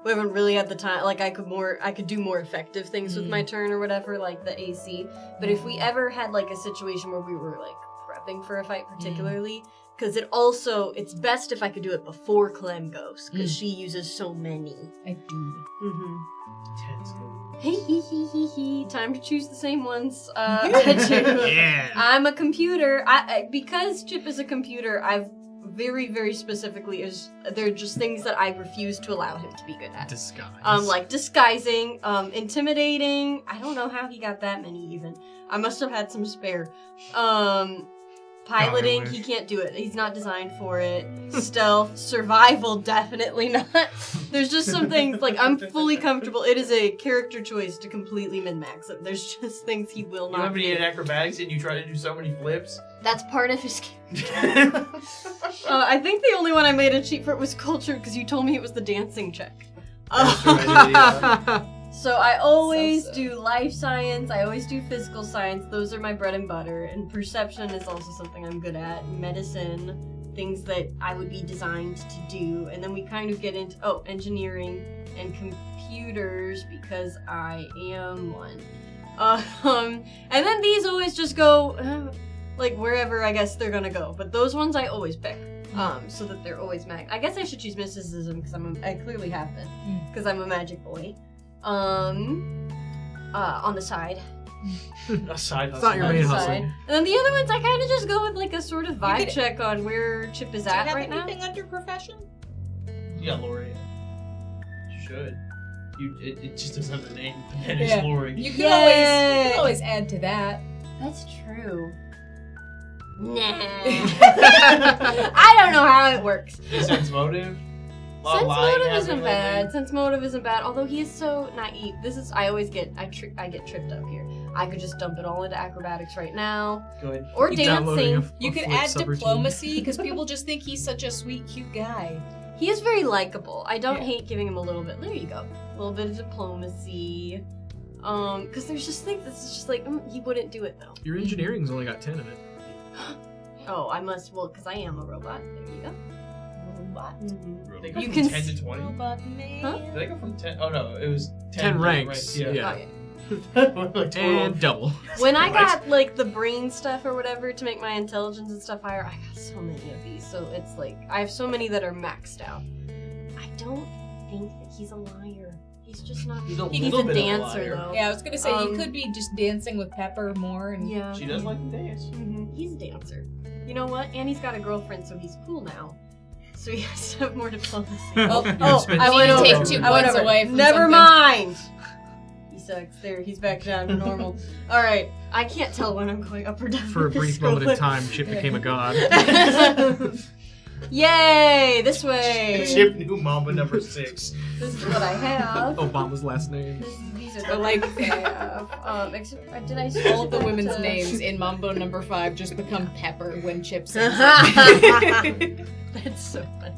we haven't really had the time. Like I could do more effective things with my turn or whatever, like the AC. But if we ever had like a situation where we were like prepping for a fight, particularly, because it's best if I could do it before Clem goes, because she uses so many. I do. Mm-hmm. Intense. Hey, time to choose the same ones. Yeah. I'm a computer. Because Chip is a computer, I've very, very specifically they're just things that I refuse to allow him to be good at. Disguise. Like disguising, intimidating. I don't know how he got that many even. I must have had some spare. Piloting, wish. he can't do it. He's not designed for it. Stealth, survival, definitely not. There's just some things, like, I'm fully comfortable. It is a character choice to completely min-max him. There's just things he will You not ever do. need acrobatics and you try to do so many flips? That's part of his character. I think the only one I made a cheat for was culture, because you told me it was the dancing check. So I always do life science, I always do physical science, those are my bread and butter, and perception is also something I'm good at, medicine, things that I would be designed to do, and then we kind of get into, engineering and computers, because I am one. And then these always just go, like wherever I guess they're gonna go, but those ones I always pick. So that they're always mag. I guess I should choose mysticism, because I clearly have been, because I'm a magic boy. On the side. Aside It's not your On main the hustle. side. And then the other ones, I kind of just go with like a sort of vibe could- check on where Chip is Do you at have right now. anything under profession? Yeah, Lori. You should. It just doesn't have the name. And it's Yeah. Lori. You Yay! can always add to that. That's true. Nah. I don't know how it works. Sense motive? Sense motive isn't bad. Sense motive isn't bad. Although he is so naive. I get tripped up here. I could just dump it all into acrobatics right now, Good. or Keep downloading dancing. You could flip add subroutine. diplomacy because people just think he's such a sweet, cute guy. He is very likable. I don't Yeah. hate giving him a little bit. There you go. A little bit of diplomacy. Because there's just things that's just like he wouldn't do it though. Your engineering's only got 10 in it. Oh, I must. Well, because I am a robot. There you go. Robot. They go You from can 10 to 20? Robot man. Huh? Did they go from 10? Oh no, it was 10 ranks. Yeah. Yeah. Oh, yeah. Like, total- And double. When I What? got like the brain stuff or whatever to make my intelligence and stuff higher, I got so many of these. So it's like I have so many that are maxed out. I don't think that he's a liar. He's just not. He's a He's little a bit of a dancer liar. though. Yeah, I was gonna say you Um, could be just dancing with Pepper more and Yeah. She does like to dance. He's a dancer. You know what? And he's got a girlfriend, so he's cool now. So he has to have more diplomacy. Oh, spend- I You went need to over. take 2 I went points over. away from Never something. mind. He sucks. There, he's back down to normal. All right, I can't tell when I'm going up or down. For a brief moment of time, Chip became a god. Yay! This way. Chip knew Mamba number 6. This is what I have. Obama's last name. These are But the like- things I have. Except, did I switch all of the back women's to- names in Mambo number 5 just become Pepper when Chip says it. That's so funny.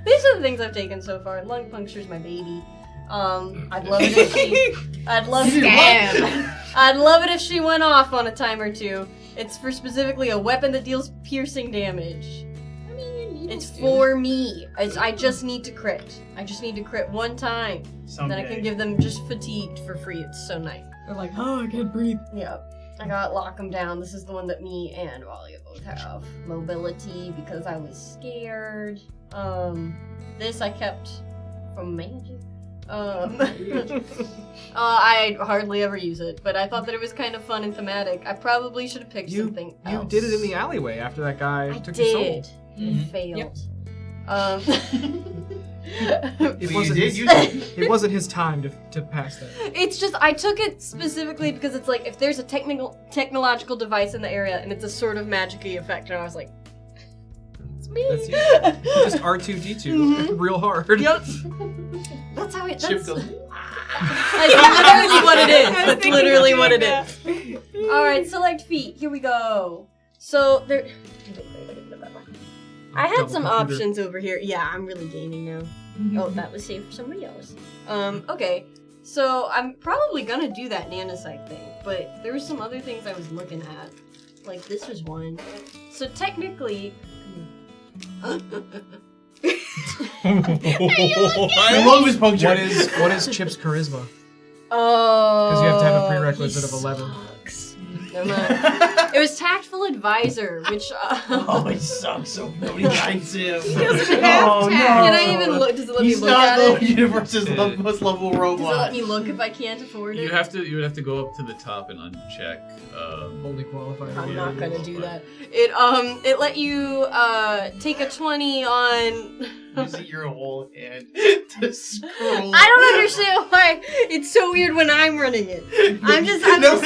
These are the things I've taken so far. Lung puncture's my baby. I'd love it if she. I'd love. Damn. I'd love it if she went off on a time or two. It's for specifically a weapon that deals piercing damage. I mean, It's for me. I just need to crit. I just need to crit one time. Someday. Then I can give them just fatigued for free. It's so nice. They're like, oh, I can't breathe. Yeah. I got Lock 'em Down. This is the one that me and Wally both have. Mobility, because I was scared. This I kept from Magic. I hardly ever use it, but I thought that it was kind of fun and thematic. I probably should have picked something else. You did it in the alleyway after that guy I took your soul. did. It failed. It wasn't his time to pass that. It's just, I took it specifically because it's like, if there's a technological device in the area and it's a sort of magic-y effect, and I was like, it's me. That's you. Just R2D2 real hard. Yep. That's how it, Chip that's goes, literally what it is. I was That's thinking literally you what it doing is. Alright, select feet. Here we go. So, there... I had some Double computer. options over here. Yeah, I'm really gaming now. Oh, that was saved for somebody else. Okay. So, I'm probably gonna do that nanosite thing, but there were some other things I was looking at. Like, this was one. So, technically... My lung was punctured. What is Chip's charisma? Oh. Because you have to have a prerequisite of 11. Sucks. Never mind. It was tactful advisor, which. Oh, he sucks so nobody likes him. He doesn't have Oh, tact. no. Can I even look? Does it let He's me look not at the it? universe's most lovable Does it robot. let me look if I can't afford it? You would have to go up to the top and uncheck. Only qualifier. I'm Yeah. not gonna do that. It let you take a 20 on. Use your whole hand to scroll. I don't understand why it's so weird when I'm running it. I'm Nobody just else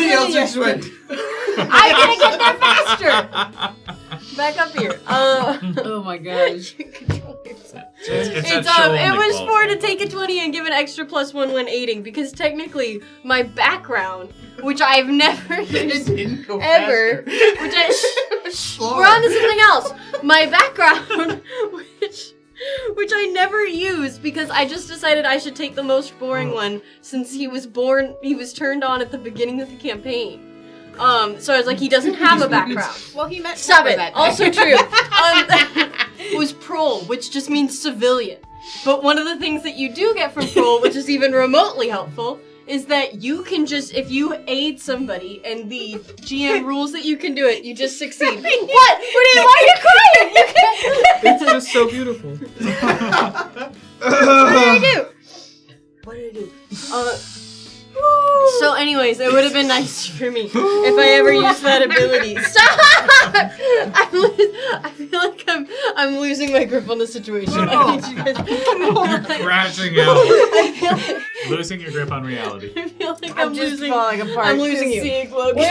sitting went. I'm gonna get there faster. Back up here. Oh my gosh. It's It was for to take a 20 and give an extra +1 when aiding, because technically my background, which I've never It used didn't go ever, faster. which we're on to something else. My background, which I never used because I just decided I should take the most boring one since he was turned on at the beginning of the campaign. So I was like, he doesn't have a background. Well, he met Stop Pepper it. that day. Also true. Was prole, which just means civilian. But one of the things that you do get from prole, which is even remotely helpful, is that you can just, if you aid somebody and the GM rules that you can do it, you just succeed. What? Why are you crying? You can't. It's just so beautiful. What did I do? What did I do? So anyways, it would have been nice for me if I ever used that ability. Stop! I feel like I'm losing my grip on the situation. I need you guys. You're crashing out. I feel like, Losing your grip on reality. I feel like I'm I'm just losing. falling apart. I'm losing you. Seeing Logan Where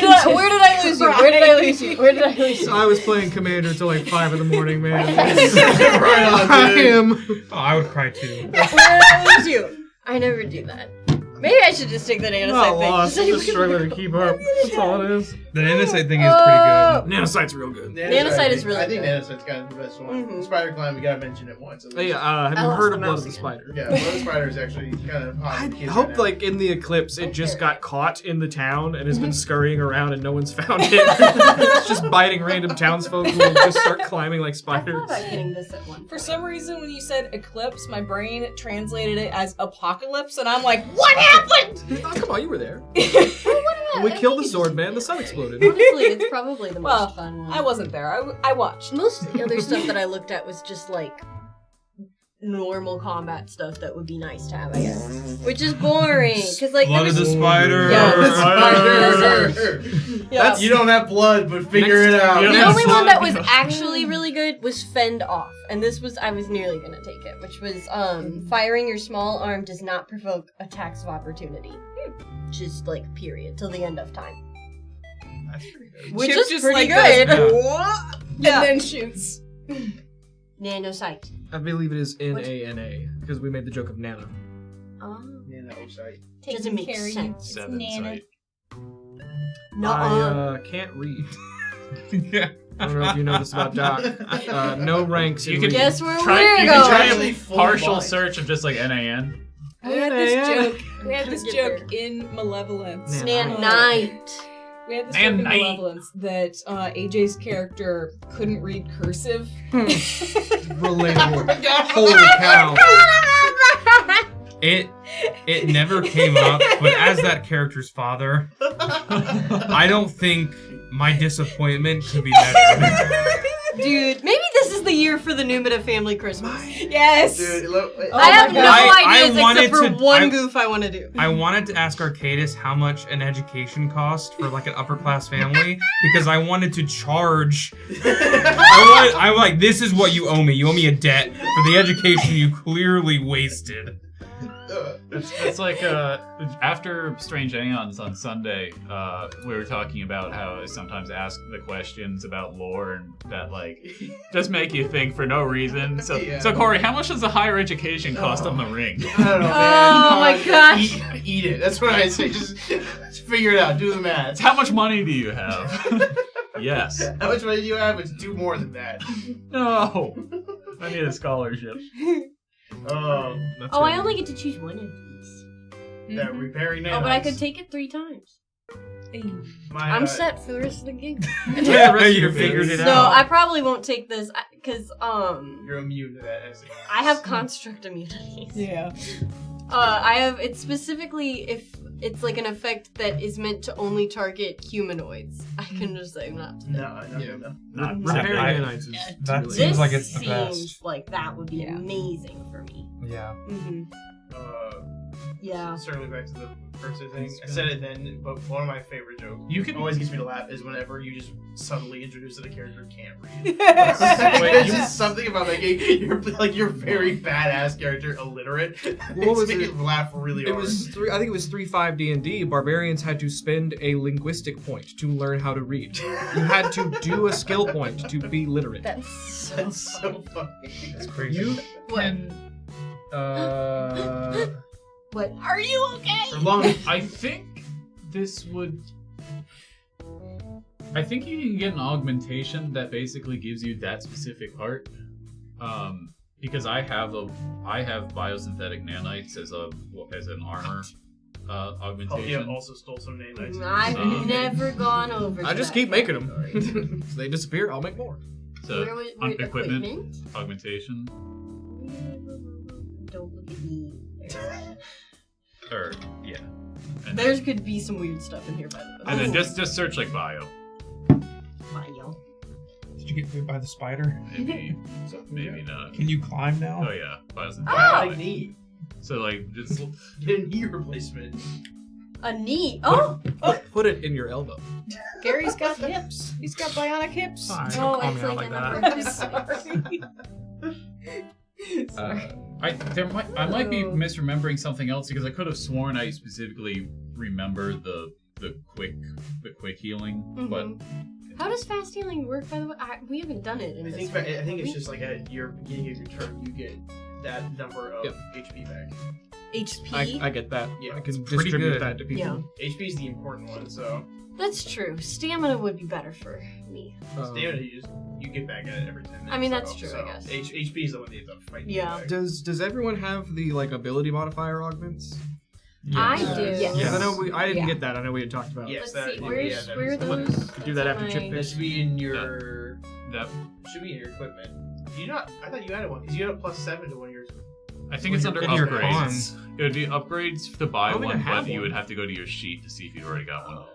did I lose you? Where did I lose you? Where did I lose you? I was playing Commander till like 5 in the morning, man. Right on, I dude. am. Oh, I would cry too. Where did I lose you? I never do that. Maybe I should just take the I'm nanosite not thing. lost. I'm just struggling to keep up. That's all it is. The nanosite thing is pretty good. Nanosite's real good. Nanosite is really I think good. Nanosite's kind of the best one. Mhm. Spider Climb, we gotta mention it once. At Hey, least. have I you lost heard the of Blood mouse of the again. Spider? Yeah, Blood of the Spider is actually kind of hot. I with kids hope, right now. like, in the eclipse, it just got caught in the town and has been scurrying around and no one's found it. It's just biting random townsfolk who will just start climbing like I spiders. thought about getting this at one. For some reason, when you said eclipse, my brain translated it as apocalypse, and I'm like, what happened? Oh, come on, you were there. What about- We killed the sword man, the sun exploded. Honestly, it's probably the Well, most fun one. I wasn't there. I watched. Most of the other stuff that I looked at was just like normal combat stuff that would be nice to have, I guess. Which is boring, because like Blood of the there's spider. Yeah, the Spider. yeah. You don't have blood, but figure Next it out. The Yeah. only one that was actually really good was Fend Off, and this was I was nearly gonna take it, which was firing your small arm does not provoke attacks of opportunity. Just like period till the end of time, That's pretty good. which Chip is just, pretty like, good. goes, Yeah. Yeah. And then shoots. Nanosite. I believe it is N-A-N-A, because we made the joke of Nana. Oh, Nanosite. doesn't make Carrie. sense. Seven sight. No. I can't read. Yeah. I don't know if you know this about Doc. No ranks in You can reading. Guess where You we're can going. try Actually a full partial blind. search of just like NAN. We had this Yeah. joke. We had this Get joke in Malevolence. Nanite. We had this joke in Nanite. Malevolence that AJ's character couldn't read cursive. Relatable. Holy cow. It never came up, but as that character's father, I don't think my disappointment could be measured. Dude, maybe this is the year for the Numida family Christmas. Yes. Dude, look, I have no I ideas wanted except for to- one goof I want to do. I wanted to ask Arcadis how much an education cost for like an upper class family because I wanted to charge. I'm like, this is what you owe me. You owe me a debt for the education you clearly wasted. It's like after Strange Aeons on Sunday, we were talking about how I sometimes ask the questions about lore and that like just make you think for no reason. So Yeah. so Corey, how much does a higher education cost on the ring? I don't know, man. Oh my gosh. Eat it. That's what I say. Just figure it out. Do the math. How much money do you have? Yes. How much money do you have? It's do more than that. No. I need a scholarship. Oh, Oh, I only get to choose one of these. that repairing nanites. Oh, but I could take it 3 times. My, I'm set for the rest of the game. You figured it No, out. I probably won't take this because You're immune to that. I have construct immunities. Yeah. I have it's specifically if it's like an effect that is meant to only target humanoids. I can just say not. No. Not Repairing I- nanites is that really seems This like it's the seems best. like that would be Yeah. amazing for me. Yeah. Mm-hmm. Yeah. Circling back to the first thing, I said it then, but one of my favorite jokes You can always gets me to laugh is whenever you just subtly introduce that a character can't read. Wait, There's you- just something about making your very badass character illiterate. What was Makes me it? laugh really It hard. was I think it was 3.5 D&D. Barbarians had to spend a linguistic point to learn how to read. You had to do a skill point to be literate. That's so That's so funny. It's crazy. You What? can. What? Are you okay? For long, I think this would. I think you can get an augmentation that basically gives you that specific part. Because I have biosynthetic nanites as an armor augmentation. Palkia also stole some nanites. I've never gone over. I to just that keep making category. them. So they disappear. I'll make more. So Where equipment augmentation, Don't look at me. or yeah. And There could be some weird stuff in here, by the way. and then just search like bio, Bio. Did you get bit by the spider? maybe not. Can you climb now? Oh yeah, biosynthetic. Oh! Like knee. So like just Get a knee replacement. A knee. Oh, Put it in your elbow. Gary's got hips. He's got bionic hips. Fine, oh, don't call it's me out like like a that. number. I might be misremembering something else because I could have sworn I specifically remember the quick healing, but How does fast healing work, by the way? We haven't done it. In I this think it's just like at your beginning of your turn, you get that number of HP back. HP. I get that. Yeah, I can pretty distribute good. that to people. Yeah, HP is the important one, so that's true. Stamina would be better for me. stamina you get back at it every 10 minutes. I mean, that's so- true, So I guess. HP is the one that ends up fighting. you Yeah. back. Does everyone have the like ability modifier augments? I Yes. do. Yes. Because I know I didn't Yeah. get that. I know we had talked about. Yes, Let's see. that- Where yeah, that are is- those? Do that after My- chip That fist. should be in your. that Should be in your equipment. You not? I thought you had one because you had a +7 to one of yours. I think it's under in your upgrades. cons. It would be upgrades to buy I don't think I one, have but you one. would have to go to your sheet to see if you've already got one.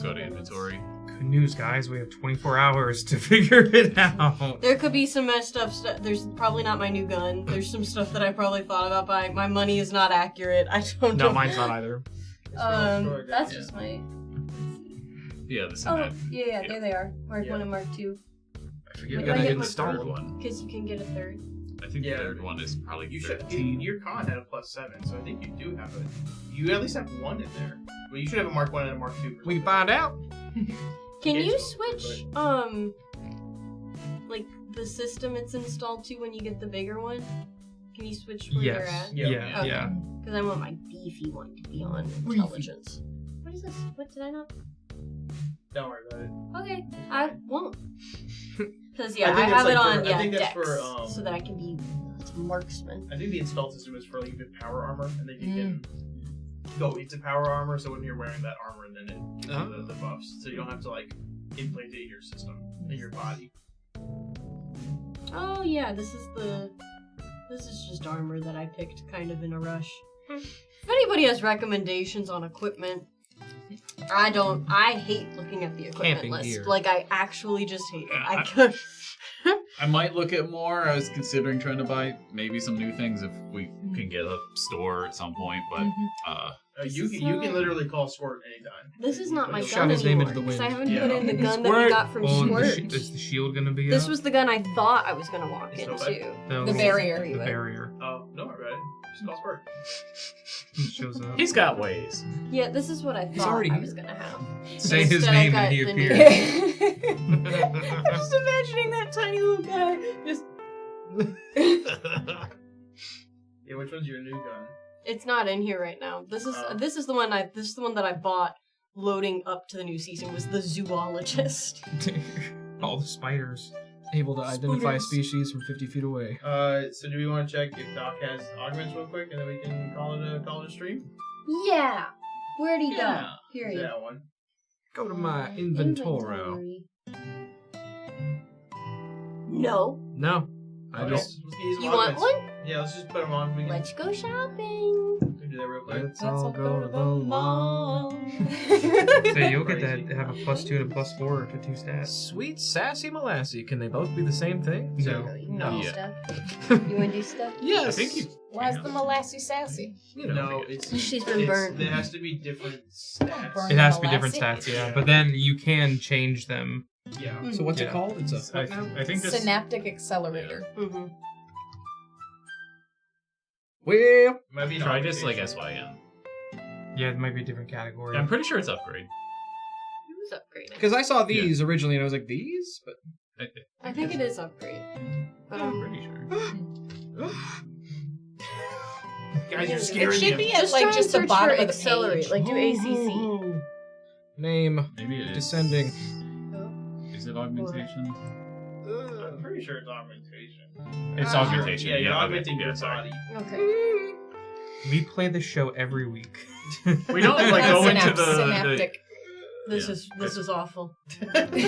Go to inventory. Good news, guys. We have 24 hours to figure it out. There could be some messed up stuff. There's probably not my new gun. There's some stuff that I probably thought about buying. My money is not accurate. I don't know. No, mine's not either. That's just my. Yeah, the Oh, Senate. yeah, there they are. Mark Yeah. 1 and Mark 2. I forget Wait, what I get the my third third one. Because you can get a third. I think Yeah. the third one is probably You should. 13. Your con had a +7, so I think you do have it. You at least have one in there. But you should have a Mark 1 and a Mark 2. We can find out. Can you Games switch, like, the system it's installed to when you get the bigger one? Can you switch where you're Yes. at? Yeah. Yeah. Okay. Yeah. Because I want my beefy one to be on intelligence. What is this? What did I not? Don't worry about it. Okay, I won't. Because, yeah, I I, think that's have it like on, for- I think that's Dex, for, so that I can be a marksman. I think the install system is for like you get power armor, and then you can go into power armor. So when you're wearing that armor, and then it gives you the buffs, so you don't have to like implant it in your system, in your body. Oh, yeah, this is the... This is just armor that I picked kind of in a rush. If anybody has recommendations on equipment, I hate looking at the equipment Camping list. gear. Like, I actually just hate Yeah, it. I might look at more. I was considering trying to buy maybe some new things if we can get a store at some point, but You can literally call Squirt anytime. This is not my Shot gun his name anymore. into the Because I wind. haven't Yeah. put in the gun that Squirt. we got from Oh, Squirt. is the shield gonna be This up? was the gun I thought I was gonna walk It's still into. No, The barrier, you The would. barrier. Oh, no, I read it. Just call Squirt. He shows up. he's got ways. Yeah, this is what I thought already I here. was gonna have. Say his Instead, I name got and he the new- appears. I'm just imagining that tiny little guy just. Yeah, which one's your new gun? It's not in here right now. This is the one that I bought loading up to the new season was the zoologist. All the spiders. Able to identify a Spooters. species from 50 feet away. So do we want to check if Doc has augments real quick, and then we can call it a stream? Yeah. Where'd he Yeah. go? Here he is. That one. Go to my inventory. Inventory. No. No. I Okay, just. let's get you some You want augments. one? Yeah, let's just put them on. We can Let's go shopping. do that real quick. Let's all go to the mall. So you'll get Crazy. that have a +2 and a +4 to 2 stats. Sweet sassy molassy. Can they both be the same thing? No. You wanna do Yeah. stuff? You wanna do stuff? Yes. I think you. Why's the molassy sassy? You know. No, it's She's been burnt. There has to be different stats. Burn. It has to be different Molasses? stats, yeah. But then you can change them. Yeah. So what's Yeah. it called? It's a what now? I think this. Synaptic accelerator. Mm-hmm. Well, Might be an Try just like augmentation. SYM. Yeah, it might be a different category. I'm pretty sure it's upgrade. Who's upgrading? because I saw these originally and I was like, these? But I think it is upgrade. But I'm I'm pretty sure. Guys, you're It scaring should him. be at just like try and just the search bottom for of the accelerate, page. like do ACC. name Maybe it is. descending. Is it augmentation? I'm pretty sure it's augmentation. It's Ah, augmentation. Yeah, you're okay. augmenting Yeah, your sorry. body. Okay. We play this show every week. We don't like go into the. Synaptic. This Yeah. is awful. There There they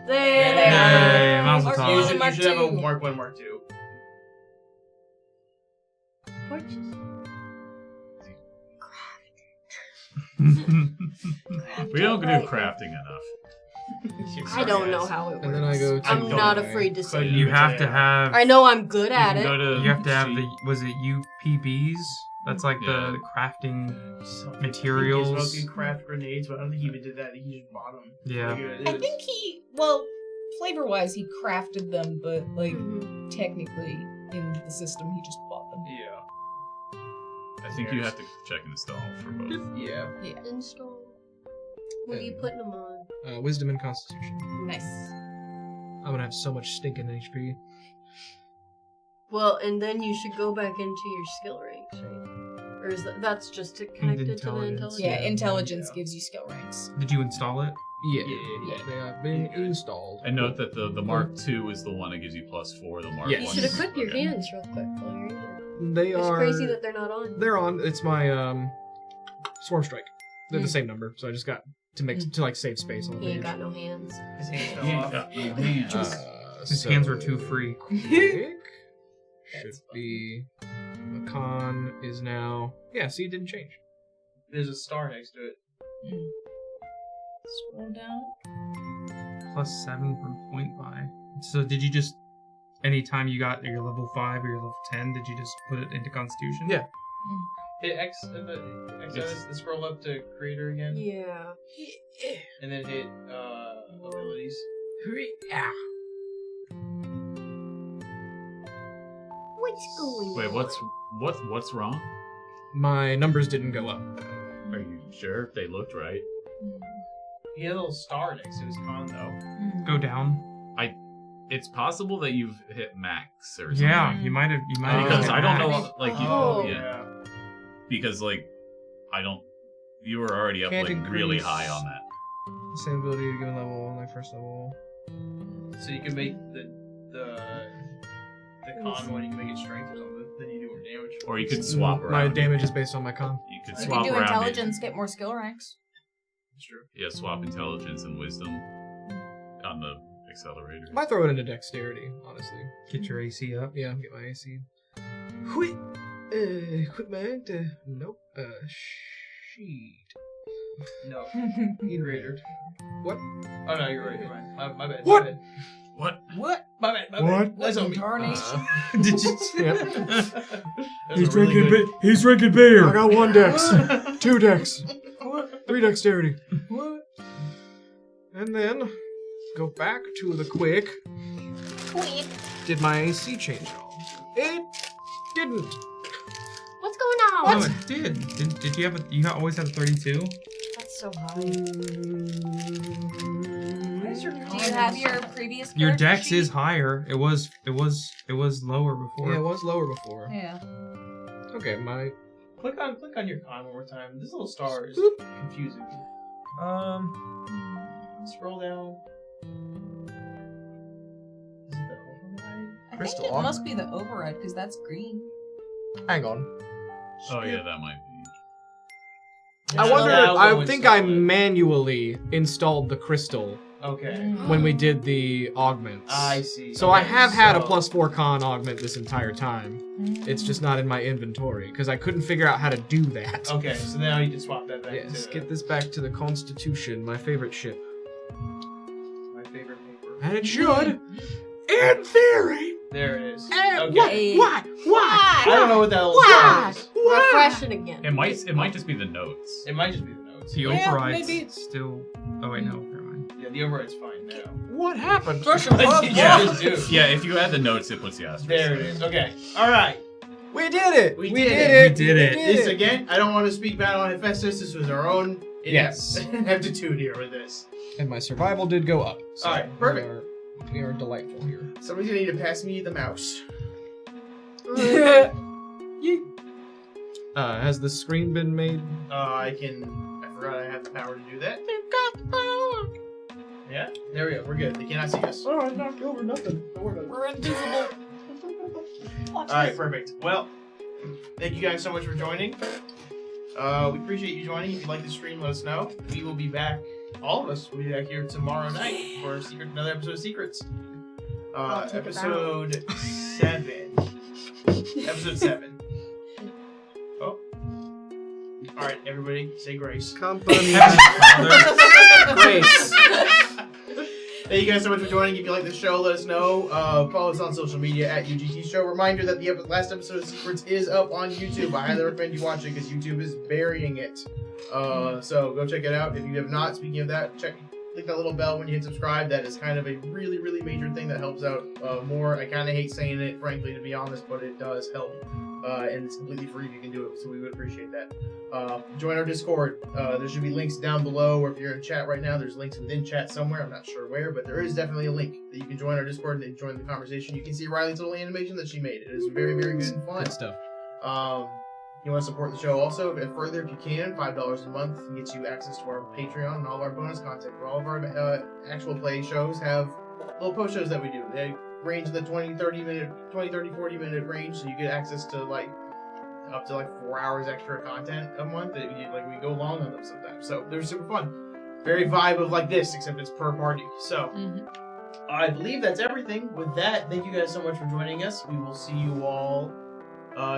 they Hey, are. Mazel Mark tov. You one, should, Mark you should have a two. Mark 1, Mark 2. Torches. We don't do crafting enough. I don't know how it works. And then I go to I'm not okay. afraid to say. You it. have to have. I know I'm good at You it. can go to You have to have sheet. the. Was it UPBs? That's like Yeah. the crafting Something. materials. He's supposed to craft grenades, but I don't think he even did that. He just bought them. Yeah. I think he, well, flavor-wise, he crafted them, but like Mhm. technically in the system, he just bought them. Yeah. I think you have to check install for both. Yeah. Install. What are you putting them on? Wisdom and Constitution. Nice. I'm gonna have so much stinking HP. Well, and then you should go back into your skill ranks, right? Or is that's just to connect it to the Intelligence. intelligence? Yeah, intelligence Yeah. gives you skill ranks. Did you install it? Yeah. Yeah. They have been installed. And note that the Mark II is the one that gives you +4. The Mark Yes. You I should is- equip your okay. hands real quick while you're in here. They It's are. crazy that they're not on. They're on. It's my Swarm Strike. They're the Mm. same number, so I just got to make to like save space on the He ain't page. got no hands. His hands fell He ain't off. got no hands. His hands were too free. Quick. Should That's be. Macan is now. Yeah, see, it didn't change. There's a star next to it. Scroll down. +7 from point buy. So did you just anytime you got your level 5 or your level 10, did you just put it into Constitution? Yeah. Hit X, the scroll up to creator again, Yeah. and then hit abilities. Yeah. What's going Wait, on? what's wrong? My numbers didn't go up. Are you sure they looked right? He had a little star next to his con though. Go down. It's possible that you've hit max or something. Yeah, you might have. You might have. Because hit I don't max. know, like you. Oh. Yeah. Because like, I don't. You were already up Can't like really increase. high on that. Same ability to given level, like first level. So you can make the con one. You can make it strength or something. Then you do more damage. Or you could swap around. My damage is based on my con. You could You swap can do around. intelligence, get more skill ranks. That's true. Yeah, swap intelligence and wisdom on the accelerator. Might throw it into dexterity, honestly. Get your AC up. Yeah, get my AC. Quit. Equipment. Nope. Sheet. No. Greater. What? Oh no, you're right. You're right. My bad. What? My bad. What? What? My bad. My What? bad. That's on me. Tarnation. Did you? Yep. That was a really good- He's drinking beer. I got 1 dex. 2 dex. 3 dexterity. What? And then go back to the quick. Did my AC change at all? It didn't. What's going on? Oh, it did. Did you have a? You always had a 32. That's so high. Why is your Do you have your previous Your character dex sheet? is higher. It was lower before. Yeah, it was lower before. Yeah. Okay, my Click on your con one more time. This little star is confusing me. Scroll down. Is it the override? I Crystal think it armor. must be the override because that's green. hang on. Oh yeah, that might be. I Yeah, wonder. I'll I go think install I it. manually installed the crystal Okay. when we did the augments. I see. So I Okay, have had a so- +4 con augment this entire time. It's just not in my inventory because I couldn't figure out how to do that. Okay, so now you can swap that back Yes, to get this back to the Constitution, my favorite ship. my favorite paper. And it should, in theory. There it is. And Okay. Why? I don't know what that little Why? star is. Refresh it again. It might just be the notes. It might just be the notes. The Yeah, override's maybe. still. Oh wait, no, never mind. Yeah, the override's fine now. What happened? Yeah. Just do. Yeah, if you add the notes, it puts the asterisk. There it is. Okay. All right. We did it. We We did did it. it. We did it. This again. I don't want to speak bad on Hephaestus. This was our own Yes. ineptitude here with this. And my survival did go up. So Alright, perfect. We are delightful here. Somebody's gonna need to pass me the mouse. Has the screen been made? I forgot I have the power to do that. Yeah. There we go. We're good. They cannot see us. Oh, I knocked over nothing. Don't worry about it. We're invisible. All right. Perfect. Well, thank you guys so much for joining. We appreciate you joining. If you like the stream, let us know. We will be back. All of us will be back here tomorrow night for another episode of Secrets. I'll take it Episode 7. Episode 7. Oh. All right, everybody, say grace. Company. Grace. Thank you guys so much for joining. If you like the show, let us know. Follow us on social media at UGT Show. Reminder that the last episode of Secrets is up on YouTube. I highly recommend you watch it because YouTube is burying it. So go check it out. If you have not, speaking of that, click that little bell when you hit subscribe. That is kind of a really, really major thing that helps out more. I kind of hate saying it, frankly, to be honest, but it does help. And it's completely free if you can do it, so we would appreciate that. Join our Discord. There should be links down below, or if you're in chat right now, there's links within chat somewhere. I'm not sure where, but there is definitely a link that you can join our Discord and join the conversation. You can see Riley's little animation that she made. It is very, very good and fun. Good stuff. You want to support the show also, if further, if you can, $5 a month gets you access to our Patreon and all of our bonus content. For all of our actual play shows have little post shows that we do. They range in the 40 minute range, so you get access to up to 4 hours extra content a month. We go long on them sometimes, so they're super fun. Very vibe of this, except it's per party. So I believe that's everything. With that, thank you guys so much for joining us. We will see you all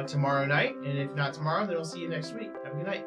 tomorrow night, and if not tomorrow, then we'll see you next week. Have a good night.